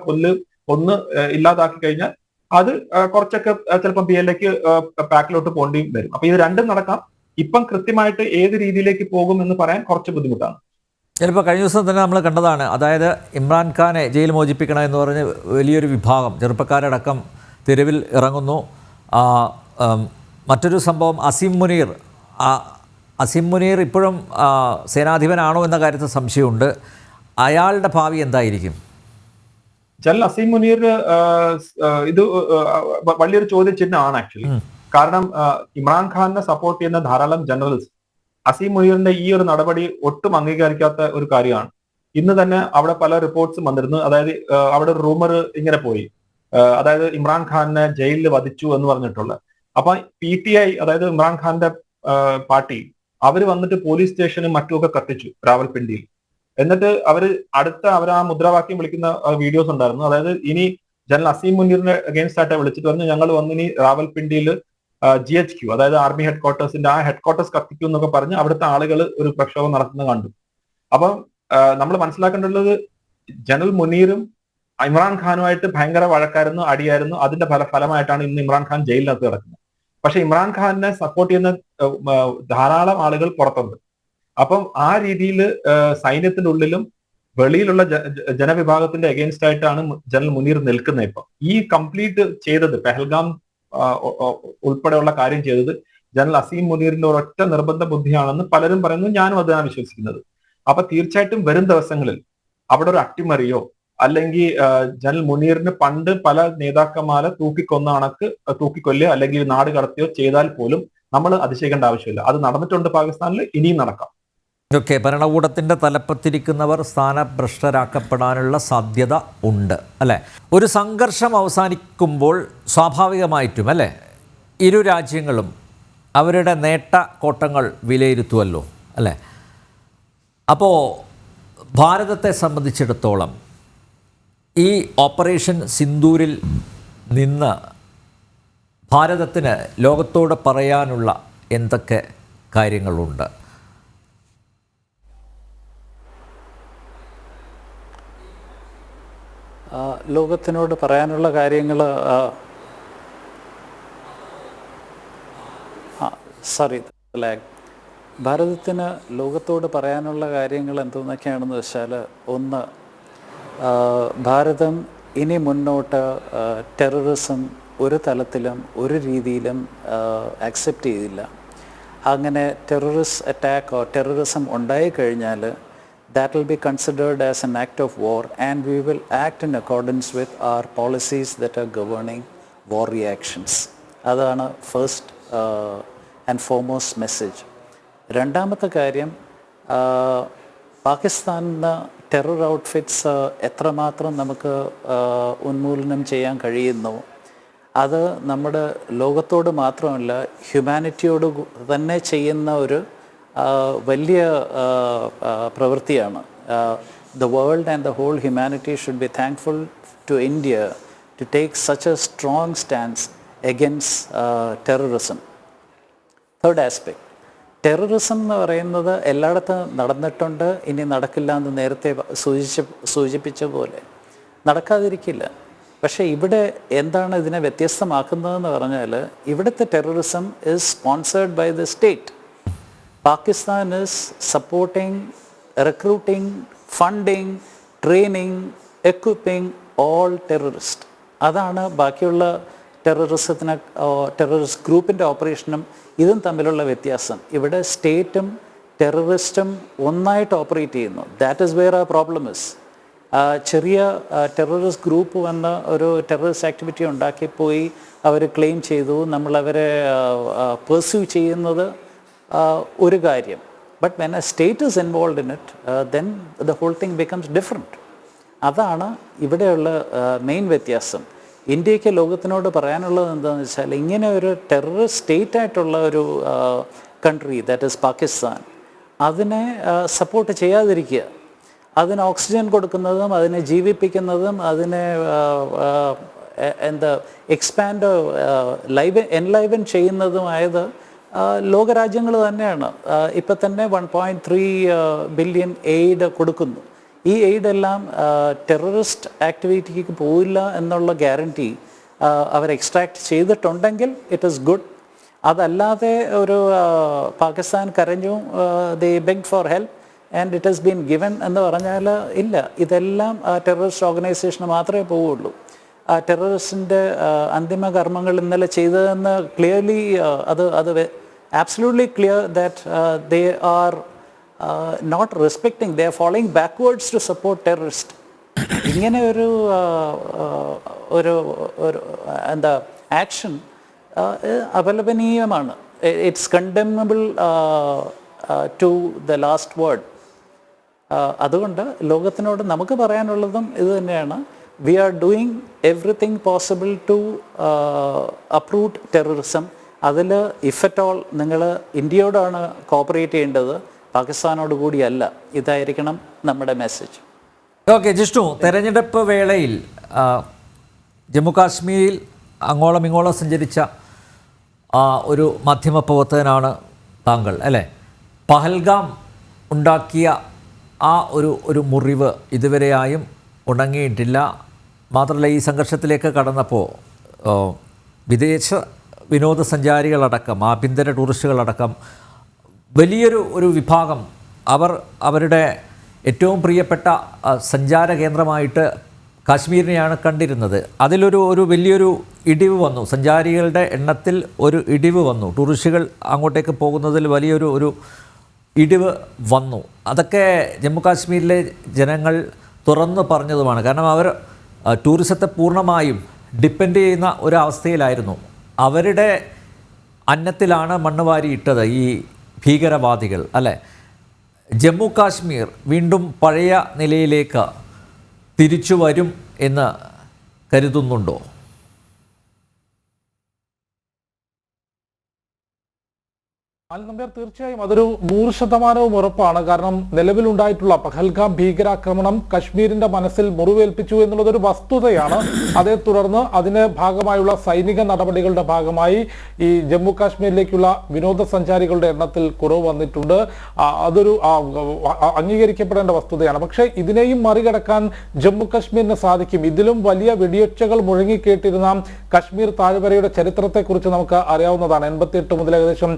കൊന്ന് ഇല്ലാതാക്കി കഴിഞ്ഞാൽ അത് കുറച്ചൊക്കെ ചിലപ്പോൾ BLAക്ക് പാക്കിലോട്ട് പോകേണ്ടി വരും. അപ്പൊ ഇത് രണ്ടും നടക്കാം. ഇപ്പം കൃത്യമായിട്ട് ഏത് രീതിയിലേക്ക് പോകും എന്ന് പറയാൻ കുറച്ച് ബുദ്ധിമുട്ടാണ്. ചിലപ്പോൾ കഴിഞ്ഞ ദിവസം തന്നെ നമ്മൾ കണ്ടതാണ്, അതായത് ഇമ്രാൻഖാനെ ജയിൽ മോചിപ്പിക്കണം എന്ന് പറഞ്ഞ് വലിയൊരു വിഭാഗം ചെറുപ്പക്കാരടക്കം തെരുവിൽ ഇറങ്ങുന്നു. മറ്റൊരു സംഭവം അസീം മുനീർ ഇപ്പോഴും സേനാധിപനാണോ എന്ന കാര്യത്തിൽ സംശയമുണ്ട്. അയാളുടെ ഭാവി എന്തായിരിക്കും? അസീം മുനീർ ഇത് വലിയൊരു ചോദ്യചിഹ്നമാണ് ആക്ച്വലി. കാരണം ഇമ്രാൻഖാനെ സപ്പോർട്ട് ചെയ്യുന്ന ധാരാളം ജനറൽസ് അസീം മുനീറിന്റെ ഈ ഒരു നടപടി ഒട്ടും അംഗീകരിക്കാത്ത ഒരു കാര്യമാണ്. ഇന്ന് തന്നെ അവിടെ പല റിപ്പോർട്ട്സും വന്നിരുന്നു. അതായത് അവിടെ ഒരു റൂമർ ഇങ്ങനെ പോയി, അതായത് ഇമ്രാൻഖാനെ ജയിലിൽ വധിച്ചു എന്ന് പറഞ്ഞിട്ടുള്ള. അപ്പൊ PTI അതായത് ഇമ്രാൻഖാന്റെ പാർട്ടി അവര് വന്നിട്ട് പോലീസ് സ്റ്റേഷനും മറ്റുമൊക്കെ കത്തിച്ചു രാവൽപിണ്ടിയിൽ. എന്നിട്ട് അവർ ആ മുദ്രാവാക്യം വിളിക്കുന്ന വീഡിയോസ് ഉണ്ടായിരുന്നു. അതായത് ഇനി ജനറൽ അസീം മുനീറിനെ അഗേൻസ്റ്റ് ആയിട്ട് വിളിച്ചിട്ട് പറഞ്ഞു, ഞങ്ങൾ വന്നിനി രാവൽപിണ്ടിയിൽ GHQ അതായത് ആർമി ഹെഡ്ക്വാർട്ടേഴ്സിന്റെ ആ ഹെഡ്ക്വാർട്ടേഴ്സ് കത്തിക്കും എന്നൊക്കെ പറഞ്ഞ് അവിടുത്തെ ആളുകൾ ഒരു പ്രക്ഷോഭം നടത്തുന്നത് കണ്ടു. അപ്പം നമ്മൾ മനസ്സിലാക്കേണ്ടുള്ളത് ജനറൽ മുനീറും ഇമ്രാൻഖാനുമായിട്ട് ഭയങ്കര വഴക്കായിരുന്നു, അടിയായിരുന്നു. അതിന്റെ ഫലമായിട്ടാണ് ഇന്ന് ഇമ്രാൻഖാൻ ജയിലിനകത്ത് കിടക്കുന്നത്. പക്ഷെ ഇമ്രാൻഖാനെ സപ്പോർട്ട് ചെയ്യുന്ന ധാരാളം ആളുകൾ പുറത്തുണ്ട്. അപ്പം ആ രീതിയിൽ സൈന്യത്തിന്റെ ഉള്ളിലും വെളിയിലുള്ള ജനവിഭാഗത്തിന്റെ അഗേൻസ്റ്റ് ആയിട്ടാണ് ജനറൽ മുനീർ നിൽക്കുന്നത്. ഇപ്പൊ ഈ കംപ്ലീറ്റ് ചെയ്തത് പെഹൽഗാം ഉൾപ്പെടെയുള്ള കാര്യം ചെയ്തത് ജനറൽ അസീം മുനീറിന്റെ ഒരൊറ്റ നിർബന്ധ ബുദ്ധിയാണെന്ന് പലരും പറയുന്നു. ഞാനും അതാണ് വിശ്വസിക്കുന്നത്. അപ്പൊ തീർച്ചയായിട്ടും വരും ദിവസങ്ങളിൽ അവിടെ ഒരു അട്ടിമറിയോ അല്ലെങ്കിൽ ജനറൽ മുനീറിന് പണ്ട് പല നേതാക്കന്മാരെ തൂക്കിക്കൊല്ലുകയോ അല്ലെങ്കിൽ നാട് കടത്തിയോ ചെയ്താൽ പോലും നമ്മൾ അതിശയിക്കേണ്ട ആവശ്യമില്ല. അത് നടന്നിട്ടുണ്ട് പാകിസ്ഥാനിൽ, ഇനിയും നടക്കാം. ഓക്കെ, ഭരണകൂടത്തിൻ്റെ തലപ്പത്തിരിക്കുന്നവർ സ്ഥാനഭ്രഷ്ടരാക്കപ്പെടാനുള്ള സാധ്യത ഉണ്ട് അല്ലേ? ഒരു സംഘർഷം അവസാനിക്കുമ്പോൾ സ്വാഭാവികമായിട്ടും അല്ലേ ഇരു രാജ്യങ്ങളും അവരുടെ നേട്ടക്കോട്ടങ്ങൾ വിലയിരുത്തുമല്ലോ അല്ലേ? അപ്പോൾ ഭാരതത്തെ സംബന്ധിച്ചിടത്തോളം ഈ ഓപ്പറേഷൻ സിന്ദൂരിൽ നിന്ന് ഭാരതത്തിന് ലോകത്തോട് പറയാനുള്ള എന്തൊക്കെ കാര്യങ്ങളുണ്ട്? ലോകത്തിനോട് പറയാനുള്ള കാര്യങ്ങൾ ഭാരതത്തിന് ലോകത്തോട് പറയാനുള്ള കാര്യങ്ങൾ എന്തെന്നൊക്കെയാണെന്ന് വെച്ചാൽ, ഒന്ന്, ഭാരതം ഇനി മുന്നോട്ട് ടെററിസം ഒരു തലത്തിലും ഒരു രീതിയിലും ആക്സെപ്റ്റ് ചെയ്തില്ല. അങ്ങനെ ടെററിസ്റ്റ് അറ്റാക്കോ ടെററിസം ഉണ്ടായിക്കഴിഞ്ഞാൽ that will be considered as an act of war, and we will act in accordance with our policies that are governing war reactions. അതാണ് ഫസ്റ്റ് ആൻഡ് ഫോർമോസ്റ്റ് മെസ്സേജ്. രണ്ടാമത്തെ കാര്യം, പാകിസ്ഥാനിന് ടെറർ ഔട്ട്ഫിറ്റ്സ് എത്രമാത്രം നമുക്ക് ഉന്മൂലനം ചെയ്യാൻ കഴിയുന്നു, അത് നമ്മുടെ ലോകത്തോട് മാത്രമല്ല ഹ്യൂമാനിറ്റിയോട് തന്നെ ചെയ്യുന്ന ഒരു വലിയ പ്രവൃത്തിയാണ്. The world and the whole humanity should be thankful to India to take such a strong stance against terrorism. Third aspect, terrorism എന്ന് പറയുന്നത് എല്ലായിടത്തും നടന്നിട്ടുണ്ട്, ഇനി നടക്കില്ല എന്ന് നേരത്തെ സൂചിപ്പിച്ച പോലെ നടക്കാതിരിക്കില്ല. പക്ഷേ ഇവിടെ എന്താണ് ഇതിനെ വ്യത്യസ്തമാക്കുന്നതെന്ന് പറഞ്ഞാൽ, ഇവിടുത്തെ terrorism is sponsored by the state. Pakistan is supporting, recruiting, funding, training, equipping all terrorist. അതാണ് ബാക്കിയുള്ള ടെററിസ്റ്റ് ഗ്രൂപ്പിൻ്റെ ഓപ്പറേഷനും ഇതും തമ്മിലുള്ള വ്യത്യാസം. ഇവിടെ സ്റ്റേറ്റും ടെററിസ്റ്റും ഒന്നായിട്ട് ഓപ്പറേറ്റ് ചെയ്യുന്നു. ദാറ്റ് ഈസ് വെയർ ആ പ്രോബ്ലം ഇസ്. ചെറിയ ടെററിസ്റ്റ് ഗ്രൂപ്പ് വന്ന് ഒരു ടെററിസ്റ്റ് ആക്ടിവിറ്റി ഉണ്ടാക്കി പോയി അവർ ക്ലെയിം ചെയ്തു, നമ്മളവരെ പെർസ്യൂ ചെയ്യുന്നത് ഒരു കാര്യം. But when a state is involve in it then the whole thing becomes different. അതാണ് ഇവിടെയുള്ള മെയിൻ വ്യത്യാസം. ഇന്ത്യക്ക് ലോകത്തിനോട് പറയാനുള്ളത് എന്താണെന്ന് വെച്ചാൽ, ഇങ്ങനെ ഒരു ടെററിസ്റ്റ് സ്റ്റേറ്റ് ആയിട്ടുള്ള ഒരു കൺട്രി ദാറ്റ് ഈസ് പാകിസ്ഥാൻ, അതിനെ സപ്പോർട്ട് ചെയ്യാതിരിക്കുക. അതിന് ഓക്സിജൻ കൊടുക്കുന്നതും അതിനെ ജീവിപ്പിക്കുന്നതും അതിനെ എക്സ്പാൻഡ് എൻലൈവൻ ചെയ്യുന്നതുമായത് ലോകരാജ്യങ്ങൾ തന്നെയാണ്. ഇപ്പം തന്നെ 1.3 ബില്യൺ എയ്ഡ് കൊടുക്കുന്നു. ഈ എയ്ഡെല്ലാം ടെററിസ്റ്റ് ആക്ടിവിറ്റിക്ക് പോയില്ല എന്നുള്ള ഗ്യാരണ്ടി അവർ എക്സ്ട്രാക്ട് ചെയ്തിട്ടുണ്ടെങ്കിൽ ഇറ്റ് ഈസ് ഗുഡ്. അതല്ലാതെ ഒരു പാകിസ്ഥാൻ കരഞ്ഞു, they beg for help and it has been given എന്ന് പറഞ്ഞാൽ ഇല്ല. ഇതെല്ലാം ടെററിസ്റ്റ് ഓർഗനൈസേഷന് മാത്രമേ പോവുള്ളൂ. ടെററിസ്റ്റിൻ്റെ അന്തിമ കർമ്മങ്ങൾ ഇന്നലെ ചെയ്തതെന്ന് ക്ലിയർലി അത് absolutely clear that they are not respecting, they are following backwards to support terrorist. ഇങ്ങനെ ഒരു ആക്ഷൻ അപലപനീയമാണ്. It's condemnable to the last word. അതുകൊണ്ട് ലോകത്തിനോട് നമുക്ക് പറയാനുള്ളതും ഇത് തന്നെയാണ്. We are doing everything possible to approve terrorism. അതിൽ ഇഫ് അറ്റ് ഓൾ നിങ്ങൾ ഇന്ത്യയോടാണ് കോപ്പറേറ്റ് ചെയ്യേണ്ടത്, പാകിസ്ഥാനോട് കൂടിയല്ല. ഇതായിരിക്കണം നമ്മുടെ മെസ്സേജ്. ഓക്കെ ജിഷ്ണു, തെരഞ്ഞെടുപ്പ് വേളയിൽ ജമ്മു കാശ്മീരിൽ അങ്ങോളം ഇങ്ങോളം സഞ്ചരിച്ച ഒരു മാധ്യമപ്രവർത്തകനാണ് താങ്കൾ, അല്ലേ? പഹൽഗാം ഉണ്ടാക്കിയ ആ ഒരു മുറിവ് ഇതുവരെയായും ഉണങ്ങിയിട്ടില്ല. മാത്രമല്ല, ഈ സംഘർഷത്തിലേക്ക് കടന്നപ്പോൾ വിദേശ വിനോദസഞ്ചാരികളടക്കം ആഭ്യന്തര ടൂറിസ്റ്റുകളടക്കം വലിയൊരു വിഭാഗം അവരുടെ ഏറ്റവും പ്രിയപ്പെട്ട സഞ്ചാര കേന്ദ്രമായിട്ട് കാശ്മീരിനെയാണ് കണ്ടിരുന്നത്. അതിലൊരു വലിയൊരു ഇടിവ് വന്നു, സഞ്ചാരികളുടെ എണ്ണത്തിൽ ഒരു ഇടിവ് വന്നു, ടൂറിസ്റ്റുകൾ അങ്ങോട്ടേക്ക് പോകുന്നതിൽ വലിയൊരു ഇടിവ് വന്നു. അതൊക്കെ ജമ്മു കാശ്മീരിലെ ജനങ്ങൾ തുറന്നു പറഞ്ഞതുമാണ്. കാരണം അവർ ടൂറിസത്തെ പൂർണ്ണമായും ഡിപ്പെൻഡ് ചെയ്യുന്ന ഒരവസ്ഥയിലായിരുന്നു. അവരുടെ അന്നത്തിലാണ് മണ്ണ് വാരിയിട്ടത് ഈ ഭീകരവാദികൾ, അല്ലേ? ജമ്മു കാശ്മീർ വീണ്ടും പഴയ നിലയിലേക്ക് തിരിച്ചു വരും എന്ന് കരുതുന്നുണ്ടോ? നമ്പ്യാർ, തീർച്ചയായും അതൊരു 100% ഉറപ്പാണ്. കാരണം നിലവിലുണ്ടായിട്ടുള്ള പഹൽഗാം ഭീകരാക്രമണം കശ്മീരിന്റെ മനസ്സിൽ മുറിവേൽപ്പിച്ചു എന്നുള്ളതൊരു വസ്തുതയാണ്. അതേ തുടർന്ന് അതിന് ഭാഗമായുള്ള സൈനിക നടപടികളുടെ ഭാഗമായി ഈ ജമ്മു കാശ്മീരിലേക്കുള്ള വിനോദസഞ്ചാരികളുടെ എണ്ണത്തിൽ കുറവ് വന്നിട്ടുണ്ട്. അതൊരു അംഗീകരിക്കപ്പെടേണ്ട വസ്തുതയാണ്. പക്ഷേ ഇതിനെയും മറികടക്കാൻ ജമ്മു കാശ്മീരിന് സാധിക്കും. ഇതിലും വലിയ വെടിയൊച്ചകൾ മുഴങ്ങിക്കേട്ടിരുന്ന കശ്മീർ താഴ്വരയുടെ ചരിത്രത്തെക്കുറിച്ച് നമുക്ക് അറിയാവുന്നതാണ്. 88 മുതൽ ഏകദേശം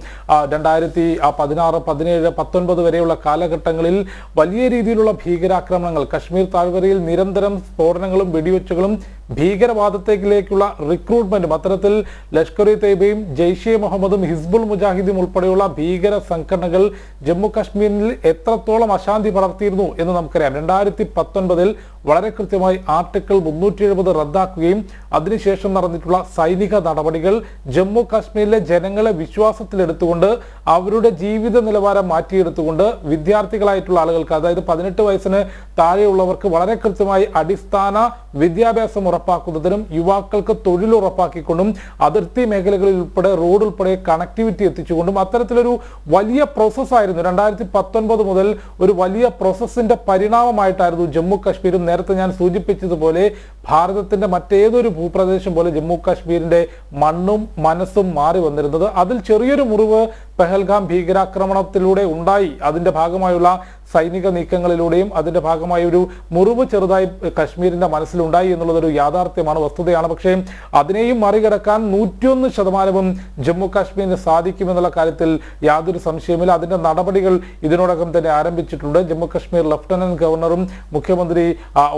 2016, 17, 19 വരെയുള്ള കാലഘട്ടങ്ങളിൽ വലിയ രീതിയിലുള്ള ഭീകരാക്രമണങ്ങൾ, കശ്മീർ താഴ്വരയിൽ നിരന്തരം സ്ഫോടനങ്ങളും വെടിവെച്ചുകളും ഭീകരവാദത്തിലേക്കുള്ള റിക്രൂട്ട്മെന്റും, അത്തരത്തിൽ ലഷ്കർ-ഇ-തയ്യബയും ജെയ്ഷെ മുഹമ്മദും ഹിസ്ബുൾ മുജാഹിദും ഉൾപ്പെടെയുള്ള ഭീകര സംഘടനകൾ ജമ്മു കാശ്മീരിൽ എത്രത്തോളം അശാന്തി പടർത്തിയിരുന്നു എന്ന് നമുക്കറിയാം. 2019 വളരെ കൃത്യമായി ആർട്ടിക്കിൾ 370 റദ്ദാക്കുകയും അതിനുശേഷം നടന്നിട്ടുള്ള സൈനിക നടപടികൾ ജമ്മു കാശ്മീരിലെ ജനങ്ങളെ വിശ്വാസത്തിലെടുത്തുകൊണ്ട് അവരുടെ ജീവിത നിലവാരം മാറ്റിയെടുത്തുകൊണ്ട് വിദ്യാർത്ഥികളായിട്ടുള്ള ആളുകൾക്ക്, അതായത് 18 വയസ്സിന് താഴെയുള്ളവർക്ക് വളരെ കൃത്യമായി അടിസ്ഥാന വിദ്യാഭ്യാസം ഉറപ്പാക്കുന്നതിനും യുവാക്കൾക്ക് തൊഴിൽ ഉറപ്പാക്കിക്കൊണ്ടും അതിർത്തി മേഖലകളിൽ ഉൾപ്പെടെ റോഡ് ഉൾപ്പെടെ കണക്ടിവിറ്റി എത്തിച്ചുകൊണ്ടും അത്തരത്തിലൊരു വലിയ പ്രോസസ്സായിരുന്നു 2019 മുതൽ. ഒരു വലിയ പ്രോസസ്സിന്റെ പരിണാമമായിട്ടായിരുന്നു ജമ്മു കാശ്മീരും. നേരത്തെ ഞാൻ സൂചിപ്പിച്ചതുപോലെ ഭാരതത്തിന്റെ മറ്റേതൊരു ഭൂപ്രദേശം പോലെ ജമ്മു കാശ്മീരിന്റെ മണ്ണും മനസ്സും മാറി വന്നിരുന്നത്. അതിൽ ചെറിയൊരു മുറിവ് പെഹൽഗാം ഭീകരാക്രമണത്തിലൂടെ ഉണ്ടായി. അതിന്റെ ഭാഗമായുള്ള സൈനിക നീക്കങ്ങളിലൂടെയും അതിന്റെ ഭാഗമായ ഒരു മുറിവ് ചെറുതായി കശ്മീരിന്റെ മനസ്സിലുണ്ടായി എന്നുള്ളതൊരു യാഥാർത്ഥ്യമാണ്, വസ്തുതയാണ്. പക്ഷേ അതിനെയും മറികടക്കാൻ 101% ജമ്മു കാശ്മീരിന് സാധിക്കുമെന്നുള്ള കാര്യത്തിൽ യാതൊരു സംശയമില്ല. അതിന്റെ നടപടികൾ ഇതിനോടകം തന്നെ ആരംഭിച്ചിട്ടുണ്ട്. ജമ്മു കാശ്മീർ ലഫ്റ്റനന്റ് ഗവർണറും മുഖ്യമന്ത്രി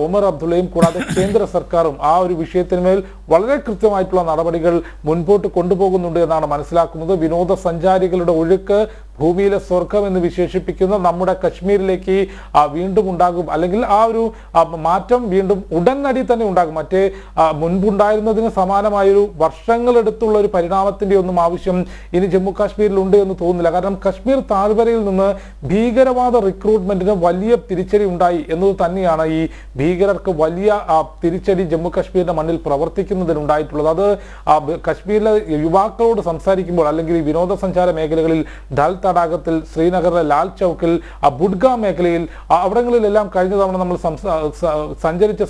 ഒമർ അബ്ദുള്ളയും കൂടാതെ കേന്ദ്ര സർക്കാരും ആ ഒരു വിഷയത്തിന്മേൽ വളരെ കൃത്യമായിട്ടുള്ള നടപടികൾ മുൻപോട്ട് കൊണ്ടുപോകുന്നുണ്ട് എന്നാണ് മനസ്സിലാക്കുന്നത്. വിനോദസഞ്ചാരികളുടെ ഒഴുക്ക് ഭൂമിയിലെ സ്വർഗം എന്ന് വിശേഷിപ്പിക്കുന്ന നമ്മുടെ കശ്മീരിലേക്ക് വീണ്ടും ഉണ്ടാകും, അല്ലെങ്കിൽ ആ ഒരു മാറ്റം വീണ്ടും ഉടനടി തന്നെ ഉണ്ടാകും. മറ്റേ മുൻപുണ്ടായിരുന്നതിന് സമാനമായൊരു വർഷങ്ങളെടുത്തുള്ള ഒരു പരിണാമത്തിന്റെ ഒന്നും ആവശ്യം ഇനി ജമ്മു കാശ്മീരിലുണ്ട് എന്ന് തോന്നുന്നില്ല. കാരണം കശ്മീർ താഴ്വരയിൽ നിന്ന് ഭീകരവാദ റിക്രൂട്ട്മെന്റിന് വലിയ തിരിച്ചടി ഉണ്ടായി എന്നത് തന്നെയാണ് ഈ ഭീകരർക്ക് വലിയ തിരിച്ചടി ജമ്മു കാശ്മീരിന്റെ മണ്ണിൽ പ്രവർത്തിക്കുന്നതിനുണ്ടായിട്ടുള്ളത്. അത് കശ്മീരിലെ യുവാക്കളോട് സംസാരിക്കുമ്പോൾ, അല്ലെങ്കിൽ ഈ വിനോദസഞ്ചാര മേഖലകളിൽ ഡൽ തടാകത്തിൽ, ശ്രീനഗറിലെ ലാൽ ചൗക്കിൽ, ബുഡ്ഗാം മേഖലയിൽ, അവിടങ്ങളിലെല്ലാം കഴിഞ്ഞ തവണ നമ്മൾ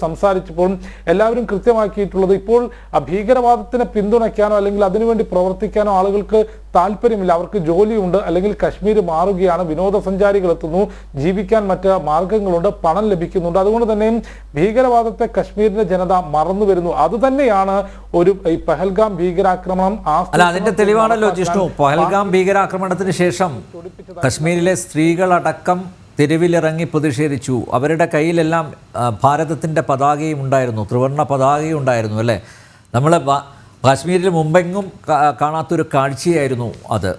സംസാരിച്ചപ്പോൾ എല്ലാവരും കൃത്യമാക്കിയിട്ടുള്ളത് ഇപ്പോൾ ഭീകരവാദത്തിനെ പിന്തുണയ്ക്കാനോ അല്ലെങ്കിൽ അതിനുവേണ്ടി പ്രവർത്തിക്കാനോ ആളുകൾക്ക് താല്പര്യമില്ല. അവർക്ക് ജോലിയുണ്ട്, അല്ലെങ്കിൽ കശ്മീർ മാറുകയാണ്, വിനോദസഞ്ചാരികൾ എത്തുന്നു, ജീവിക്കാൻ മറ്റ് മാർഗങ്ങളുണ്ട്, പണം ലഭിക്കുന്നുണ്ട്. അതുകൊണ്ട് തന്നെ ഭീകരവാദത്തെ കശ്മീരിന്റെ ജനത മറന്നു വരുന്നു. അതുതന്നെയാണ് ഒരു ഈ പഹൽഗാം ഭീകരാക്രമണം. അതിന്റെ തെളിവാണല്ലോ ജിഷ്ണു. പഹൽഗാം ഭീകരാക്രമണത്തിന് ശേഷം കശ്മീരിലെ സ്ത്രീകളടക്കം തെരുവിലിറങ്ങി പ്രതിഷേധിച്ചു. അവരുടെ കയ്യിലെല്ലാം ഭാരതത്തിൻ്റെ പതാകയും ഉണ്ടായിരുന്നു, ത്രിവർണ്ണ പതാകയും ഉണ്ടായിരുന്നു, അല്ലേ? നമ്മൾ കാശ്മീരിൽ മുമ്പെങ്ങും കാണാത്തൊരു കാഴ്ചയായിരുന്നു അത്.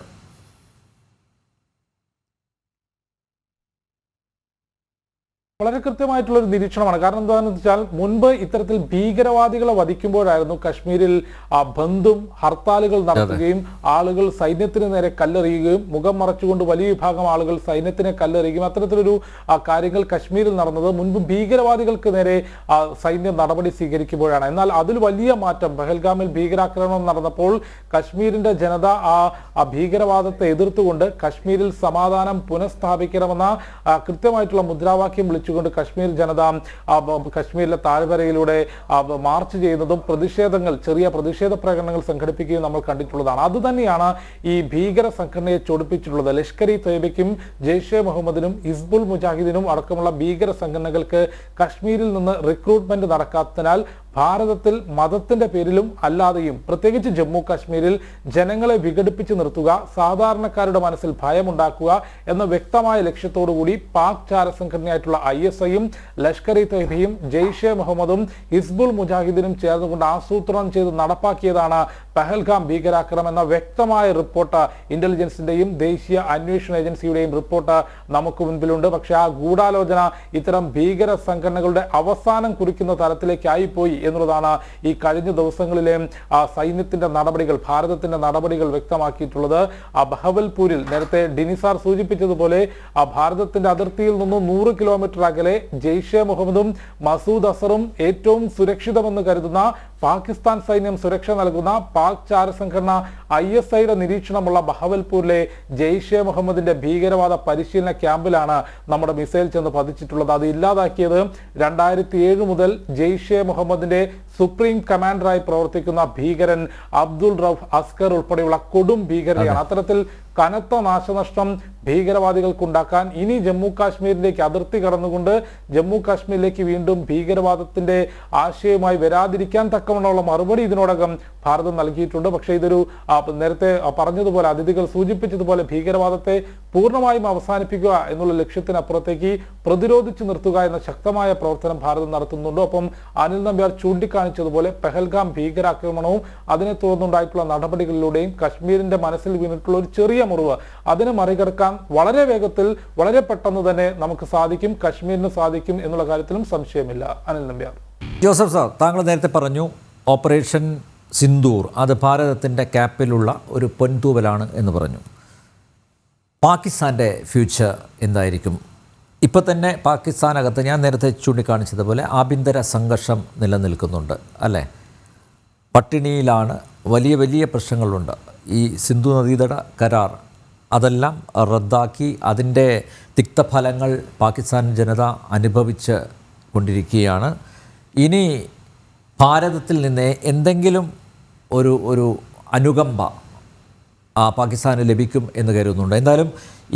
വളരെ കൃത്യമായിട്ടുള്ള ഒരു നിരീക്ഷണമാണ്. കാരണം എന്താണെന്ന് വെച്ചാൽ മുൻപ് ഇത്തരത്തിൽ ഭീകരവാദികളെ വധിക്കുമ്പോഴായിരുന്നു കശ്മീരിൽ ബന്ധും ഹർത്താലുകൾ നടത്തുകയും ആളുകൾ സൈന്യത്തിന് നേരെ കല്ലെറിയുകയും മുഖം മറച്ചുകൊണ്ട് വലിയ വിഭാഗം ആളുകൾ സൈന്യത്തിനെ കല്ലെറിയുകയും അത്തരത്തിലൊരു കാര്യങ്ങൾ കശ്മീരിൽ നടന്നത് മുൻപ് ഭീകരവാദികൾക്ക് നേരെ സൈന്യം നടപടി സ്വീകരിക്കുമ്പോഴാണ്. എന്നാൽ അതിൽ വലിയ മാറ്റം പഹൽഗാമിൽ ഭീകരാക്രമണം നടന്നപ്പോൾ കശ്മീരിന്റെ ജനത ആ ഭീകരവാദത്തെ എതിർത്തുകൊണ്ട് കശ്മീരിൽ സമാധാനം പുനഃസ്ഥാപിക്കണമെന്ന കൃത്യമായിട്ടുള്ള മുദ്രാവാക്യം വിളിച്ചു കൊണ്ട് കശ്മീർ ജനത കശ്മീരിലെ താഴ്വരയിലൂടെ മാർച്ച് ചെയ്യുന്നതും ചെറിയ പ്രതിഷേധ പ്രകടനങ്ങൾ സംഘടിപ്പിക്കുകയും നമ്മൾ കണ്ടിട്ടുള്ളതാണ്. അതുതന്നെയാണ് ഈ ഭീകര സംഘടനയെ ചൊടിപ്പിച്ചിട്ടുള്ളത്. ലഷ്കർ-ഇ തൊയ്ബയ്ക്കും ജെയ്ഷെ മുഹമ്മദിനും ഹിസ്ബുൾ മുജാഹിദിനും അടക്കമുള്ള ഭീകര സംഘടനകൾക്ക് കശ്മീരിൽ നിന്ന് റിക്രൂട്ട്മെന്റ് നടക്കാത്തതിനാൽ ഭാരതത്തിൽ മതത്തിന്റെ പേരിലും അല്ലാതെയും പ്രത്യേകിച്ച് ജമ്മു കാശ്മീരിൽ ജനങ്ങളെ വിഘടിപ്പിച്ച് നിർത്തുക, സാധാരണക്കാരുടെ മനസ്സിൽ ഭയമുണ്ടാക്കുക എന്ന വ്യക്തമായ ലക്ഷ്യത്തോടുകൂടി പാക് ചാരസംഘടനയായിട്ടുള്ള ISIയും ലഷ്കർ-ഇ തൊയ്ബയും ജെയ്ഷെ മുഹമ്മദും ഹിസ്ബുൾ മുജാഹിദിനും ചേർന്നുകൊണ്ട് ആസൂത്രണം ചെയ്ത് നടപ്പാക്കിയതാണ് പഹൽഗാം ഭീകരാക്രമണം എന്ന വ്യക്തമായ റിപ്പോർട്ട് ഇന്റലിജൻസിന്റെയും ദേശീയ അന്വേഷണ ഏജൻസിയുടെയും റിപ്പോർട്ട് നമുക്ക് മുൻപിലുണ്ട്. പക്ഷെ ആ ഗൂഢാലോചന ഇത്തരം ഭീകര സംഘടനകളുടെ അവസാനം കുറിക്കുന്ന തലത്തിലേക്കായിപ്പോയി എന്നുള്ളതാണ് ഈ കഴിഞ്ഞ ദിവസങ്ങളിലെ സൈന്യത്തിന്റെ നടപടികൾ, ഭാരതത്തിന്റെ നടപടികൾ വ്യക്തമാക്കിയിട്ടുള്ളത്. ബഹവൽപൂരിൽ നേരത്തെ ഡിനിസാർ സൂചിപ്പിച്ചതുപോലെ ഭാരതത്തിന്റെ അതിർത്തിയിൽ നിന്നും 100 കിലോമീറ്റർ അകലെ ജെയ്ഷെ മുഹമ്മദും മസൂദ് അസറും ഏറ്റവും സുരക്ഷിതമെന്ന് കരുതുന്ന പാകിസ്ഥാൻ സൈന്യം സുരക്ഷ നൽകുന്ന പാക് ചാരസംഘടന ISIയുടെ നിരീക്ഷണമുള്ള ബഹവൽപൂരിലെ ജെയ്ഷെ മുഹമ്മദിന്റെ ഭീകരവാദ പരിശീലന ക്യാമ്പിലാണ് നമ്മുടെ മിസൈൽ ചെന്ന് പതിച്ചിട്ടുള്ളത്. അത് ഇല്ലാതാക്കിയത് 2007 മുതൽ ജെയ്ഷെ മുഹമ്മദിന്റെ സുപ്രീം കമാൻഡറായി പ്രവർത്തിക്കുന്ന ഭീകരൻ അബ്ദുൾ റൌഫ് അസ്കർ ഉൾപ്പെടെയുള്ള കൊടും ഭീകരതയാണ്. അത്തരത്തിൽ കനത്ത നാശനഷ്ടം ഭീകരവാദികൾക്കുണ്ടാക്കാൻ ഇനി ജമ്മു കാശ്മീരിലേക്ക് അതിർത്തി കടന്നുകൊണ്ട് ജമ്മു കാശ്മീരിലേക്ക് വീണ്ടും ഭീകരവാദത്തിന്റെ ആശയവുമായി വരാതിരിക്കാൻ തക്കവണ്ണമുള്ള മറുപടി ഇതിനോടകം ഭാരതം നൽകിയിട്ടുണ്ട്. പക്ഷേ ഇതൊരു നേരത്തെ പറഞ്ഞതുപോലെ, അതിഥികൾ സൂചിപ്പിച്ചതുപോലെ ഭീകരവാദത്തെ പൂർണ്ണമായും അവസാനിപ്പിക്കുക എന്നുള്ള ലക്ഷ്യത്തിനപ്പുറത്തേക്ക് പ്രതിരോധിച്ചു നിർത്തുക എന്ന ശക്തമായ പ്രവർത്തനം ഭാരതം നടത്തുന്നുണ്ട്. ഒപ്പം അനിൽ നമ്പ്യാർ ചൂണ്ടിക്കാണിച്ചതുപോലെ പെഹൽഗാം ഭീകരാക്രമണവും അതിനെ തുടർന്നുണ്ടായിട്ടുള്ള നടപടികളിലൂടെയും കശ്മീരിന്റെ മനസ്സിൽ വീണിട്ടുള്ള ഒരു ചെറിയ മുറിവ് അതിനെ മറികടക്കാൻ വളരെ വേഗത്തിൽ വളരെ പെട്ടെന്ന് തന്നെ നമുക്ക് സാധിക്കും, കശ്മീരിന് സാധിക്കും എന്നുള്ള കാര്യത്തിലും സംശയമില്ല. അനിൽ നമ്പ്യാർ. ജോസഫ് സാർ, താങ്കൾ നേരത്തെ പറഞ്ഞു ഓപ്പറേഷൻ സിന്ദൂർ അത് ഭാരതത്തിൻ്റെ ക്യാപ്പിലുള്ള ഒരു പൊൻതൂവലാണ് എന്ന് പറഞ്ഞു. പാകിസ്ഥാൻ്റെ ഫ്യൂച്ചർ എന്തായിരിക്കും? ഇപ്പോൾ തന്നെ പാകിസ്ഥാനകത്ത് ഞാൻ നേരത്തെ ചൂണ്ടിക്കാണിച്ചതുപോലെ ആഭ്യന്തര സംഘർഷം നിലനിൽക്കുന്നുണ്ട്, അല്ലേ? പട്ടിണിയിലാണ്, വലിയ വലിയ പ്രശ്നങ്ങളുണ്ട്. ഈ സിന്ധു നദീതട കരാർ അതെല്ലാം റദ്ദാക്കി അതിൻ്റെ തിക്തഫലങ്ങൾ പാകിസ്ഥാൻ ജനത അനുഭവിച്ച് കൊണ്ടിരിക്കുകയാണ്. ഇനി ഭാരതത്തിൽ നിന്ന് എന്തെങ്കിലും ഒരു അനുകമ്പ പാകിസ്ഥാന് ലഭിക്കും എന്ന് കരുതുന്നുണ്ട്. എന്തായാലും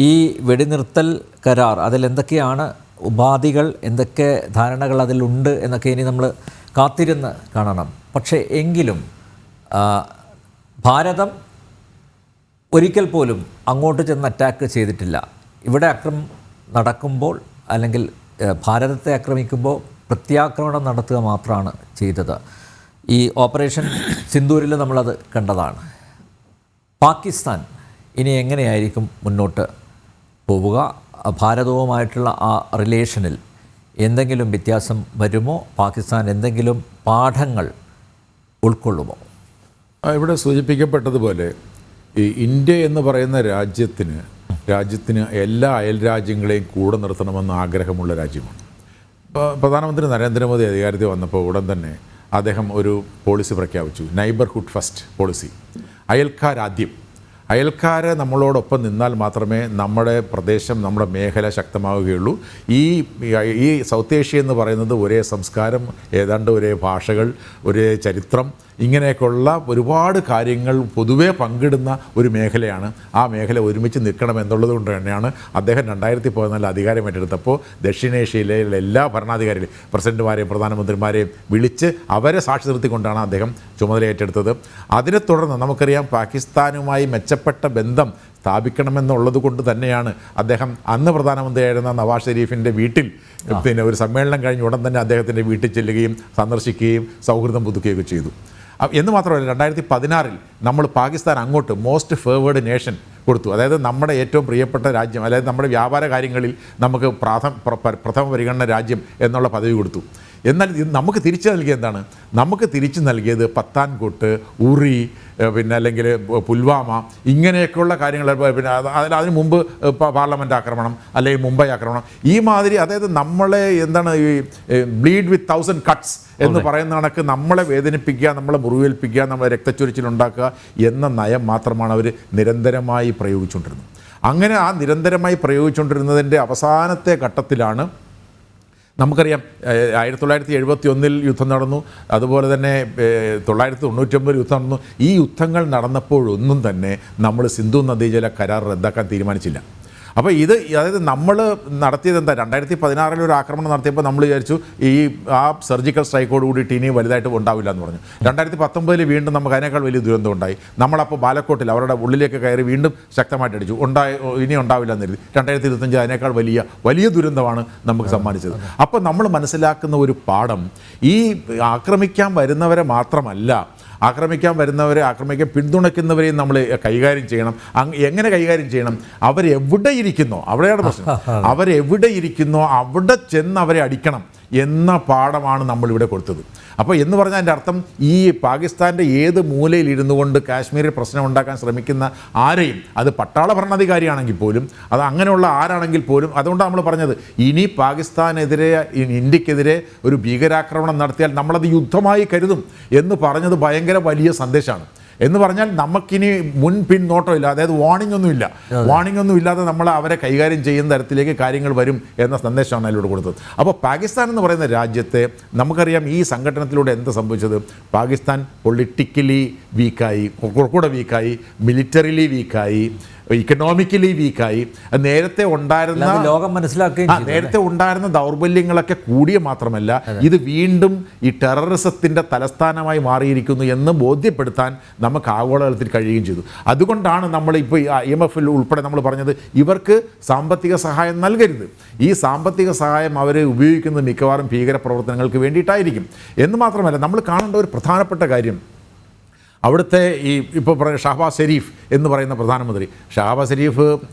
ഈ വെടിനിർത്തൽ കരാർ അതിലെന്തൊക്കെയാണ് ഉപാധികൾ, എന്തൊക്കെ ധാരണകൾ അതിലുണ്ട് എന്നൊക്കെ ഇനി നമ്മൾ കാത്തിരുന്ന് കാണണം. പക്ഷേ എങ്കിലും ഭാരതം ഒരിക്കൽ പോലും അങ്ങോട്ട് ചെന്ന് അറ്റാക്ക് ചെയ്തിട്ടില്ല. ഇവിടെ നടക്കുമ്പോൾ അല്ലെങ്കിൽ ഭാരതത്തെ ആക്രമിക്കുമ്പോൾ പ്രത്യാക്രമണം നടത്തുക മാത്രമാണ് ചെയ്തത്. ഈ ഓപ്പറേഷൻ സിന്ദൂരിൽ നമ്മളത് കണ്ടതാണ്. പാകിസ്ഥാൻ ഇനി എങ്ങനെയായിരിക്കും മുന്നോട്ട് പോവുക? ഭാരതവുമായിട്ടുള്ള ആ റിലേഷനിൽ എന്തെങ്കിലും വ്യത്യാസം വരുമോ? പാകിസ്ഥാൻ എന്തെങ്കിലും പാഠങ്ങൾ ഉൾക്കൊള്ളുമോ? ഇവിടെ സൂചിപ്പിക്കപ്പെട്ടതുപോലെ ഈ ഇന്ത്യ എന്ന് പറയുന്ന രാജ്യത്തിന് എല്ലാ അയൽ രാജ്യങ്ങളെയും കൂടെ നിർത്തണമെന്ന് ആഗ്രഹമുള്ള രാജ്യമാണ്. പ്രധാനമന്ത്രി നരേന്ദ്രമോദി അധികാരത്തിൽ വന്നപ്പോൾ ഉടൻ തന്നെ അദ്ദേഹം ഒരു പോളിസി പ്രഖ്യാപിച്ചു, നൈബർഹുഡ് ഫസ്റ്റ് പോളിസി. അയൽക്കാരാദ്യം. അയൽക്കാരെ നമ്മളോടൊപ്പം നിന്നാൽ മാത്രമേ നമ്മുടെ പ്രദേശം, നമ്മുടെ മേഖല ശക്തമാവുകയുള്ളൂ. ഈ സൗത്ത് ഏഷ്യ എന്ന് പറയുന്നത് ഒരേ സംസ്കാരം, ഏതാണ്ട് ഒരേ ഭാഷകൾ, ഒരേ ചരിത്രം, ഇങ്ങനെയൊക്കെയുള്ള ഒരുപാട് കാര്യങ്ങൾ പൊതുവേ പങ്കിടുന്ന ഒരു മേഖലയാണ്. ആ മേഖല ഒരുമിച്ച് നിൽക്കണം എന്നുള്ളത് കൊണ്ട് തന്നെയാണ് അദ്ദേഹം 2014 അധികാരം ഏറ്റെടുത്തപ്പോൾ ദക്ഷിണേഷ്യയിലെ എല്ലാ ഭരണാധികാരികളെയും, പ്രസിഡന്റുമാരെയും പ്രധാനമന്ത്രിമാരെയും വിളിച്ച് അവരെ സാക്ഷി നിർത്തിക്കൊണ്ടാണ് അദ്ദേഹം ചുമതല ഏറ്റെടുത്തത്. അതിനെ തുടർന്ന് നമുക്കറിയാം പാകിസ്ഥാനുമായി മെച്ചപ്പെട്ട ബന്ധം സ്ഥാപിക്കണമെന്നുള്ളത് കൊണ്ട് തന്നെയാണ് അദ്ദേഹം അന്ന് പ്രധാനമന്ത്രിയായിരുന്ന നവാസ് ഷെരീഫിൻ്റെ വീട്ടിൽ ഒരു സമ്മേളനം കഴിഞ്ഞ് ഉടൻ തന്നെ അദ്ദേഹത്തിൻ്റെ വീട്ടിൽ ചെല്ലുകയും സന്ദർശിക്കുകയും സൗഹൃദം പുതുക്കുകയൊക്കെ ചെയ്തു. എന്ന് മാത്രമല്ല 2016 നമ്മൾ പാകിസ്ഥാൻ അങ്ങോട്ട് മോസ്റ്റ് ഫേവേർഡ് നേഷൻ കൊടുത്തു. അതായത് നമ്മുടെ ഏറ്റവും പ്രിയപ്പെട്ട രാജ്യം, അതായത് നമ്മുടെ വ്യാപാര കാര്യങ്ങളിൽ നമുക്ക് പ്രഥമ പരിഗണന രാജ്യം എന്നുള്ള പദവി കൊടുത്തു. എന്നാൽ ഇത് നമുക്ക് തിരിച്ചു നൽകിയത് എന്താണ്? നമുക്ക് തിരിച്ചു നൽകിയത് പത്താൻകോട്ട്, ഉറി, പിന്നെ അല്ലെങ്കിൽ പുൽവാമ, ഇങ്ങനെയൊക്കെയുള്ള കാര്യങ്ങൾ. പിന്നെ അതിന് മുമ്പ് പാർലമെൻറ്റ് ആക്രമണം അല്ലെങ്കിൽ മുംബൈ ആക്രമണം, ഈ മാതിരി, അതായത് നമ്മളെ എന്താണ് ഈ ബ്ലീഡ് വിത്ത് 1000 കട്ട്സ് എന്ന് പറയുന്ന കണക്ക് നമ്മളെ വേദനിപ്പിക്കുക, നമ്മളെ മുറിവേൽപ്പിക്കുക, നമ്മളെ രക്തച്ചൊരിച്ചിലുണ്ടാക്കുക എന്ന നയം മാത്രമാണ് അവർ നിരന്തരമായി പ്രയോഗിച്ചുകൊണ്ടിരുന്നത്. അങ്ങനെ ആ നിരന്തരമായി പ്രയോഗിച്ചുകൊണ്ടിരുന്നതിൻ്റെ അവസാനത്തെ ഘട്ടത്തിലാണ് നമുക്കറിയാം 1971 യുദ്ധം നടന്നു, അതുപോലെ തന്നെ 1999 യുദ്ധം നടന്നു. ഈ യുദ്ധങ്ങൾ നടന്നപ്പോഴൊന്നും തന്നെ നമ്മൾ സിന്ധു നദീജല കരാർ റദ്ദാക്കാൻ തീരുമാനിച്ചില്ല. അപ്പോൾ അതായത് നമ്മൾ നടത്തിയത് എന്താ, 2016 ഒരു ആക്രമണം നടത്തിയപ്പോൾ നമ്മൾ വിചാരിച്ചു ആ സർജിക്കൽ സ്ട്രൈക്കോട് കൂടിയിട്ട് ഇനി വലുതായിട്ട് ഉണ്ടാവില്ല എന്ന് പറഞ്ഞു. 2019 വീണ്ടും നമുക്ക് അതിനേക്കാൾ വലിയ ദുരന്തം ഉണ്ടായി. നമ്മളപ്പോൾ ബാലക്കോട്ടിൽ അവരുടെ ഉള്ളിലേക്ക് കയറി വീണ്ടും ശക്തമായിട്ട് അടിച്ചു. ഇനി ഉണ്ടാവില്ല എന്ന് കരുതി. 2025 അതിനേക്കാൾ വലിയ ദുരന്തമാണ് നമുക്ക് സമ്മാനിച്ചത്. അപ്പോൾ നമ്മൾ മനസ്സിലാക്കുന്ന ഒരു പാഠം, ഈ ആക്രമിക്കാൻ വരുന്നവരെ മാത്രമല്ല, ആക്രമിക്കാൻ പിന്തുണയ്ക്കുന്നവരെയും നമ്മൾ കൈകാര്യം ചെയ്യണം. എങ്ങനെ കൈകാര്യം ചെയ്യണം? അവരെവിടെ ഇരിക്കുന്നോ, അവിടെയാണ് പ്രശ്നം. അവരെവിടെ ഇരിക്കുന്നോ അവിടെ ചെന്ന് അവരെ അടിക്കണം എന്ന പാഠമാണ് നമ്മളിവിടെ കൊടുത്തത്. അപ്പോൾ എന്ന് പറഞ്ഞാൽ അതിൻ്റെ അർത്ഥം, ഈ പാകിസ്ഥാൻ്റെ ഏത് മൂലയിൽ ഇരുന്നു കൊണ്ട് കാശ്മീരിൽ പ്രശ്നം ഉണ്ടാക്കാൻ ശ്രമിക്കുന്ന ആരെയും, അത് പട്ടാള ഭരണാധികാരിയാണെങ്കിൽ പോലും, അത് അങ്ങനെയുള്ള ആരാണെങ്കിൽ പോലും, അതുകൊണ്ടാണ് നമ്മൾ പറഞ്ഞത്, ഇനി പാകിസ്ഥാനെതിരെ, ഇന്ത്യക്കെതിരെ ഒരു ഭീകരാക്രമണം നടത്തിയാൽ നമ്മളത് യുദ്ധമായി കരുതും എന്ന് പറഞ്ഞത് ഭയങ്കര വലിയ സന്ദേശമാണ്. എന്ന് പറഞ്ഞാൽ നമുക്കിനി മുൻപിൻ നോട്ടമില്ല, അതായത് വാണിംഗ് ഒന്നും ഇല്ലാതെ നമ്മൾ അവരെ കൈകാര്യം ചെയ്യുന്ന തരത്തിലേക്ക് കാര്യങ്ങൾ വരും എന്ന സന്ദേശമാണ് അതിലൂടെ കൊടുത്തത്. അപ്പോൾ പാകിസ്ഥാൻ എന്ന് പറയുന്ന രാജ്യത്തെ നമുക്കറിയാം, ഈ സംഘടനത്തിലൂടെ എന്താ സംഭവിച്ചത്? പാകിസ്ഥാൻ പൊളിറ്റിക്കലി വീക്കായി, കുറച്ചുകൂടെ വീക്കായി, മിലിറ്ററിലി വീക്കായി, ഇക്കണോമിക്കലി വീക്കായി. നേരത്തെ ഉണ്ടായിരുന്ന ദൗർബല്യങ്ങളൊക്കെ കൂടിയ മാത്രമല്ല, ഇത് വീണ്ടും ഈ ടെററിസത്തിൻ്റെ തലസ്ഥാനമായി മാറിയിരിക്കുന്നു എന്ന് ബോധ്യപ്പെടുത്താൻ നമുക്ക് ആഗോളതലത്തിൽ കഴിയുകയും ചെയ്തു. അതുകൊണ്ടാണ് നമ്മൾ ഇപ്പോൾ IMF ഉൾപ്പെടെ നമ്മൾ പറഞ്ഞത്, ഇവർക്ക് സാമ്പത്തിക സഹായം നൽകരുത്. ഈ സാമ്പത്തിക സഹായം അവർ ഉപയോഗിക്കുന്നത് മിക്കവാറും ഭീകരപ്രവർത്തനങ്ങൾക്ക് വേണ്ടിയിട്ടായിരിക്കും. എന്ന് മാത്രമല്ല, നമ്മൾ കാണേണ്ട ഒരു പ്രധാനപ്പെട്ട കാര്യം, അവിടുത്തെ ഇപ്പോൾ പറയുന്ന ഷഹബാസ് ഷെരീഫ് എന്ന് പറയുന്ന പ്രധാനമന്ത്രി, ഷഹബാസ് ഷെരീഫ്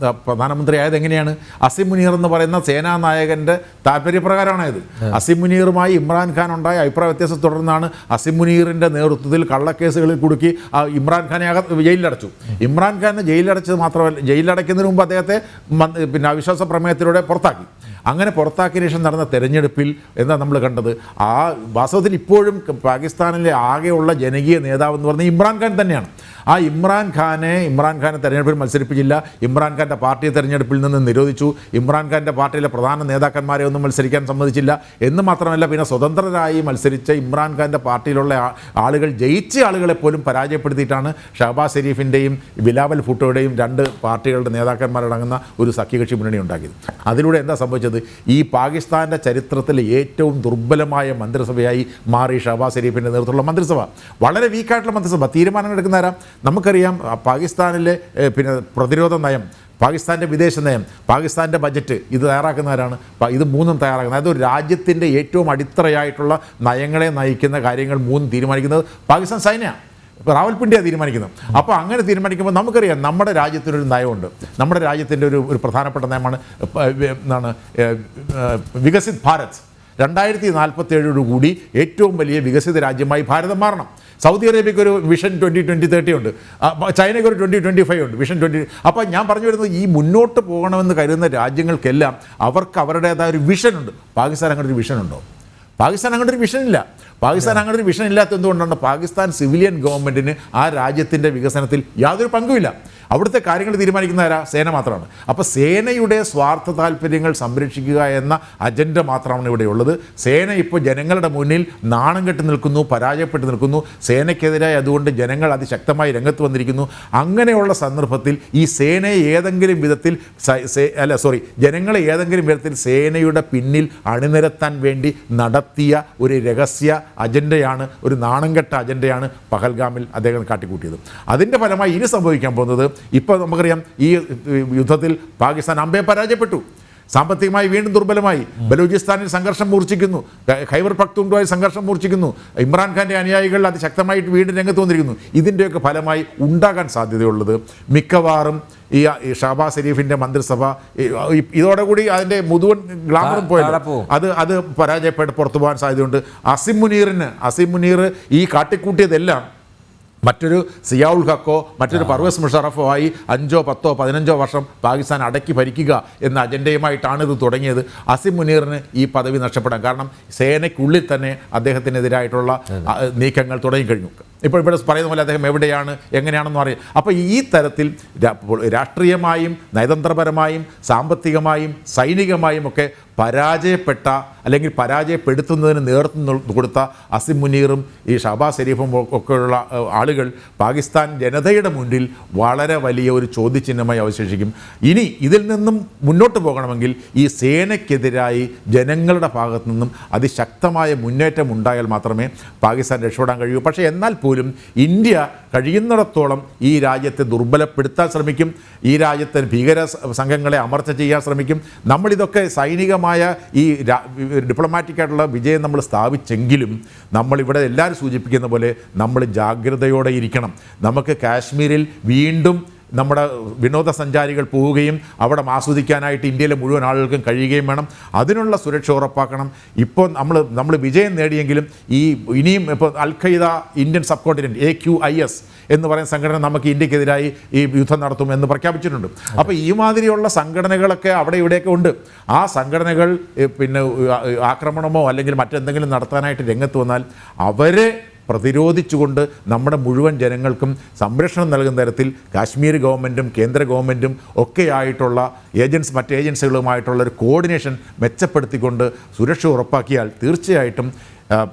പ്രധാനമന്ത്രി ആയത് എങ്ങനെയാണ്? അസിം മുനീർ എന്ന് പറയുന്ന സേനാ നായകൻ്റെ താല്പര്യപ്രകാരമാണത്. അസിം മുനീറുമായി ഇമ്രാൻഖാൻ ഉണ്ടായ അഭിപ്രായ വ്യത്യാസത്തെ തുടർന്നാണ് അസിം മുനീറിൻ്റെ നേതൃത്വത്തിൽ കള്ളക്കേസുകളിൽ കുടുക്കി ഇമ്രാൻഖാനെ ജയിലിലടച്ചു. ഇമ്രാൻഖാനെ ജയിലിലടച്ചത് മാത്രമല്ല, ജയിലിലടയ്ക്കുന്നതിന് മുമ്പ് അദ്ദേഹത്തെ പിന്നെ അവിശ്വാസ പ്രമേയത്തിലൂടെ പുറത്താക്കി. അങ്ങനെ പുറത്താക്കിയ ശേഷം നടന്ന തെരഞ്ഞെടുപ്പിൽ എന്താ നമ്മൾ കണ്ടത്? വാസ്തവത്തിൽ ഇപ്പോഴും പാകിസ്ഥാനിലെ ആകെയുള്ള ജനകീയ നേതാവ് എന്ന് പറഞ്ഞാൽ ഇമ്രാൻഖാൻ തന്നെയാണ്. ആ ഇമ്രാൻഖാനെ തെരഞ്ഞെടുപ്പിൽ മത്സരിപ്പിച്ചില്ല, ഇമ്രാൻഖാൻ്റെ പാർട്ടിയെ തെരഞ്ഞെടുപ്പിൽ നിന്ന് നിരോധിച്ചു, ഇമ്രാൻഖാൻ്റെ പാർട്ടിയിലെ പ്രധാന നേതാക്കന്മാരെ ഒന്നും മത്സരിക്കാൻ സമ്മതിച്ചില്ല എന്ന് മാത്രമല്ല, പിന്നെ സ്വതന്ത്രരായി മത്സരിച്ച ഇമ്രാൻഖാൻ്റെ പാർട്ടിയിലുള്ള ആളുകൾ, ജയിച്ച ആളുകളെ പോലും പരാജയപ്പെടുത്തിയിട്ടാണ് ഷഹബാസ് ഷെരീഫിൻ്റെയും ബിലാവൽ ഭൂട്ടോയുടെയും 2 പാർട്ടികളുടെ നേതാക്കന്മാരടങ്ങുന്ന ഒരു സഖ്യകക്ഷി മുന്നണി ഉണ്ടാക്കിയത്. അതിലൂടെ എന്താ സംഭവിച്ചത്? ഈ പാകിസ്ഥാൻ്റെ ചരിത്രത്തിലെ ഏറ്റവും ദുർബലമായ മന്ത്രിസഭയായി മാറി ഷഹബാസ് ഷെരീഫിൻ്റെ നേതൃത്വമുള്ള മന്ത്രിസഭ. വളരെ വീക്കായിട്ടുള്ള മന്ത്രിസഭ. തീരുമാനങ്ങൾ എടുക്കുന്ന ആരാ? നമുക്കറിയാം, പാകിസ്ഥാനിലെ പിന്നെ പ്രതിരോധ നയം, പാകിസ്ഥാൻ്റെ വിദേശ നയം, പാകിസ്ഥാൻ്റെ ബജറ്റ് ഇത് തയ്യാറാക്കുന്നവരാണ്. ഇത് 3 തയ്യാറാക്കുന്നത്. അതായത് ഒരു രാജ്യത്തിൻ്റെ ഏറ്റവും അടിത്തറയായിട്ടുള്ള നയങ്ങളെ നയിക്കുന്ന കാര്യങ്ങൾ 3 തീരുമാനിക്കുന്നത് പാകിസ്ഥാൻ സൈന്യമാണ്. റാവൽപിണ്ടിയാണ് തീരുമാനിക്കുന്നത്. അപ്പോൾ അങ്ങനെ തീരുമാനിക്കുമ്പോൾ നമുക്കറിയാം, നമ്മുടെ രാജ്യത്തിനൊരു നയമുണ്ട്. നമ്മുടെ രാജ്യത്തിൻ്റെ ഒരു പ്രധാനപ്പെട്ട നയമാണ് വികസിത് ഭാരത്. 2047 ഏറ്റവും വലിയ വികസിത രാജ്യമായി ഭാരതം മാറണം. സൗദി അറേബ്യയ്ക്ക് ഒരു വിഷൻ 2030 ഉണ്ട്, ചൈനയ്ക്ക് ഒരു 2025 ഉണ്ട്, വിഷൻ 20. അപ്പോൾ ഞാൻ പറഞ്ഞു വരുന്നത്, ഈ മുന്നോട്ട് പോകണമെന്ന് കരുതുന്ന രാജ്യങ്ങൾക്കെല്ലാം അവർക്ക് അവരുടേതായ ഒരു വിഷനുണ്ട്. പാകിസ്ഥാൻ അങ്ങനെ ഒരു വിഷനുണ്ടോ? പാകിസ്ഥാൻ അങ്ങനെ ഒരു വിഷനില്ല. പാകിസ്ഥാൻ അങ്ങനെ ഒരു വിഷൻ ഇല്ലാത്ത എന്തുകൊണ്ടാണ്? പാകിസ്ഥാൻ സിവിലിയൻ ഗവൺമെൻറ്റിന് ആ രാജ്യത്തിൻ്റെ വികസനത്തിൽ യാതൊരു പങ്കുമില്ല. അവിടുത്തെ കാര്യങ്ങൾ തീരുമാനിക്കുന്ന ആരാ? സേന മാത്രമാണ്. അപ്പോൾ സേനയുടെ സ്വാർത്ഥ താല്പര്യങ്ങൾ സംരക്ഷിക്കുക എന്ന അജണ്ട മാത്രമാണ് ഇവിടെ ഉള്ളത്. സേന ഇപ്പോൾ ജനങ്ങളുടെ മുന്നിൽ നാണം കെട്ട് നിൽക്കുന്നു, പരാജയപ്പെട്ട് നിൽക്കുന്നു. സേനയ്ക്കെതിരായി അതുകൊണ്ട് ജനങ്ങൾ അതിശക്തമായി രംഗത്ത് വന്നിരിക്കുന്നു. അങ്ങനെയുള്ള സന്ദർഭത്തിൽ ഈ സേനയെ ഏതെങ്കിലും വിധത്തിൽ ജനങ്ങളെ ഏതെങ്കിലും വിധത്തിൽ സേനയുടെ പിന്നിൽ അണിനിരത്താൻ വേണ്ടി നടത്തിയ ഒരു രഹസ്യ അജണ്ടയാണ്, ഒരു നാണംകെട്ട അജണ്ടയാണ് പഹൽഗാമിൽ അദ്ദേഹം കാട്ടിക്കൂട്ടിയത്. അതിൻ്റെ ഫലമായി ഇനി സംഭവിക്കാൻ പോകുന്നത്, ഇപ്പോൾ നമുക്കറിയാം, ഈ യുദ്ധത്തിൽ പാകിസ്ഥാൻ അമ്പേ പരാജയപ്പെട്ടു. സാമ്പത്തികമായി വീണ്ടും ദുർബലമായി. ബലൂചിസ്ഥാനിൽ സംഘർഷം മൂർച്ഛിക്കുന്നു, ഖൈബർ പഖ്തൂൺഖ്വയിൽ സംഘർഷം മൂർച്ഛിക്കുന്നു. ഇമ്രാൻഖാൻ്റെ അനുയായികൾ അതിശക്തമായിട്ട് വീണ്ടും രംഗത്ത് വന്നിരിക്കുന്നു. ഇതിൻ്റെയൊക്കെ ഫലമായി ഉണ്ടാകാൻ സാധ്യതയുള്ളത് മിക്കവാറും ഈ ഷഹബാസ് ഷെരീഫിൻ്റെ മന്ത്രിസഭ ഇതോടുകൂടി അതിൻ്റെ മുഴുവൻ ഗ്ലാമറും പോയല്ലോ, അത് പരാജയപ്പെട്ട് പുറത്തു പോകാൻ സാധ്യതയുണ്ട്. അസിം മുനീർ ഈ കാട്ടിക്കൂട്ടിയതെല്ലാം മറ്റൊരു സിയാഉൽ ഹക്കോ മറ്റൊരു പർവേസ് മുഷറഫോ ആയി 5, 10, 15 വർഷം പാകിസ്ഥാൻ അടക്കി ഭരിക്കുക എന്ന അജണ്ടയുമായിട്ടാണ് ഇത് തുടങ്ങിയത്. അസിം മുനീറിന് ഈ പദവി നഷ്ടപ്പെടാം. കാരണം സേനയ്ക്കുള്ളിൽ തന്നെ അദ്ദേഹത്തിനെതിരായിട്ടുള്ള നീക്കങ്ങൾ തുടങ്ങിക്കഴിഞ്ഞു. ഇപ്പോൾ ഇവിടെ പറയുന്ന പോലെ അദ്ദേഹം എവിടെയാണ്, എങ്ങനെയാണെന്നും അറിയാം. അപ്പോൾ ഈ തരത്തിൽ രാഷ്ട്രീയമായും നയതന്ത്രപരമായും സാമ്പത്തികമായും സൈനികമായും ഒക്കെ പരാജയപ്പെട്ട അല്ലെങ്കിൽ പരാജയപ്പെടുത്തുന്നതിന് നേതൃത്വം കൊടുത്ത അസിം മുനീറും ഈ ഷഹബാസ് ഷെരീഫും ഒക്കെയുള്ള ആളുകൾ പാകിസ്ഥാൻ ജനതയുടെ മുന്നിൽ വളരെ വലിയ ഒരു ചോദ്യചിഹ്നമായി അവശേഷിക്കും. ഇനി ഇതിൽ നിന്നും മുന്നോട്ട് പോകണമെങ്കിൽ ഈ സേനയ്ക്കെതിരായി ജനങ്ങളുടെ ഭാഗത്തു നിന്നും അതിശക്തമായ മുന്നേറ്റം ഉണ്ടായാൽ മാത്രമേ പാകിസ്ഥാൻ രക്ഷപ്പെടാൻ കഴിയൂ. പക്ഷേ എന്നാൽ പോലും ഇന്ത്യ കഴിയുന്നിടത്തോളം ഈ രാജ്യത്തെ ദുർബലപ്പെടുത്താൻ ശ്രമിക്കും, ഈ രാജ്യത്തെ ഭീകര സംഘങ്ങളെ അമർച്ച ചെയ്യാൻ ശ്രമിക്കും. നമ്മളിതൊക്കെ സൈനികമായ ഈ ഡിപ്ലോമാറ്റിക് ആയിട്ടുള്ള വിജയം നമ്മൾ സ്ഥാപിച്ചെങ്കിലും നമ്മളിവിടെ എല്ലാവരും സൂചിപ്പിക്കുന്ന പോലെ നമ്മൾ ജാഗ്രതയോടെ ഇരിക്കണം. നമുക്ക് കാശ്മീരിൽ വീണ്ടും നമ്മുടെ വിനോദസഞ്ചാരികൾ പോവുകയും അവിടെ ആസ്വദിക്കാനായിട്ട് ഇന്ത്യയിലെ മുഴുവൻ ആളുകൾക്കും കഴിയുകയും വേണം. അതിനുള്ള സുരക്ഷ ഉറപ്പാക്കണം. ഇപ്പോൾ നമ്മൾ വിജയം നേടിയെങ്കിലും ഇനിയും ഇപ്പോൾ അൽ-ഖയ്ദ ഇന്ത്യൻ സബ് കോണ്ടിനെൻറ്റ് AQIS എന്ന് പറയുന്ന സംഘടന നമുക്ക് ഇന്ത്യക്കെതിരായി ഈ യുദ്ധം നടത്തുമെന്ന് പ്രഖ്യാപിച്ചിട്ടുണ്ട്. അപ്പോൾ ഈ മാതിരിയുള്ള സംഘടനകളൊക്കെ അവിടെ ഇവിടെയൊക്കെ ഉണ്ട്. ആ സംഘടനകൾ പിന്നെ ആക്രമണമോ അല്ലെങ്കിൽ മറ്റെന്തെങ്കിലും നടത്താനായിട്ട് രംഗത്ത് വന്നാൽ അവരെ പ്രതിരോധിച്ചുകൊണ്ട് നമ്മുടെ മുഴുവൻ ജനങ്ങൾക്കും സംരക്ഷണം നൽകുന്ന തരത്തിൽ കാശ്മീർ ഗവൺമെൻറ്റും കേന്ദ്ര ഗവൺമെൻറ്റും ഒക്കെയായിട്ടുള്ള മറ്റ് ഏജൻസികളുമായിട്ടുള്ള ഒരു കോർഡിനേഷൻ മെച്ചപ്പെടുത്തിക്കൊണ്ട് സുരക്ഷ ഉറപ്പാക്കിയാൽ തീർച്ചയായിട്ടും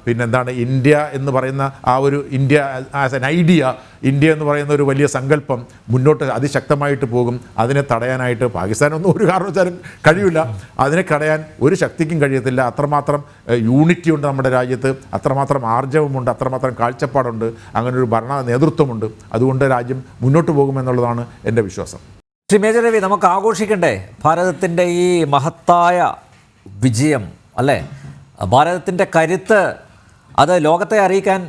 പിന്നെന്താണ് ഇന്ത്യ എന്ന് പറയുന്ന ആ ഒരു India as an idea, India എന്ന് പറയുന്ന ഒരു വലിയ സങ്കല്പം മുന്നോട്ട് അതിശക്തമായിട്ട് പോകും. അതിനെ തടയാനായിട്ട് പാകിസ്ഥാനൊന്നും ഒരു കാരണവശാലും കഴിയില്ല. അതിനെ തടയാൻ ഒരു ശക്തിക്കും കഴിയത്തില്ല. അത്രമാത്രം യൂണിറ്റി ഉണ്ട് നമ്മുടെ രാജ്യത്ത്, അത്രമാത്രം ആർജവമുണ്ട്, അത്രമാത്രം കാഴ്ചപ്പാടുണ്ട്, അങ്ങനെ ഒരു ഭരണ നേതൃത്വമുണ്ട്. അതുകൊണ്ട് രാജ്യം മുന്നോട്ട് പോകുമെന്നുള്ളതാണ് എൻ്റെ വിശ്വാസം. ശ്രീ മേജർ രവി, നമുക്ക് ആഘോഷിക്കണ്ടേ ഭാരതത്തിൻ്റെ ഈ മഹത്തായ വിജയം അല്ലേ? ഭാരതത്തിൻ്റെ കരുത്ത് അത് ലോകത്തെ അറിയിക്കാൻ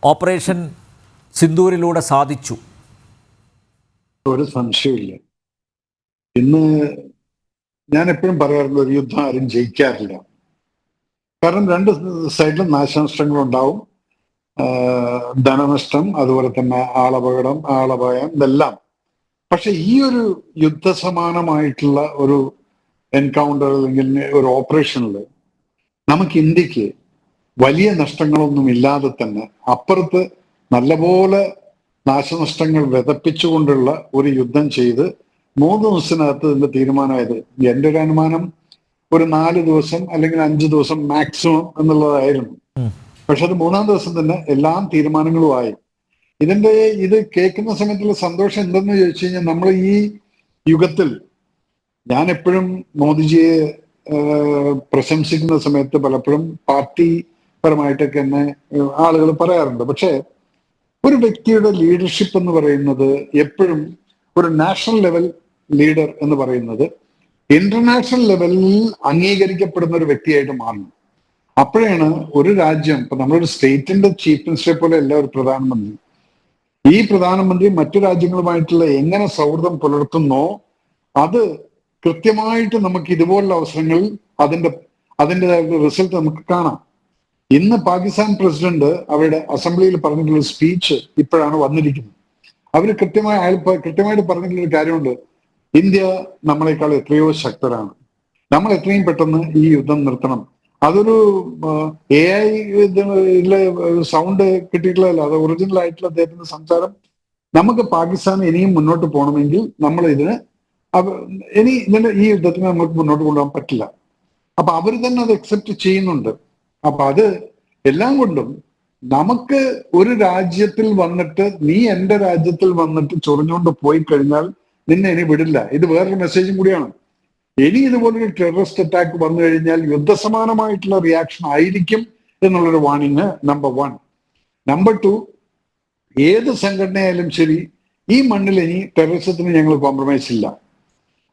ഓപ്പറേഷൻ സിന്ദൂരിലൂടെ സാധിച്ചു. ഒരു സംശയമില്ല. ഇന്ന് ഞാൻ എപ്പോഴും പറയാറുണ്ട്, ഒരു യുദ്ധം ആരും ജയിക്കാറില്ല. കാരണം 2 സൈഡിലും നാശനഷ്ടങ്ങളുണ്ടാവും, ധനനഷ്ടം, അതുപോലെ തന്നെ ആളപകടം, ആളപായം, ഇതെല്ലാം. പക്ഷെ ഈ ഒരു യുദ്ധസമാനമായിട്ടുള്ള ഒരു എൻകൗണ്ടർ അല്ലെങ്കിൽ ഒരു ഓപ്പറേഷനിൽ നമുക്ക് ഇന്ത്യക്ക് വലിയ നഷ്ടങ്ങളൊന്നും ഇല്ലാതെ തന്നെ അപ്പുറത്ത് നല്ലപോലെ നാശനഷ്ടങ്ങൾ വിതപ്പിച്ചുകൊണ്ടുള്ള ഒരു യുദ്ധം ചെയ്ത് 3 ദിവസത്തിനകത്ത് ഇതിന്റെ തീരുമാനമായത്. എൻ്റെ ഒരു അനുമാനം ഒരു 4 ദിവസം അല്ലെങ്കിൽ 5 ദിവസം മാക്സിമം എന്നുള്ളതായിരുന്നു. പക്ഷെ അത് 3-ാം ദിവസം തന്നെ എല്ലാ തീരുമാനങ്ങളുമായി. ഇത് കേൾക്കുന്ന സമയത്തുള്ള സന്തോഷം എന്തെന്ന് ചോദിച്ചു കഴിഞ്ഞാൽ, നമ്മൾ ഈ യുഗത്തിൽ ഞാൻ എപ്പോഴും മോദിജിയെ പ്രശംസിക്കുന്ന സമയത്ത് പലപ്പോഴും പാർട്ടി പരമായിട്ടൊക്കെ എന്നെ ആളുകൾ പറയാറുണ്ട്. പക്ഷേ ഒരു വ്യക്തിയുടെ ലീഡർഷിപ്പ് എന്ന് പറയുന്നത് എപ്പോഴും ഒരു നാഷണൽ ലെവൽ ലീഡർ എന്ന് പറയുന്നത് ഇന്റർനാഷണൽ ലെവലിൽ അംഗീകരിക്കപ്പെടുന്ന ഒരു വ്യക്തിയായിട്ട് മാറണം. അപ്പോഴാണ് ഒരു രാജ്യം, ഇപ്പൊ നമ്മളൊരു സ്റ്റേറ്റിന്റെ ചീഫ് മിനിസ്റ്ററെ പോലെ അല്ല ഒരു പ്രധാനമന്ത്രി. ഈ പ്രധാനമന്ത്രി മറ്റു രാജ്യങ്ങളുമായിട്ടുള്ള എങ്ങനെ സൗഹൃദം പുലർത്തുന്നോ അത് കൃത്യമായിട്ട് നമുക്ക് ഇതുപോലുള്ള അവസരങ്ങളിൽ അതിൻ്റെതായിട്ടുള്ള റിസൾട്ട് നമുക്ക് കാണാം. ഇന്ന് പാകിസ്ഥാൻ പ്രസിഡന്റ് അവരുടെ അസംബ്ലിയിൽ പറഞ്ഞിട്ടുള്ള സ്പീച്ച് ഇപ്പോഴാണ് വന്നിരിക്കുന്നത്. അവർ കൃത്യമായിട്ട് പറഞ്ഞിട്ടുള്ള ഒരു കാര്യമുണ്ട്. ഇന്ത്യ നമ്മളെക്കാൾ എത്രയോ ശക്തരാണ്, നമ്മൾ എത്രയും പെട്ടെന്ന് ഈ യുദ്ധം നിർത്തണം. അതൊരു AI സൗണ്ട് കിട്ടിയിട്ടുള്ളതല്ല, അത് ഒറിജിനൽ ആയിട്ടുള്ള അദ്ദേഹത്തിന്റെ സംസാരം. നമുക്ക് പാകിസ്ഥാൻ ഇനിയും മുന്നോട്ട് പോകണമെങ്കിൽ നമ്മൾ ഈ യുദ്ധത്തിന് നമുക്ക് മുന്നോട്ട് കൊണ്ടുപോകാൻ പറ്റില്ല. അപ്പൊ അവർ തന്നെ അത് അക്സെപ്റ്റ് ചെയ്യുന്നുണ്ട്. അപ്പൊ അത് എല്ലാം കൊണ്ടും നമുക്ക് ഒരു രാജ്യത്തിൽ വന്നിട്ട് നീ എൻ്റെ രാജ്യത്തിൽ വന്നിട്ട് ചൊറിഞ്ഞുകൊണ്ട് പോയി കഴിഞ്ഞാൽ നിന്നെ ഇനി വിടില്ല. ഇത് വേറൊരു മെസ്സേജും കൂടിയാണ്. ഇനി ഇതുപോലൊരു ടെററിസ്റ്റ് അറ്റാക്ക് വന്നു കഴിഞ്ഞാൽ യുദ്ധസമാനമായിട്ടുള്ള റിയാക്ഷൻ ആയിരിക്കും എന്നുള്ളൊരു വാണിങ് നമ്പർ 1. നമ്പർ 2, ഏത് സംഘടനയായാലും ശരി ഈ മണ്ണിൽ ഇനി ടെററിസത്തിന് ഞങ്ങൾ കോംപ്രമൈസ് ഇല്ല.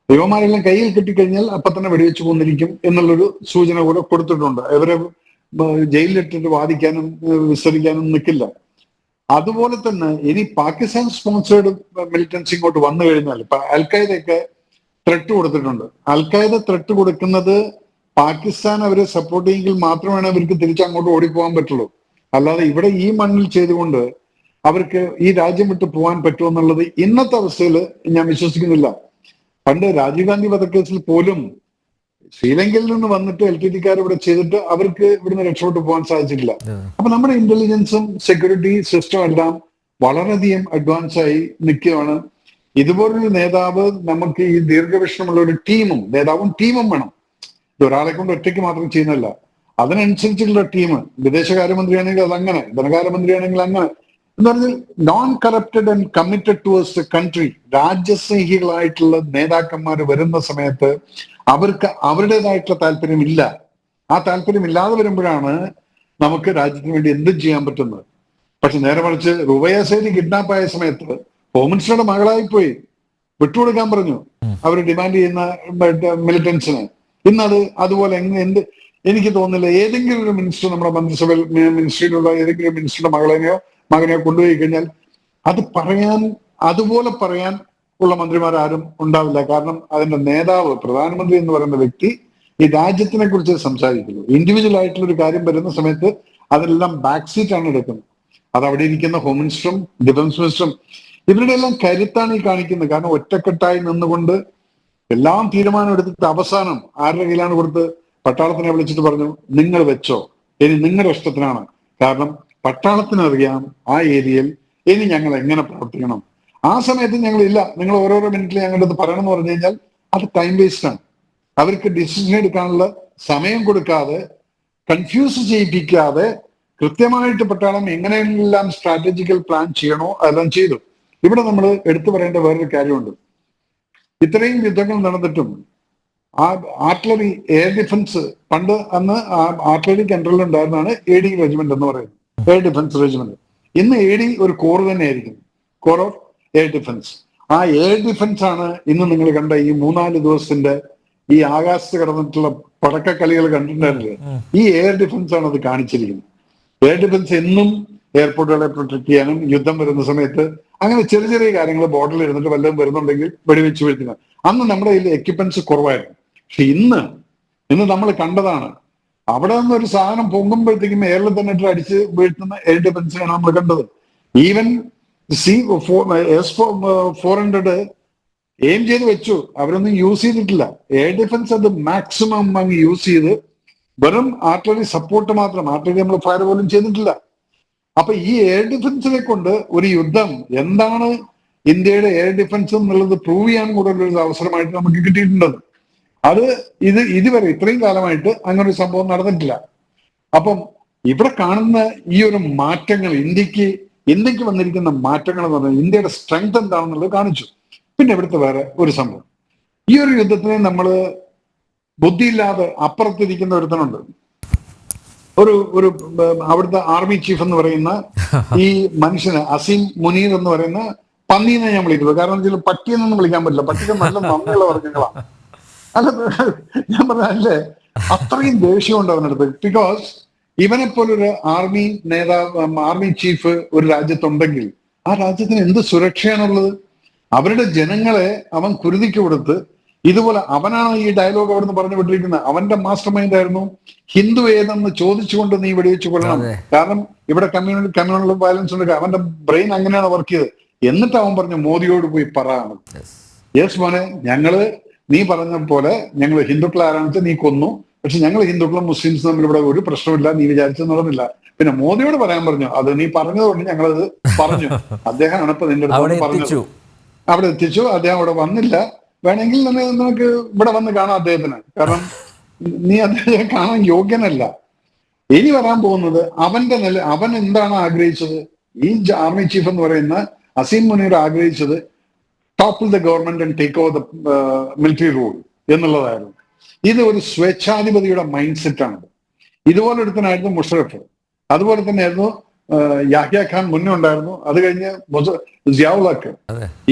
ദൈവമാരെല്ലാം കയ്യിൽ കിട്ടിക്കഴിഞ്ഞാൽ അപ്പൊ തന്നെ വെടിവെച്ച് കൊന്നിരിക്കും എന്നുള്ളൊരു സൂചന കൂടെ കൊടുത്തിട്ടുണ്ട്. ഇവരെ ജയിലിലിട്ടിട്ട് വാദിക്കാനും വിസ്തരിക്കാനും നിൽക്കില്ല. അതുപോലെ തന്നെ ഇനി പാകിസ്ഥാൻ സ്പോൺസേർഡ് മിലിറ്റൻസ് ഇങ്ങോട്ട് വന്നു കഴിഞ്ഞാൽ, ഇപ്പൊ അൽഖയ്ദയൊക്കെ ത്രെട്ട് കൊടുത്തിട്ടുണ്ട്. അൽഖയ്ദ ത്രെട്ട് കൊടുക്കുന്നത് പാകിസ്ഥാൻ അവരെ സപ്പോർട്ട് ചെയ്യെങ്കിൽ മാത്രമാണ് അവർക്ക് തിരിച്ചങ്ങോട്ട് ഓടിപ്പോകാൻ പറ്റുള്ളൂ. അല്ലാതെ ഇവിടെ ഈ മണ്ണിൽ ചെയ്തുകൊണ്ട് അവർക്ക് ഈ രാജ്യം വിട്ട് പോകാൻ പറ്റുമെന്നുള്ളത് ഇന്നത്തെ അവസ്ഥയിൽ ഞാൻ വിശ്വസിക്കുന്നില്ല. പണ്ട് രാജീവ് ഗാന്ധി വധക്കേസിൽ പോലും ശ്രീലങ്കയിൽ നിന്ന് വന്നിട്ട് LTTക്കാർ ഇവിടെ ചെയ്തിട്ട് അവർക്ക് ഇവിടുന്ന് രക്ഷപ്പെട്ടു പോകാൻ സാധിച്ചിട്ടില്ല. അപ്പൊ നമ്മുടെ ഇന്റലിജൻസും സെക്യൂരിറ്റി സിസ്റ്റം എല്ലാം വളരെയധികം അഡ്വാൻസ് ആയി നിൽക്കുകയാണ്. ഇതുപോലൊരു നേതാവ് നമുക്ക് ഈ ദീർഘവീക്ഷണമുള്ള ഒരു നേതാവും ടീമും വേണം. ഇത് ഒരാളെ കൊണ്ട് ഒറ്റയ്ക്ക് മാത്രം ചെയ്യുന്നതല്ല, അതിനനുസരിച്ചുള്ള ടീം. വിദേശകാര്യമന്ത്രിയാണെങ്കിൽ അതങ്ങനെ, ധനകാര്യമന്ത്രിയാണെങ്കിൽ അങ്ങനെ എന്ന് പറഞ്ഞാൽ non corrupted and committed towards the country, രാജ്യസ്നേഹികളായിട്ടുള്ള നേതാക്കന്മാർ വരുന്ന സമയത്ത് അവർക്ക് അവരുടേതായിട്ടുള്ള താല്പര്യമില്ല. ആ താല്പര്യമില്ലാതെ വരുമ്പോഴാണ് നമുക്ക് രാജ്യത്തിന് വേണ്ടി എന്തും ചെയ്യാൻ പറ്റുന്നത്. പക്ഷെ നേരെ മറിച്ച് റുബൈയ സേനി കിഡ്നാപ്പ് ആയ സമയത്ത് ഹോം മിനിസ്റ്ററുടെ മകളായി പോയി വിട്ടുകൊടുക്കാൻ പറഞ്ഞു അവർ ഡിമാൻഡ് ചെയ്യുന്ന മിലിറ്റൻസിന്. ഇന്നത് അതുപോലെ എനിക്ക് തോന്നുന്നില്ല ഏതെങ്കിലും ഒരു മിനിസ്റ്റർ നമ്മുടെ മന്ത്രിസഭയിൽ മിനിസ്ട്രിയിലുള്ള ഏതെങ്കിലും മിനിസ്റ്ററുടെ മകളെയോ കൊണ്ടുപോയി കഴിഞ്ഞാൽ അതുപോലെ പറയാൻ ഉള്ള മന്ത്രിമാരാരും ഉണ്ടാവില്ല. കാരണം അതിന്റെ നേതാവ്, പ്രധാനമന്ത്രി എന്ന് പറയുന്ന വ്യക്തി ഈ രാജ്യത്തിനെ കുറിച്ച് സംസാരിക്കുള്ളൂ. ഇൻഡിവിജ്വൽ ആയിട്ടുള്ള ഒരു കാര്യം വരുന്ന സമയത്ത് അതെല്ലാം ബാക്ക് സീറ്റ് ആണ് എടുക്കുന്നത്. അത് അവിടെ ഇരിക്കുന്ന ഹോം മിനിസ്റ്ററും ഡിഫൻസ് മിനിസ്റ്ററും ഇവരുടെ എല്ലാം കരുത്താണ് ഈ കാണിക്കുന്നത്. കാരണം ഒറ്റക്കെട്ടായി നിന്നുകൊണ്ട് എല്ലാം തീരുമാനം എടുത്തിട്ട് അവസാനം ആരുടെ കയ്യിലാണ് കൊടുത്ത് പട്ടാളത്തിനെ വിളിച്ചിട്ട് പറഞ്ഞു, നിങ്ങൾ വെച്ചോ, ഇനി നിങ്ങളുടെ ഇഷ്ടത്തിനാണ്. കാരണം പട്ടാളത്തിനറിയാം ആ ഏരിയയിൽ ഇനി ഞങ്ങൾ എങ്ങനെ പ്രവർത്തിക്കണം. ആ സമയത്ത് ഞങ്ങളില്ല, നിങ്ങൾ ഓരോരോ മിനിറ്റിൽ ഞങ്ങളുടെ അടുത്ത് പറയണം എന്ന് പറഞ്ഞു കഴിഞ്ഞാൽ അത് ടൈം വേസ്റ്റ് ആണ്. അവർക്ക് ഡിസിഷൻ എടുക്കാനുള്ള സമയം കൊടുക്കാതെ, കൺഫ്യൂസ് ചെയ്യിപ്പിക്കാതെ കൃത്യമായിട്ട് പട്ടാളം എങ്ങനെയെല്ലാം സ്ട്രാറ്റജിക്കൽ പ്ലാൻ ചെയ്യണോ അതെല്ലാം ചെയ്തു. ഇവിടെ നമ്മൾ എടുത്തു പറയേണ്ട വേറൊരു കാര്യമുണ്ട്. ഇത്രയും യുദ്ധങ്ങൾ നടന്നിട്ടും ആ ആർട്ടിലറി എയർ ഡിഫൻസ് അന്ന് ആർട്ടിലറി കൺട്രോളിൽ ഉണ്ടായിരുന്നതാണ് AD റെജിമെന്റ് എന്ന് പറയുന്നത്, എയർ ഡിഫൻസ് റെജിമെന്റ്. ഇന്ന് AD ഒരു കോർ തന്നെയായിരിക്കും, കോർ ഓഫ് എയർ ഡിഫൻസ്. ആ എയർ ഡിഫൻസ് ആണ് ഇന്ന് നിങ്ങൾ കണ്ട ഈ 3-4 ദിവസത്തിന്റെ ഈ ആകാശത്ത് കടന്നിട്ടുള്ള പടക്കക്കളികൾ കണ്ടിട്ടുണ്ടായിരുന്നില്ല. ഈ എയർ ഡിഫൻസ് ആണ് അത് കാണിച്ചിരിക്കുന്നത്. എയർ ഡിഫൻസ് എന്നും എയർപോർട്ടുകളെ പ്രൊട്ടക്ട് ചെയ്യാനും യുദ്ധം വരുന്ന സമയത്ത് അങ്ങനെ ചെറിയ ചെറിയ കാര്യങ്ങൾ ബോർഡറിൽ ഇരുന്നിട്ട് വല്ലതും വരുന്നുണ്ടെങ്കിൽ വെടിവെച്ച് വീഴ്ത്തുക. അന്ന് നമ്മുടെ കയ്യിൽ എക്യുപ്മെന്റ്സ് കുറവായിരുന്നു. പക്ഷെ ഇന്ന് നമ്മൾ കണ്ടതാണ്, അവിടെ നിന്ന് ഒരു സാധനം പൊങ്ങുമ്പോഴത്തേക്കും എയറിൽ തന്നെ അടിച്ച് വീഴ്ത്തുന്ന എയർ ഡിഫൻസിനാണ് നമ്മൾ കണ്ടത്. ഈവൻ S-400 എയിം ചെയ്ത് വെച്ചു, അവരൊന്നും യൂസ് ചെയ്തിട്ടില്ല. എയർ ഡിഫൻസ് അത് മാക്സിമം അങ്ങ് യൂസ് ചെയ്ത് വെറും ആർട്ടിലറി സപ്പോർട്ട് മാത്രം, ആർട്ടിലറി നമ്മൾ ഫയർ പോലും ചെയ്തിട്ടില്ല. അപ്പൊ ഈ എയർ ഡിഫൻസിനെ കൊണ്ട് ഒരു യുദ്ധം എന്താണ് ഇന്ത്യയുടെ എയർ ഡിഫൻസ് എന്നുള്ളത് പ്രൂവ് ചെയ്യാൻ കൂടുതൽ ഒരു അവസരമായിട്ട് നമുക്ക് കിട്ടിയിട്ടുണ്ടത്. അത് ഇതുവരെ ഇത്രയും കാലമായിട്ട് അങ്ങനെ ഒരു സംഭവം നടന്നിട്ടില്ല. അപ്പം ഇവിടെ കാണുന്ന ഈ ഒരു മാറ്റങ്ങൾ ഇന്ത്യക്ക് വന്നിരിക്കുന്ന മാറ്റങ്ങൾ എന്ന് പറഞ്ഞാൽ ഇന്ത്യയുടെ സ്ട്രെങ്ത് എന്താണെന്നുള്ളത് കാണിച്ചു. പിന്നെ ഇവിടുത്തെ വേറെ ഒരു സംഭവം, ഈ ഒരു യുദ്ധത്തിനെ നമ്മൾ ബുദ്ധിയില്ലാതെ അപ്പുറത്തിരിക്കുന്ന ഒരുത്തനുണ്ട്, ഒരു അവിടുത്തെ ആർമി ചീഫ് എന്ന് പറയുന്ന ഈ മനുഷ്യന് അസീം മുനീർ എന്ന് പറയുന്ന പന്നീനെ ഞാൻ വിളിക്കുന്നത്. കാരണം പട്ടിയെന്നൊന്നും വിളിക്കാൻ പറ്റില്ല, പട്ടിക്ക് നല്ല നന്ദിയുള്ള വർഗ്ഗങ്ങളാണ്. അല്ല, ഞാൻ പറഞ്ഞല്ലേ അത്രയും ദേഷ്യമുണ്ട് അവനടുത്ത്. ബിക്കോസ് ഇവനെ പോലൊരു ആർമി നേതാവ്, ആർമി ചീഫ് ഒരു രാജ്യത്തുണ്ടെങ്കിൽ ആ രാജ്യത്തിന് എന്ത് സുരക്ഷയാണുള്ളത്? അവരുടെ ജനങ്ങളെ അവൻ കുരുതിക്ക് കൊടുത്ത് ഇതുപോലെ അവനാണ് ഈ ഡയലോഗ് അവിടുന്ന് പറഞ്ഞു വിട്ടിരിക്കുന്നത്. അവന്റെ മാസ്റ്റർ മൈൻഡ് ആയിരുന്നു ഹിന്ദു ഏതെന്ന് ചോദിച്ചുകൊണ്ട് നീ വെടിവെച്ച് കൊള്ളണം. കാരണം ഇവിടെ കമ്മ്യൂണൽ വയലൻസ് ഉണ്ട്. അവന്റെ ബ്രെയിൻ അങ്ങനെയാണ് വർക്ക് ചെയ്തത്. എന്നിട്ട് അവൻ പറഞ്ഞു മോദിയോട് പോയി പറയാണ്, യെസ് മോനെ, നീ പറഞ്ഞ പോലെ ഞങ്ങൾ ഹിന്ദുക്കൾ ആരാണെന്ന് വെച്ചാൽ നീ കൊന്നു, പക്ഷെ ഞങ്ങൾ ഹിന്ദുക്കളും മുസ്ലിംസും തമ്മിൽ ഇവിടെ ഒരു പ്രശ്നമില്ല, നീ വിചാരിച്ചെന്ന് പറഞ്ഞില്ല. പിന്നെ മോദിയോട് പറയാൻ പറഞ്ഞു, അത് നീ പറഞ്ഞതുകൊണ്ട് ഞങ്ങളത് പറഞ്ഞു. അദ്ദേഹമാണ് ഇപ്പൊ നിന്റെ അടുത്ത് പറഞ്ഞത്. അവിടെ എത്തിച്ചു. അദ്ദേഹം അവിടെ വന്നില്ല. വേണമെങ്കിൽ നമുക്ക് ഇവിടെ വന്ന് കാണാം അദ്ദേഹത്തിന്. കാരണം നീ അദ്ദേഹത്തെ കാണാൻ യോഗ്യനല്ല. ഇനി വരാൻ പോകുന്നത് അവൻ എന്താണ് ആഗ്രഹിച്ചത്? ഈ ആർമി ചീഫ് എന്ന് പറയുന്ന അസീം മുനീർ ആഗ്രഹിച്ചത് ടോപ്പിൾ the government and take over the military rule എന്നുള്ളതായിരുന്നു. ഇത് ഒരു സ്വേച്ഛാധിപതിയുടെ മൈൻഡ് സെറ്റാണ്. ഇതുപോലെ ഒരുത്തനായിരുന്നു മുഷറഫ്. അതുപോലെ തന്നെ ആയിരുന്നു യാഹ്യ ഖാൻ മുന്നേ ഉണ്ടായിരുന്നു. അത് കഴിഞ്ഞ് സിയാഉള്ളക്ക്.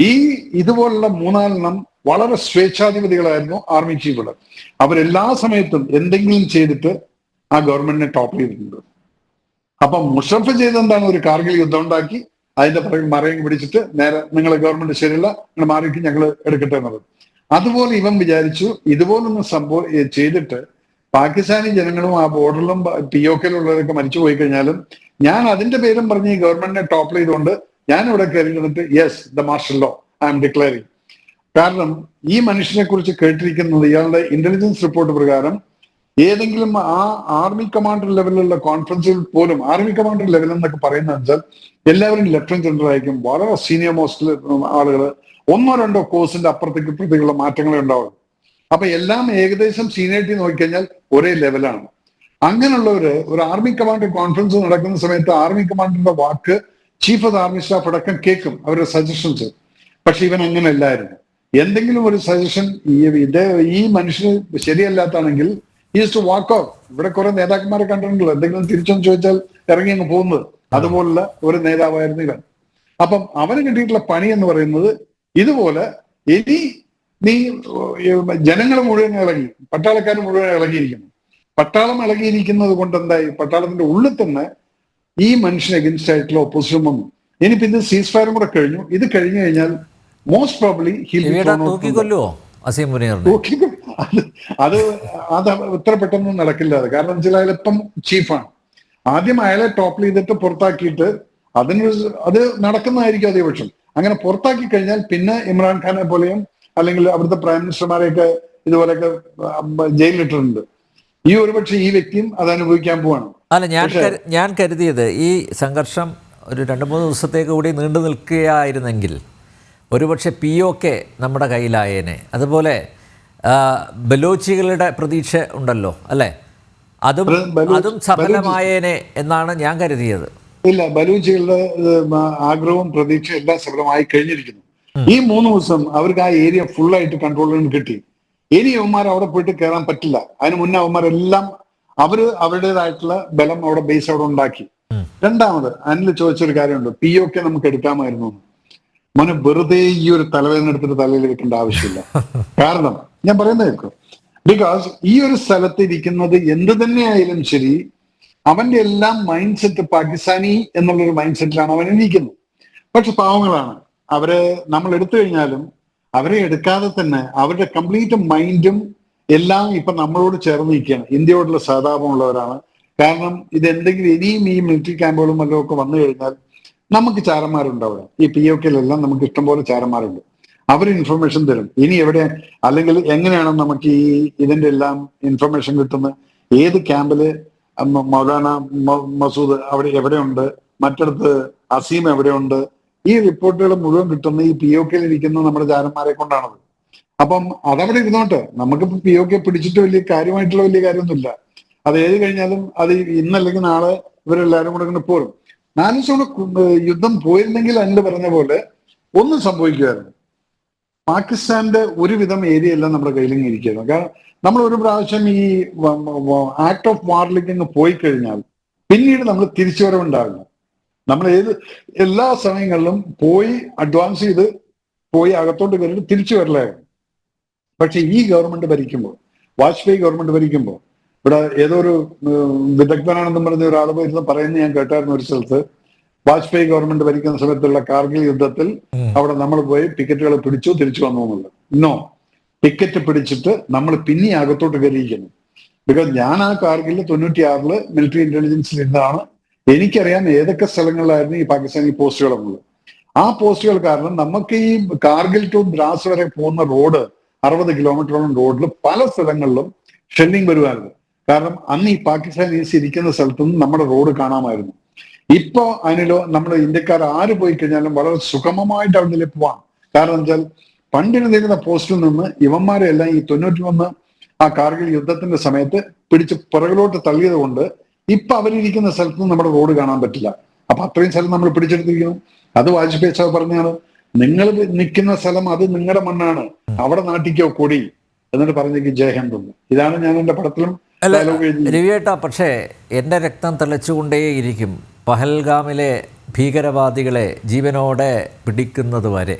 ഇതുപോലുള്ള മൂന്നാലെണ്ണം വളരെ സ്വേച്ഛാധിപതികളായിരുന്നു ആർമി ചീഫുകൾ. അവരെല്ലാ സമയത്തും എന്തെങ്കിലും ചെയ്തിട്ട് ആ ഗവൺമെന്റിനെ ടോപ്പ് ചെയ്തിട്ടുണ്ട്. അപ്പം മുഷറഫ് ചെയ്തെന്താണ്? ഒരു കാർഗിൽ യുദ്ധം ഉണ്ടാക്കി അതിന്റെ പുറകെ മറയും പിടിച്ചിട്ട് നേരെ നിങ്ങളെ ഗവൺമെന്റ് ശരിയല്ല, നിങ്ങൾ മാറിയിട്ട് ഞങ്ങൾ എടുക്കട്ടെ എന്നുള്ളത്. അതുപോലെ ഇവൻ വിചാരിച്ചു ഇതുപോലൊന്നും സംഭവം ചെയ്തിട്ട് പാകിസ്ഥാനി ജനങ്ങളും ആ ബോർഡറിലും POK-യിലുള്ളവരൊക്കെ മരിച്ചു പോയി കഴിഞ്ഞാലും ഞാൻ അതിന്റെ പേരും പറഞ്ഞ് ഈ ഗവൺമെന്റിനെ ടോപ്പ് ചെയ്തുകൊണ്ട് ഞാൻ ഇവിടെ കയറി നിന്നിട്ട് yes the marshal law I M declaring. കാരണം ഈ മനുഷ്യനെ കുറിച്ച് കേട്ടിരിക്കുന്നത് ഇയാളുടെ ഇന്റലിജൻസ് റിപ്പോർട്ട് പ്രകാരം ഏതെങ്കിലും ആ ആർമി കമാൻഡർ ലെവലിലുള്ള കോൺഫറൻസിൽ പോലും, ആർമി കമാൻഡർ ലെവൽ എന്നൊക്കെ പറയുന്നത് വെച്ചാൽ എല്ലാവരും ലെഫ്റ്റനന്റ് ജനറൽ ആയിരിക്കും, വളരെ സീനിയർ മോസ്റ്റ് ആളുകൾ, 1-2 കോഴ്സിന്റെ അപ്പുറത്തേക്ക് ഇപ്പുറത്തേക്കുള്ള മാറ്റങ്ങളെ ഉണ്ടാവും. അപ്പൊ എല്ലാം ഏകദേശം സീനിയറിറ്റി നോക്കിക്കഴിഞ്ഞാൽ ഒരേ ലെവലാണ്. അങ്ങനെയുള്ളവര് ഒരു ആർമി കമാൻഡർ കോൺഫറൻസ് നടക്കുന്ന സമയത്ത് ആർമി കമാൻഡറിന്റെ വാക്ക് ചീഫ് ഓഫ് ആർമി സ്റ്റാഫ് അടക്കം കേൾക്കും, അവരുടെ സജഷൻസ്. പക്ഷെ ഇവൻ അങ്ങനെ അല്ലായിരുന്നു. എന്തെങ്കിലും ഒരു സജഷൻ ഈ മനുഷ്യന് ശരിയല്ലാത്താണെങ്കിൽ ഈസ് ടു വാക്ക് ഔട്ട്. ഇവിടെ കുറെ നേതാക്കന്മാരെ കണ്ടിട്ടുണ്ടല്ലോ, എന്തെങ്കിലും തിരിച്ചൊന്ന് ചോദിച്ചാൽ ഇറങ്ങി അങ്ങ് പോകുന്നത്. അതുപോലുള്ള ഒരു നേതാവായിരുന്നു ഇവൻ. അപ്പം അവന് കിട്ടിയിട്ടുള്ള പണി എന്ന് പറയുന്നത് ഇതുപോലെ ഇനി നീ ജനങ്ങൾ മുഴുവൻ ഇളകി, പട്ടാളക്കാർ മുഴുവൻ ഇളകിയിരിക്കുന്നു. പട്ടാളം ഇളകിയിരിക്കുന്നത് കൊണ്ട് എന്തായി? പട്ടാളത്തിന്റെ ഉള്ളിൽ തന്നെ ഈ മനുഷ്യന് അഗൻസ്റ്റ് ആയിട്ടുള്ള ഒപ്പോസിഷൻ വന്നു. ഇനിയിപ്പോ ഇത് സീസ് ഫയറും കൂടെ കഴിഞ്ഞു. ഇത് കഴിഞ്ഞു കഴിഞ്ഞാൽ മോസ്റ്റ് പ്രോബ്ലി അത് ഇത്ര പെട്ടെന്ന് നടക്കില്ല. കാരണം വെച്ചാൽ അയാളിപ്പം ചീഫാണ്. ആദ്യം അയാളെ ടോപ്പ് ചെയ്തിട്ട് പുറത്താക്കിയിട്ട് അത് നടക്കുന്നതായിരിക്കും അതേ പക്ഷം. അങ്ങനെ പുറത്താക്കി കഴിഞ്ഞാൽ പിന്നെ ഇമ്രാൻഖാനെ പോലെയും അല്ലെങ്കിൽ അവിടുത്തെ പ്രൈം മിനിസ്റ്റർമാരെയൊക്കെ ഇതുപോലെയൊക്കെ ജയിലിലിട്ടിട്ടുണ്ട്. ഈ ഒരുപക്ഷെ ഈ വ്യക്തിയും അത് അനുഭവിക്കാൻ പോവാണ്. അല്ല, ഞാൻ കരുതിയത് ഈ സംഘർഷം ഒരു 2-3 ദിവസത്തേക്ക് കൂടി നീണ്ടു നിൽക്കുകയായിരുന്നെങ്കിൽ ഒരുപക്ഷെ POK നമ്മുടെ കയ്യിലായേനെ. അതുപോലെ ബലോച്ചികളുടെ പ്രതീക്ഷ ഉണ്ടല്ലോ അല്ലേ, അതും സഫലമായേനെ എന്നാണ് ഞാൻ കരുതിയത്. ഇല്ല, ബലൂച്ചികളുടെ ആഗ്രഹവും പ്രതീക്ഷയും എല്ലാം സഫലമായി കഴിഞ്ഞിരിക്കുന്നു. ഈ 3 ദിവസം അവർക്ക് ആ ഏരിയ ഫുള്ളായിട്ട് കൺട്രോൾ കിട്ടി. ഇനി അവന്മാർ അവിടെ പോയിട്ട് കയറാൻ പറ്റില്ല. അതിന് മുന്നേ അവന്മാരെല്ലാം അവരുടേതായിട്ടുള്ള ബലം അവിടെ ബേസ് അവിടെ ഉണ്ടാക്കി. രണ്ടാമത് അനിൽ ചോദിച്ചൊരു കാര്യമുണ്ട്, POK നമുക്ക് എടുക്കാമായിരുന്നു. മോനെ, വെറുതെ ഈ ഒരു തലവേദന എടുത്തിട്ട് തലയിൽ വെക്കേണ്ട ആവശ്യമില്ല. കാരണം ഞാൻ പറയുന്നത് കേൾക്കും. ബിക്കോസ് ഈ ഒരു സ്ഥലത്ത് ഇരിക്കുന്നത് എന്ത് തന്നെ ആയാലും ശരി, അവന്റെ എല്ലാം മൈൻഡ് സെറ്റ് പാകിസ്ഥാനി എന്നുള്ളൊരു മൈൻഡ് സെറ്റിലാണ് അവൻ ഇരിക്കുന്നത്. പക്ഷെ പാവങ്ങളാണ് അവരെ നമ്മൾ എടുത്തു കഴിഞ്ഞാലും അവരെ എടുക്കാതെ തന്നെ അവരുടെ കംപ്ലീറ്റ് മൈൻഡും എല്ലാം ഇപ്പൊ നമ്മളോട് ചേർന്ന് നിൽക്കുകയാണ്. ഇന്ത്യയോടുള്ള സഹതാപമുള്ളവരാണ്. കാരണം ഇതെന്തെങ്കിലും ഇനിയും ഈ മിലിറ്ററി ക്യാമ്പുകളും വല്ലതും ഒക്കെ വന്നു കഴിഞ്ഞാൽ നമുക്ക് ചാരന്മാരുണ്ട് അവിടെ. ഈ POK-യിലെല്ലാം നമുക്ക് ഇഷ്ടംപോലെ ചാരന്മാരുണ്ട്. അവർ ഇൻഫർമേഷൻ തരും. ഇനി എവിടെ അല്ലെങ്കിൽ എങ്ങനെയാണ് നമുക്ക് ഈ ഇതിന്റെ എല്ലാം ഇൻഫർമേഷൻ കിട്ടുന്നത്? ഏത് ക്യാമ്പില് മൗലാന മസൂദ് അവിടെ എവിടെയുണ്ട്? മറ്റിടത്ത് അസീം എവിടെയുണ്ട്, ഈ റിപ്പോർട്ടുകൾ മുഴുവൻ കിട്ടുന്ന ഈ POK ഇരിക്കുന്ന നമ്മുടെ ചാരന്മാരെ കൊണ്ടാണത്. അപ്പം അതവിടെ ഇരുന്നോട്ടെ, നമുക്കിപ്പോ POK പിടിച്ചിട്ട് വലിയ കാര്യമൊന്നുമില്ല. അത് ഏത് കഴിഞ്ഞാലും അത് ഇന്നല്ലെങ്കിൽ നാളെ ഇവരെല്ലാരും കൂടെ ഇങ്ങനെ പോരും. 4 ദിവസം കൂടെ യുദ്ധം പോയിരുന്നെങ്കിൽ അനിൽ പറഞ്ഞ പോലെ ഒന്നും സംഭവിക്കുമായിരുന്നു. പാകിസ്ഥാന്റെ ഒരുവിധം ഏരിയ എല്ലാം നമ്മുടെ കയ്യിലിങ്ങനെ ഇരിക്കുന്നു. കാരണം നമ്മൾ ഒരു പ്രാവശ്യം ഈ ആക്ട് ഓഫ് വാറിലേക്ക് പോയി കഴിഞ്ഞാൽ പിന്നീട് നമ്മൾ തിരിച്ചുവരവുണ്ടാവില്ല. നമ്മൾ എല്ലാ സമയങ്ങളിലും പോയി അഡ്വാൻസ് ചെയ്ത് പോയി അകത്തോട്ട് കയറി തിരിച്ചു വരലായിരുന്നു. പക്ഷെ ഈ ഗവൺമെന്റ് ഭരിക്കുമ്പോൾ, വാജ്പേയി ഗവൺമെന്റ് ഭരിക്കുമ്പോൾ, ഇവിടെ ഏതോ ഒരു വിദഗ്ധനാണെന്നും പറഞ്ഞ ഒരാൾ പോയിരുന്ന് പറയുന്നത് ഞാൻ കേട്ടായിരുന്നു ഒരു സ്ഥലത്ത്. വാജ്പേയി ഗവൺമെന്റ് ഭരിക്കുന്ന സമയത്തുള്ള കാർഗിൽ യുദ്ധത്തിൽ അവിടെ നമ്മൾ പോയി ടിക്കറ്റുകൾ പിടിച്ചു തിരിച്ചു വന്നു എന്നുള്ളത്. ഇന്നോ ടിക്കറ്റ് പിടിച്ചിട്ട് നമ്മൾ പിന്നെ അകത്തോട്ട് കയറിയിരിക്കുന്നു. ബിക്കോസ് ഞാൻ ആ കാർഗിൽ 96 മിലിറ്ററി ഇന്റലിജൻസിൽ ഇരുന്നാണ്. എനിക്കറിയാം ഏതൊക്കെ സ്ഥലങ്ങളിലായിരുന്നു ഈ പാകിസ്ഥാനി പോസ്റ്റുകൾ എന്നുള്ളത്. ആ പോസ്റ്റുകൾ കാരണം നമുക്ക് ഈ കാർഗിൽ ടു ദ്രാസ് വരെ പോകുന്ന റോഡ് 60 കിലോമീറ്ററോളം റോഡിൽ പല സ്ഥലങ്ങളിലും ഷെല്ലിംഗ് വരുമായിരുന്നു. കാരണം അന്ന് ഈ പാകിസ്ഥാനീസ് ഇരിക്കുന്ന സ്ഥലത്തുനിന്ന് നമ്മുടെ റോഡ് കാണാമായിരുന്നു. ഇപ്പോ അതിലോ നമ്മൾ ഇന്ത്യക്കാർ ആര് പോയി കഴിഞ്ഞാലും വളരെ സുഗമമായിട്ട് അവിടെ പോവാം. കാരണം വെച്ചാൽ പണ്ടിരുന്നിരുന്ന പോസ്റ്റിൽ നിന്ന് ഇവന്മാരെ എല്ലാം ഈ 91 ആ കാർഗിൽ യുദ്ധത്തിന്റെ സമയത്ത് പിടിച്ച് പുറകിലോട്ട് തള്ളിയത് കൊണ്ട് ഇപ്പൊ അവരിയ്ക്കുന്ന സ്ഥലത്ത് നിന്ന് നമ്മുടെ റോഡ് കാണാൻ പറ്റില്ല. അപ്പൊ അത്രയും സ്ഥലം നമ്മൾ പിടിച്ചെടുത്തിരിക്കണം. അത് വാജ്പേയി സാഹ് പറഞ്ഞാണ്, നിങ്ങൾ നിൽക്കുന്ന സ്ഥലം അത് നിങ്ങളുടെ മണ്ണാണ്, അവിടെ നാട്ടിക്കോ കൊടി എന്നിട്ട് പറഞ്ഞേക്ക് ജയഹിന്ദ് എന്ന്. ഇതാണ് ഞാൻ എന്റെ പടത്തിലും രവിയേട്ടാ. പക്ഷേ എൻ്റെ രക്തം തിളച്ചുകൊണ്ടേയിരിക്കും പഹൽഗാമിലെ ഭീകരവാദികളെ ജീവനോടെ പിടിക്കുന്നത് വരെ.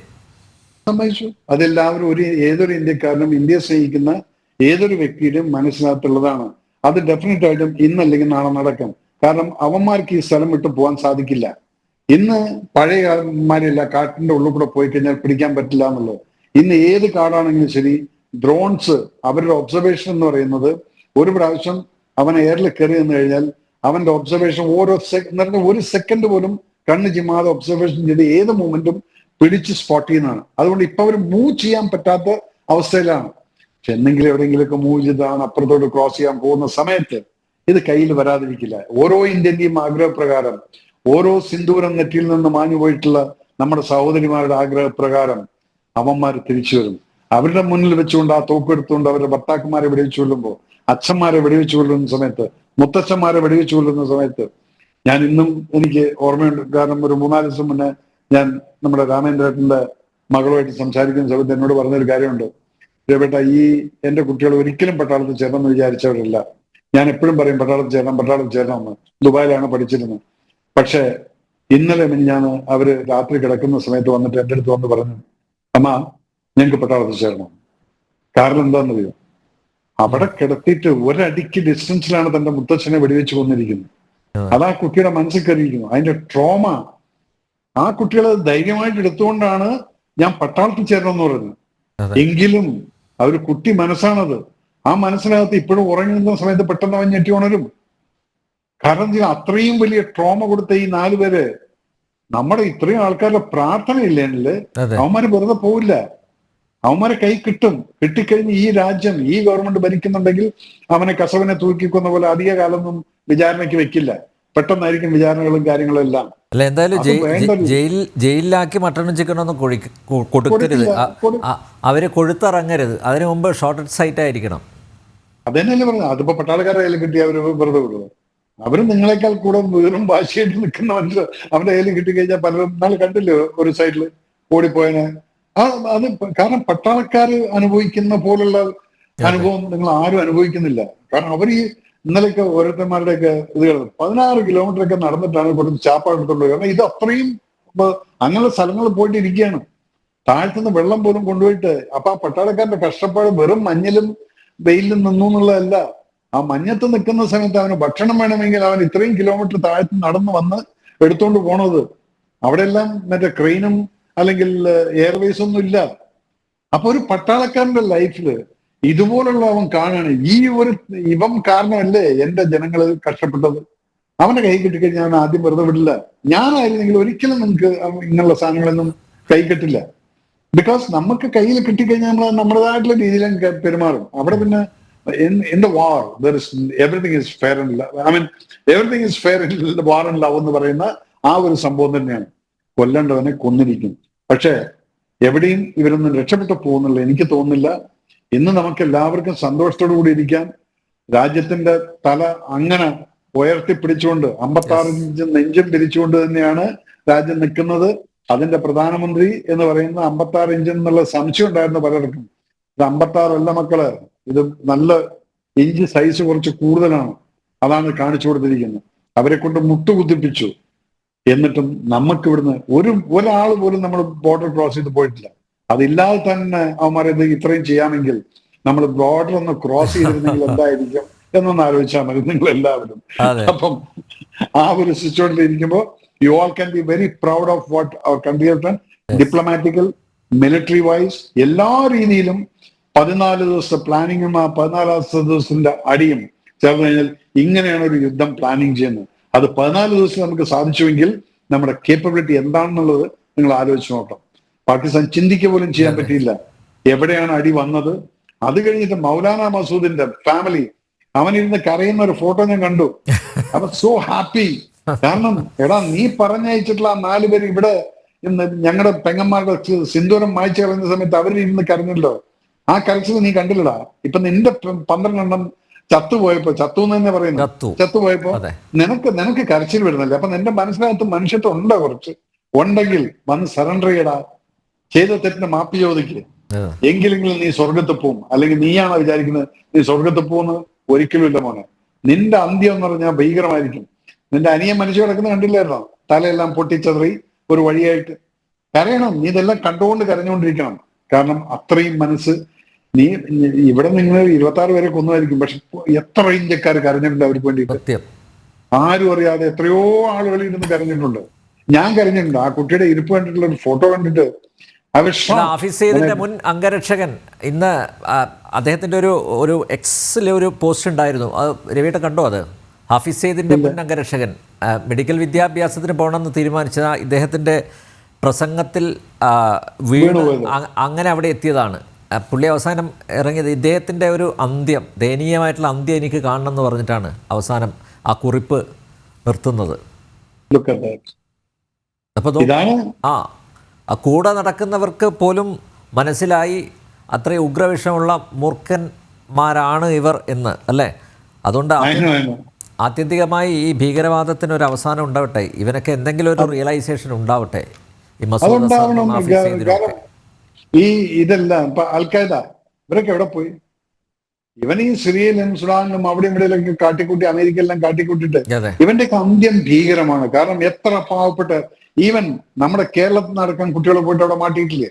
സമ്മതിച്ചു. അതെല്ലാവരും ഏതൊരു ഇന്ത്യക്കാരനും ഇന്ത്യയെ സ്നേഹിക്കുന്ന ഏതൊരു വ്യക്തിയുടെയും മനസ്സിനകത്തുള്ളതാണ്. അത് ഡെഫിനറ്റ് ആയിട്ടും ഇന്നല്ലെങ്കിൽ നാളെ നടക്കും. കാരണം അവന്മാർക്ക് ഈ സ്ഥലം വിട്ട് പോകാൻ സാധിക്കില്ല. ഇന്ന് പഴയ കാലന്മാരില്ല, കാട്ടിന്റെ ഉള്ളിൽ കൂടെ പോയി കഴിഞ്ഞാൽ പിടിക്കാൻ പറ്റില്ല എന്നുള്ളത്. ഇന്ന് ഏത് കാടാണെങ്കിലും ശരി, ഡ്രോൺസ് അവരുടെ ഒബ്സർവേഷൻ എന്ന് പറയുന്നത്, ഒരു പ്രാവശ്യം അവൻ എയറിൽ കയറി എന്ന് കഴിഞ്ഞാൽ അവന്റെ ഒബ്സർവേഷൻ ഒരു സെക്കൻഡ് പോലും കണ്ണ് ചിമ്മാതെ ഒബ്സർവേഷൻ ചെയ്ത് ഏത് മൂമെന്റും പിടിച്ച് സ്പോട്ട് ചെയ്യുന്നതാണ്. അതുകൊണ്ട് ഇപ്പൊ അവർ മൂവ് ചെയ്യാൻ പറ്റാത്ത അവസ്ഥയിലാണ്. പക്ഷെ എന്തെങ്കിലും എവിടെയെങ്കിലുമൊക്കെ മൂവ് ചെയ്താണ് അപ്പുറത്തോട്ട് ക്രോസ് ചെയ്യാൻ പോകുന്ന സമയത്ത് ഇത് കയ്യിൽ വരാതിരിക്കില്ല. ഓരോ ഇന്ത്യന്റെയും ആഗ്രഹപ്രകാരം, ഓരോ സിന്ദൂരം നെറ്റിയിൽ നിന്ന് മാഞ്ഞു പോയിട്ടുള്ള നമ്മുടെ സഹോദരിമാരുടെ ആഗ്രഹപ്രകാരം അവന്മാർ തിരിച്ചു വരും. അവരുടെ മുന്നിൽ വെച്ചുകൊണ്ട് ആ തോക്കെടുത്തുകൊണ്ട് അവരുടെ ഭർത്താക്കന്മാരെ വെടിവെച്ചു കൊല്ലുമ്പോൾ, അച്ഛന്മാരെ വെടിവെച്ചു കൊല്ലുന്ന സമയത്ത്, മുത്തച്ഛന്മാരെ വെടിവെച്ചു കൊല്ലുന്ന സമയത്ത് ഞാൻ ഇന്നും എനിക്ക് ഓർമ്മയുണ്ട്. കാരണം ഒരു 3-4 ദിവസം മുന്നേ ഞാൻ നമ്മുടെ രാമേന്ദ്രേട്ടന്റെ മകളുമായിട്ട് സംസാരിക്കുന്ന സമയത്ത് എന്നോട് പറഞ്ഞൊരു കാര്യമുണ്ട്. രവേട്ട, ഈ എന്റെ കുട്ടികൾ ഒരിക്കലും പട്ടാളത്തിൽ ചേരണമെന്ന് വിചാരിച്ചവരല്ല. ഞാൻ എപ്പോഴും പറയും പട്ടാളത്തിൽ ചേരണമെന്ന്. ദുബായിലാണ് പഠിച്ചിരുന്നത്. പക്ഷെ ഇന്നലെ ഞാൻ അവര് രാത്രി കിടക്കുന്ന സമയത്ത് വന്നിട്ട് എൻ്റെ അടുത്ത് വന്ന് പറഞ്ഞു, അമ്മ ഞങ്ങൾക്ക് പട്ടാളത്തിൽ ചേരണം. കാരണം എന്താണെന്നറിയോ? അവിടെ കിടത്തിയിട്ട് ഒരടിക്ക് ഡിസ്റ്റൻസിലാണ് തന്റെ മുത്തച്ഛനെ വെടിവെച്ച് കൊന്നിരിക്കുന്നത്. അതാ കുട്ടിയുടെ മനസ്സിൽ കയറിയിരിക്കുന്നു. അതിന്റെ ട്രോമ ആ കുട്ടികളെ ധൈര്യമായിട്ട് എടുത്തുകൊണ്ടാണ് ഞാൻ പട്ടാളത്തിൽ ചേരണമെന്ന് പറയുന്നത്. എങ്കിലും അവർ കുട്ടി മനസ്സാണത്. ആ മനസ്സിനകത്ത് ഇപ്പോഴും ഉറങ്ങുന്ന സമയത്ത് പെട്ടെന്ന് അവൻ ഞെട്ടി ഉണരും. കാരണം അത്രയും വലിയ ട്രോമ കൊടുത്ത ഈ 4 പേര്, നമ്മുടെ ഇത്രയും ആൾക്കാരുടെ പ്രാർത്ഥനയില്ലേ, അവന്മാര് വെറുതെ പോവില്ല. അവന്മാരെ കൈ കിട്ടും. കിട്ടിക്കഴിഞ്ഞ് ഈ രാജ്യം, ഈ ഗവൺമെന്റ് ഭരിക്കുന്നുണ്ടെങ്കിൽ അവനെ കസവനെ തൂക്കിക്കൊന്ന പോലെ അധിക കാലമൊന്നും വിചാരണയ്ക്ക് വെക്കില്ല. പെട്ടെന്നായിരിക്കും വിചാരണകളും കാര്യങ്ങളും എല്ലാം. അല്ല, എന്തായാലും ജയിലിലാക്കി മട്ടണും ചിക്കനും ഒന്നും കൊടുക്കരുത്. അവര് കൊഴുത്തിറങ്ങരുത്. അതിനു മുമ്പ് ഷോർട്ടഡ് സൈറ്റ് ആയിരിക്കണം. അതന്നെയല്ലേ പറഞ്ഞത്. അതിപ്പോ പട്ടാളക്കാരുടെ കയ്യിൽ കിട്ടി അവര് വെറുതെ വിടുക. അവര് നിങ്ങളെക്കാൾ കൂടെ വീറും വാശിയായിട്ട് നിൽക്കുന്ന മനുഷ്യർ അവരുടെ കയ്യിൽ കിട്ടിക്കഴിഞ്ഞാൽ പലരും നാളെ കണ്ടില്ലേ ഒരു സൈഡിൽ ഓടിപ്പോയനെ. അത് കാരണം പട്ടാളക്കാർ അനുഭവിക്കുന്ന പോലുള്ള അനുഭവം നിങ്ങൾ ആരും അനുഭവിക്കുന്നില്ല. കാരണം അവർ ഈ ഇന്നലെയൊക്കെ ഓരോരുത്തന്മാരുടെയൊക്കെ ഇത് 16 കിലോമീറ്റർ ഒക്കെ നടന്നിട്ടാണ് കൊടുത്ത് ചാപ്പ എടുത്തോണ്ട് പോയി. കാരണം ഇത് അത്രയും അങ്ങനെയുള്ള സ്ഥലങ്ങളിൽ പോയിട്ട് ഇരിക്കുകയാണ്. താഴ്ത്തുന്ന വെള്ളം പോലും കൊണ്ടുപോയിട്ട്. അപ്പൊ ആ പട്ടാളക്കാരന്റെ കഷ്ടപ്പാട് വെറും മഞ്ഞിലും വെയിലും നിന്നു എന്നുള്ളതല്ല. ആ മഞ്ഞത്ത് നിൽക്കുന്ന സമയത്ത് അവന് ഭക്ഷണം വേണമെങ്കിൽ അവൻ ഇത്രയും കിലോമീറ്റർ താഴ്ത്ത് നടന്നു വന്ന് എടുത്തോണ്ട് പോണത്. അവിടെ എല്ലാം മറ്റേ ക്രെയിനും അല്ലെങ്കിൽ എയർവേസ് ഒന്നും ഇല്ല. അപ്പൊ ഒരു പട്ടാളക്കാരന്റെ ലൈഫില് ഇതുപോലുള്ള അവൻ കാണാണ്. ഇവൻ കാരണമല്ലേ എന്റെ ജനങ്ങൾ കഷ്ടപ്പെട്ടത്. അവന്റെ കൈ കിട്ടിക്കഴിഞ്ഞാൽ അവൻ ആദ്യം വെറുതെ വിടില്ല. ഞാനായിരുന്നെങ്കിൽ ഒരിക്കലും നിങ്ങൾക്ക് ഇങ്ങനെയുള്ള സാധനങ്ങളൊന്നും കൈ കിട്ടില്ല. ബിക്കോസ് നമുക്ക് കയ്യിൽ കിട്ടിക്കഴിഞ്ഞാൽ നമ്മൾ നമ്മുടേതായിട്ടുള്ള രീതിയിലും പെരുമാറും. അവിടെ പിന്നെ in the war there is everything is fair and love. I mean everything is fair in the war and love എന്ന് പറയുന്ന ആ ഒരു സംഭവം തന്നെയാണ്. കൊല്ലേണ്ടവനെ കൊന്നിരിക്കും. പക്ഷേ എവിടെയും ഇവരൊന്നും രക്ഷപ്പെട്ടു പോകുന്നില്ല. എനിക്ക് തോന്നുന്നില്ല. ഇന്ന് നമുക്ക് എല്ലാവർക്കും സന്തോഷത്തോടു കൂടി ഇരിക്കാൻ രാജ്യത്തിന്റെ തല അങ്ങനെ ഉയർത്തിപ്പിടിച്ചുകൊണ്ട് 56 ഇഞ്ച് നെഞ്ചും പിരിച്ചുകൊണ്ട് തന്നെയാണ് രാജ്യം നിൽക്കുന്നത്. അതിന്റെ പ്രധാനമന്ത്രി എന്ന് പറയുന്ന 56 ഇഞ്ച് എന്നുള്ള സംശയം ഉണ്ടായിരുന്നു പലർക്കും. ഇത് 56 അല്ല മക്കള്, ഇത് നല്ല ഇഞ്ച് സൈസ് കുറച്ച് കൂടുതലാണ്. അതാണ് കാണിച്ചു കൊടുത്തിരിക്കുന്നത്. അവരെ കൊണ്ട് മുട്ടുകുത്തിപ്പിച്ചു. എന്നിട്ടും നമുക്ക് ഇവിടുന്ന് ഒരാൾ പോലും നമ്മൾ ബോർഡർ ക്രോസ് ചെയ്ത് പോയിട്ടില്ല. അതില്ലാതെ തന്നെ അവന്മാരെ ഇത്രയും ചെയ്യാമെങ്കിൽ നമ്മൾ ബോർഡർ ഒന്ന് ക്രോസ് ചെയ്തിരുന്നെങ്കിൽ എന്തായിരിക്കും എന്നൊന്ന് ആലോചിച്ചാൽ മതി നിങ്ങൾ എല്ലാവരും. അപ്പം ആ ഒരു സിറ്റുവേഷനിൽ ഇരിക്കുമ്പോൾ you all can be very proud of what our country has done. Diplomatical, military wise എല്ലാ രീതിയിലും 14 ദിവസത്തെ പ്ലാനിങ്ങും ആ 14 ദിവസത്തിന്റെ അടിയും ചേർന്ന് കഴിഞ്ഞാൽ ഇങ്ങനെയാണ് ഒരു യുദ്ധം പ്ലാനിങ് ചെയ്യുന്നത്. അത് 14 ദിവസം നമുക്ക് സാധിച്ചുവെങ്കിൽ നമ്മുടെ കേപ്പബിലിറ്റി എന്താണെന്നുള്ളത് നിങ്ങൾ ആലോചിച്ച് നോക്കാം. പാകിസ്ഥാൻ ചിന്തിക്കുക പോലും ചെയ്യാൻ പറ്റിയില്ല എവിടെയാണ് അടി വന്നത്. അത് കഴിഞ്ഞിട്ട് മൗലാന മസൂദിന്റെ ഫാമിലി അവനിരുന്ന് കരയുന്ന ഒരു ഫോട്ടോ ഞാൻ കണ്ടു. അവൻ സോ ഹാപ്പി. കാരണം എടാ നീ പറഞ്ഞയച്ചിട്ടുള്ള ആ 4 പേര് ഇവിടെ ഇന്ന് ഞങ്ങളുടെ പെങ്ങന്മാരുടെ സിന്ദൂരം മായ്ച്ചു കളയുന്ന സമയത്ത് അവരിരുന്ന് കരഞ്ഞല്ലോ. ആ കരച്ചിൽ നീ കണ്ടില്ലടാ. ഇപ്പൊ നിന്റെ 12 എണ്ണം ചത്തുപോയപ്പോ, ചത്തു എന്ന് തന്നെ പറയുന്നു, ചത്തുപോയപ്പോ നിനക്ക് കരച്ചിൽ വരുന്നില്ല. അപ്പൊ നിന്റെ മനസ്സിനകത്ത് മനുഷ്യത്വം ഉണ്ടോ? കുറച്ച് ഉണ്ടെങ്കിൽ വന്ന് സറണ്ടർ ചെയ്യടാ. ചെയ്ത തെറ്റിന് മാപ്പി ചോദിക്കുക. എങ്കിലെങ്കിലും നീ സ്വർഗത്ത് പോവും. അല്ലെങ്കിൽ നീയാണോ വിചാരിക്കുന്നത് നീ സ്വർഗത്ത് പോകുന്നത്? ഒരിക്കലും ഇല്ല മോനെ. നിന്റെ അന്ത്യം എന്ന് പറഞ്ഞാൽ ഭീകരമായിരിക്കും. നിന്റെ അനിയൻ മനുഷ്യ കിടക്കുന്ന കണ്ടില്ലായിരുന്നോ? തലയെല്ലാം പൊട്ടിച്ചതറി ഒരു വഴിയായിട്ട്. കരയണം. നീ ഇതെല്ലാം കണ്ടുകൊണ്ട് കരഞ്ഞുകൊണ്ടിരിക്കണം. കാരണം അത്രയും മനസ്സ്. നീ ഇവിടെ നിങ്ങൾ 26 പേരെ കൊന്നുമായിരിക്കും. പക്ഷെ എത്ര ഇന്ത്യക്കാർ കരഞ്ഞിട്ടുണ്ട് അവർക്ക് വേണ്ടിയിട്ട്. ആരും അറിയാതെ എത്രയോ ആളുകൾ ഇരുന്ന് കരഞ്ഞിട്ടുണ്ട്. ഞാൻ കരഞ്ഞിട്ടുണ്ട്. ആ കുട്ടിയുടെ ഇരിപ്പ് കണ്ടിട്ടുള്ള ഒരു ഫോട്ടോ കണ്ടിട്ട് ഹാഫിസ് സയ്യിദിന്റെ മുൻ അംഗരക്ഷകൻ ഇന്ന് അദ്ദേഹത്തിന്റെ ഒരു എക്സിലെ ഒരു പോസ്റ്റ് ഉണ്ടായിരുന്നു. അത് രവിയുടെ കണ്ടോ? അത് ഹാഫിസ് സയ്യിദിന്റെ മുൻ അംഗരക്ഷകൻ മെഡിക്കൽ വിദ്യാഭ്യാസത്തിന് പോകണമെന്ന് തീരുമാനിച്ചത് ഇദ്ദേഹത്തിന്റെ പ്രസംഗത്തിൽ വീണ് അങ്ങനെ അവിടെ എത്തിയതാണ്. പുള്ളി അവസാനം ഇറങ്ങിയത് ഇദ്ദേഹത്തിൻ്റെ ഒരു അന്ത്യം, ദയനീയമായിട്ടുള്ള അന്ത്യം എനിക്ക് കാണണം എന്ന് പറഞ്ഞിട്ടാണ് അവസാനം ആ കുറിപ്പ് നിർത്തുന്നത്. അപ്പോൾ കൂടെ നടക്കുന്നവർക്ക് പോലും മനസ്സിലായി അത്രയും ഉഗ്രവിഷമുള്ള മൂർഖന്മാരാണ് ഇവർ എന്ന്, അല്ലേ? അതുകൊണ്ട് ആത്യന്തികമായി ഈ ഭീകരവാദത്തിന് ഒരു അവസാനം ഉണ്ടാവട്ടെ. ഇവനൊക്കെ എന്തെങ്കിലും ഒരു റിയലൈസേഷൻ ഉണ്ടാവട്ടെ. ഈ ഇതെല്ലാം ഇപ്പൊ അൽഖയ്ദ ഇവരൊക്കെ എവിടെ പോയി? ഇവൻ ഈ സിറിയയിലും സുഡാനിലും അവിടെയും ഇവിടെയൊക്കെ കാട്ടിക്കൂട്ടി, അമേരിക്കയിലെല്ലാം കാട്ടിക്കൂട്ടിട്ട് ഇവന്റെയൊക്കെ അന്ത്യം ഭീകരമാണ്. കാരണം എത്ര പാവപ്പെട്ട് ഈവൻ നമ്മുടെ കേരളത്തിൽ നടക്കാൻ കുട്ടികളെ പോയിട്ട് അവിടെ മാറ്റിയിട്ടില്ലേ?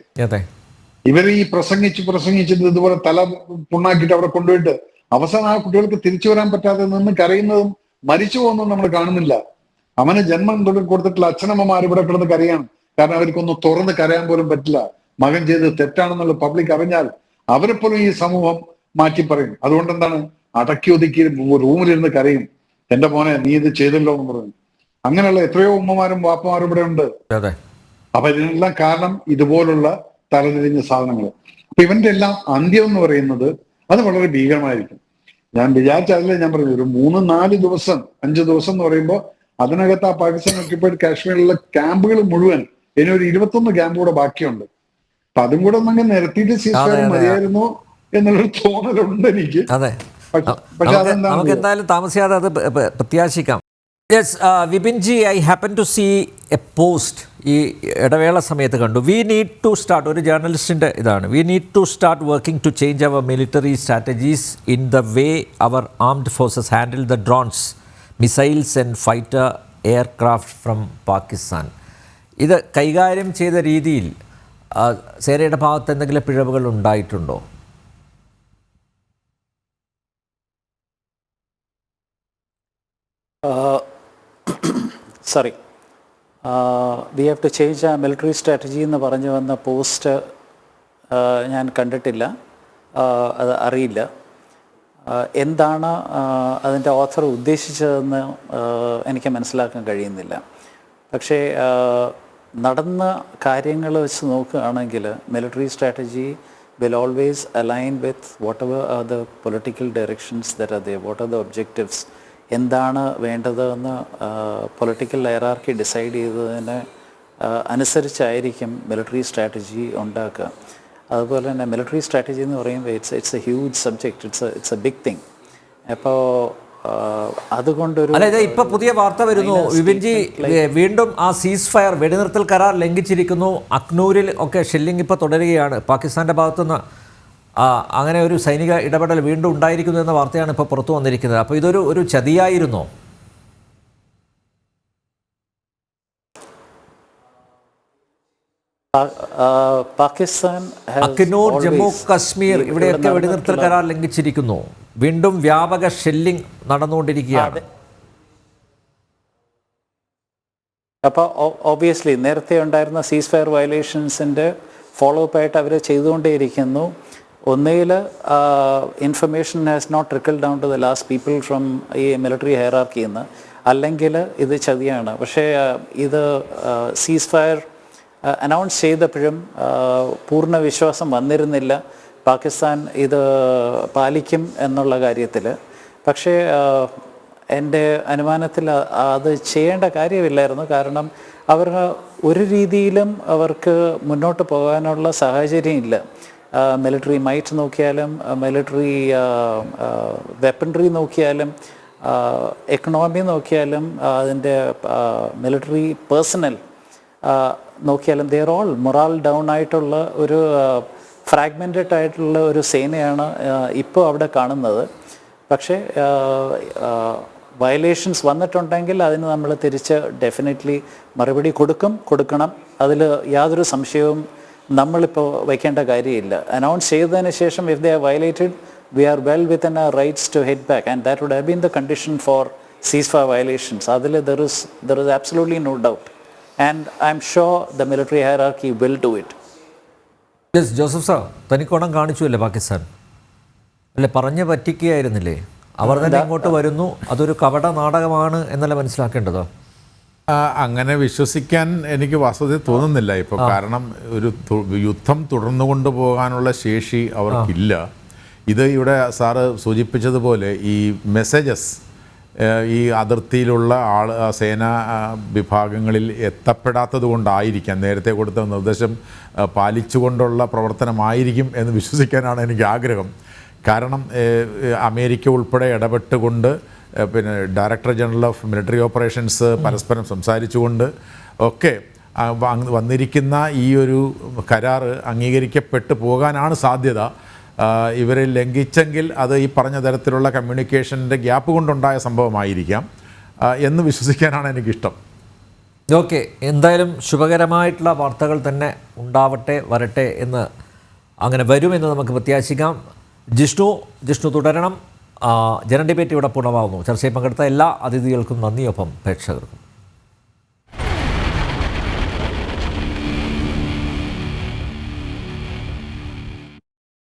ഇവർ ഈ പ്രസംഗിച്ചിട്ട് ഇതുപോലെ തല പുണ്ണാക്കിയിട്ട് അവിടെ കൊണ്ടുപോയിട്ട് അവസാനം ആ കുട്ടികൾക്ക് തിരിച്ചു വരാൻ പറ്റാതെ നിന്ന് കരയുന്നതും മരിച്ചു പോകുന്നതും നമ്മൾ കാണുന്നില്ല. അവന് ജന്മം കൊടുത്തിട്ടുള്ള അച്ഛനമ്മമാർ ഇവിടെ കിടന്ന് കരയാണ്. കാരണം അവർക്കൊന്ന് തുറന്ന് കരയാൻ പോലും പറ്റില്ല. മകൻ ചെയ്ത് തെറ്റാണെന്നുള്ള പബ്ലിക് അറിഞ്ഞാൽ അവരെപ്പോലും ഈ സമൂഹം മാറ്റി പറയും. അതുകൊണ്ട് എന്താണ്, അടക്കി ഒതുക്കി റൂമിലിരുന്ന് കരയും. എന്റെ മോനെ നീ ഇത് ചെയ്തല്ലോ എന്ന് പറയും. അങ്ങനെയുള്ള എത്രയോ ഉമ്മമാരും വാപ്പമാരും ഇവിടെ ഉണ്ട്. അപ്പൊ ഇതിനെല്ലാം കാരണം ഇതുപോലുള്ള തലതിരിഞ്ഞ സാധനങ്ങൾ. അപ്പൊ ഇവന്റെ എല്ലാം അന്ത്യം എന്ന് പറയുന്നത് അത് വളരെ ഭീകരമായിരിക്കും. ഞാൻ വിചാരിച്ചതല്ലേ, ഞാൻ പറഞ്ഞു ഒരു 3-4 ദിവസം 5 ദിവസം എന്ന് പറയുമ്പോൾ അതിനകത്ത് ആ പാകിസ്ഥാൻ ഓക്യുപ്പൈഡ് കാശ്മീരിലുള്ള ക്യാമ്പുകൾ മുഴുവൻ ഇനി ഒരു 21 ക്യാമ്പ് കൂടെ ബാക്കിയുണ്ട്. അപ്പൊ അതും കൂടെ ഒന്നങ്ങ് നിരത്തിയിട്ട് സീസ് മതിയായിരുന്നു എന്നുള്ളൊരു തോന്നലുണ്ട് എനിക്ക്. പക്ഷെ അതെന്താ, നമുക്ക് എന്തായാലും താമസിയാതെ അത് പ്രത്യാശിക്കാം. Yes, Vipinji, I happen to see a post ഈ ഇടവേള സമയത്ത് കണ്ടു. വി നീഡ് ടു സ്റ്റാർട്ട്, ഒരു ജേർണലിസ്റ്റിൻ്റെ ഇതാണ്, we need to start working to change our military strategies in the way our armed forces handle the drones, missiles and fighter aircraft from Pakistan. ഇത് കൈകാര്യം ചെയ്ത രീതിയിൽ സേനയുടെ ഭാഗത്ത് എന്തെങ്കിലും പിഴവുകൾ ഉണ്ടായിട്ടുണ്ടോ? Sorry, we have to change ആ മിലിറ്ററി സ്ട്രാറ്റജി എന്ന് പറഞ്ഞു വന്ന പോസ്റ്റ് ഞാൻ കണ്ടിട്ടില്ല, അത് അറിയില്ല. എന്താണ് അതിൻ്റെ ഓഥർ ഉദ്ദേശിച്ചതെന്ന് എനിക്ക് മനസ്സിലാക്കാൻ കഴിയുന്നില്ല. പക്ഷേ നടന്ന കാര്യങ്ങൾ വെച്ച് നോക്കുകയാണെങ്കിൽ military strategy will always align with whatever are the political directions that are there, what are the objectives എന്താണ് വേണ്ടതെന്ന് പൊളിറ്റിക്കൽ ഹയറാർക്കി ഡിസൈഡ് ചെയ്തതിന് അനുസരിച്ചായിരിക്കും മിലിറ്ററി സ്ട്രാറ്റജി ഉണ്ടാക്കുക. അതുപോലെ തന്നെ മിലിറ്ററി സ്ട്രാറ്റജി എന്ന് പറയുമ്പോൾ it's a huge subject, it's a big thing. അപ്പോൾ അതുകൊണ്ടൊരു അതായത് ഇപ്പൊ പുതിയ വാർത്ത വരുന്നു വിപിൻജി, വീണ്ടും ആ സീസ് ഫയർ വെടിനിർത്തൽ കരാർ ലംഘിച്ചിരിക്കുന്നു. അക്നൂരിൽ ഒക്കെ ഷെല്ലിംഗ് ഇപ്പോൾ തുടരുകയാണ്. പാകിസ്ഥാന്റെ ഭാഗത്തുനിന്ന് അങ്ങനെ ഒരു സൈനിക ഇടപെടൽ വീണ്ടും ഉണ്ടായിരിക്കുന്നു എന്ന വാർത്തയാണ് ഇപ്പോൾ പുറത്തു വന്നിരിക്കുന്നത്. അപ്പോൾ ഇതൊരു ചതിയായിരുന്നോ? പാകിസ്ഥാൻ അക്നൂർ, ജമ്മു കാശ്മീർ ഇവിടെയൊക്കെ വെടിനിർത്തൽ കരാർ ലംഘിച്ചിരിക്കുന്നു. വീണ്ടും വ്യാപക ഷെല്ലിംഗ് നടന്നുകൊണ്ടിരിക്കുകയാണ്. അപ്പോൾ ഓബിയസ്ലി നേരത്തെ ഉണ്ടായിരുന്ന സീസ് ഫയർ വയലേഷൻസിൻ്റെ ഫോളോ അപ്പ് ആയിട്ട് അവർ ചെയ്തുകൊണ്ടേയിരിക്കുന്നു. ഒന്നുകിൽ information has not trickle down to the last people from ഈ മിലിറ്ററി ഹയറാർക്കിയിൽ നിന്ന്, അല്ലെങ്കിൽ ഇത് ചതിയാണ്. പക്ഷേ ഇത് സീസ് ഫയർ അനൗൺസ് ചെയ്തപ്പോഴും പൂർണ്ണ വിശ്വാസം വന്നിരുന്നില്ല പാകിസ്ഥാൻ ഇത് പാലിക്കും എന്നുള്ള കാര്യത്തിൽ. പക്ഷേ എൻ്റെ അനുമാനത്തിൽ അത് ചെയ്യേണ്ട കാര്യമില്ലായിരുന്നു. കാരണം അവർ ഒരു രീതിയിലും അവർക്ക് മുന്നോട്ട് പോകാനുള്ള സാഹചര്യം ഇല്ല. മിലിറ്ററി മൈറ്റ് നോക്കിയാലും, മിലിറ്ററി വെപ്പൺറി നോക്കിയാലും, എക്കണോമി നോക്കിയാലും, അതിൻ്റെ മിലിറ്ററി പേഴ്സണൽ നോക്കിയാലും they are all morale down ആയിട്ടുള്ള ഒരു ഫ്രാഗ്മെൻറ്റഡ് ആയിട്ടുള്ള ഒരു സേനയാണ് ഇപ്പോൾ അവിടെ കാണുന്നത്. പക്ഷേ വയലേഷൻസ് വന്നിട്ടുണ്ടെങ്കിൽ അതിന് നമ്മൾ തിരിച്ച് ഡെഫിനറ്റ്ലി മറുപടി കൊടുക്കണം. അതിൽ യാതൊരു സംശയവും നമ്മളിപ്പോൾ വയ്ക്കേണ്ട കാര്യമില്ല. അനൗൺസ് ചെയ്തതിന് ശേഷം if they are violated we are well within our rights to head back, and that would have been the condition for ceasefire violations. അതിൽ there is absolutely no doubt, and I'm sure the military hierarchy will do it. Yes Joseph sir, തനിക്കോണം കാണിച്ചുവല്ലേ പാകിസ്ഥാൻ? അല്ലെ, പറഞ്ഞ് പറ്റിക്കുകയായിരുന്നില്ലേ? അവർ തന്നെ ഇങ്ങോട്ട് വരുന്നു, അതൊരു കപട നാടകമാണ് എന്നല്ല മനസ്സിലാക്കേണ്ടതോ? അങ്ങനെ വിശ്വസിക്കാൻ എനിക്ക് വാസ്തവത്തിൽ തോന്നുന്നില്ല ഇപ്പോൾ. കാരണം ഒരു യുദ്ധം തുടർന്നു കൊണ്ടുപോകാനുള്ള ശേഷി അവർക്കില്ല. ഇത് ഇവിടെ സാറ് സൂചിപ്പിച്ചതുപോലെ ഈ മെസ്സേജസ് ഈ അതിർത്തിയിലുള്ള സേനാ വിഭാഗങ്ങളിൽ എത്തപ്പെടാത്തത് കൊണ്ടായിരിക്കാം, നേരത്തെ കൊടുത്ത നിർദ്ദേശം പാലിച്ചുകൊണ്ടുള്ള പ്രവർത്തനമായിരിക്കും എന്ന് വിശ്വസിക്കാനാണ് എനിക്ക് ആഗ്രഹം. കാരണം അമേരിക്ക ഉൾപ്പെടെ ഇടപെട്ടുകൊണ്ട്, പിന്നെ director general of military operations പരസ്പരം സംസാരിച്ചുകൊണ്ട് ഒക്കെ വന്നിരിക്കുന്ന ഈ ഒരു കരാർ അംഗീകരിക്കപ്പെട്ടു പോകാനാണ് സാധ്യത. ഇവരെ ലംഘിച്ചെങ്കിൽ അത് ഈ പറഞ്ഞ തരത്തിലുള്ള കമ്മ്യൂണിക്കേഷൻ്റെ ഗ്യാപ്പ് കൊണ്ടുണ്ടായ സംഭവമായിരിക്കാം എന്ന് വിശ്വസിക്കാനാണ് എനിക്കിഷ്ടം. ഓക്കെ, എന്തായാലും ശുഭകരമായിട്ടുള്ള വാർത്തകൾ തന്നെ ഉണ്ടാവട്ടെ, വരട്ടെ എന്ന്, അങ്ങനെ വരുമെന്ന് നമുക്ക് പ്രത്യാശിക്കാം. ജിഷ്ണു തുടരണം. ജനറൽ ഡിബേറ്റ് ഇവിടെ പൂർണ്ണമാകുന്നു. ചർച്ചയിൽ പങ്കെടുത്ത എല്ലാ അതിഥികൾക്കും നന്ദി, ഒപ്പം പ്രേക്ഷകർക്കും.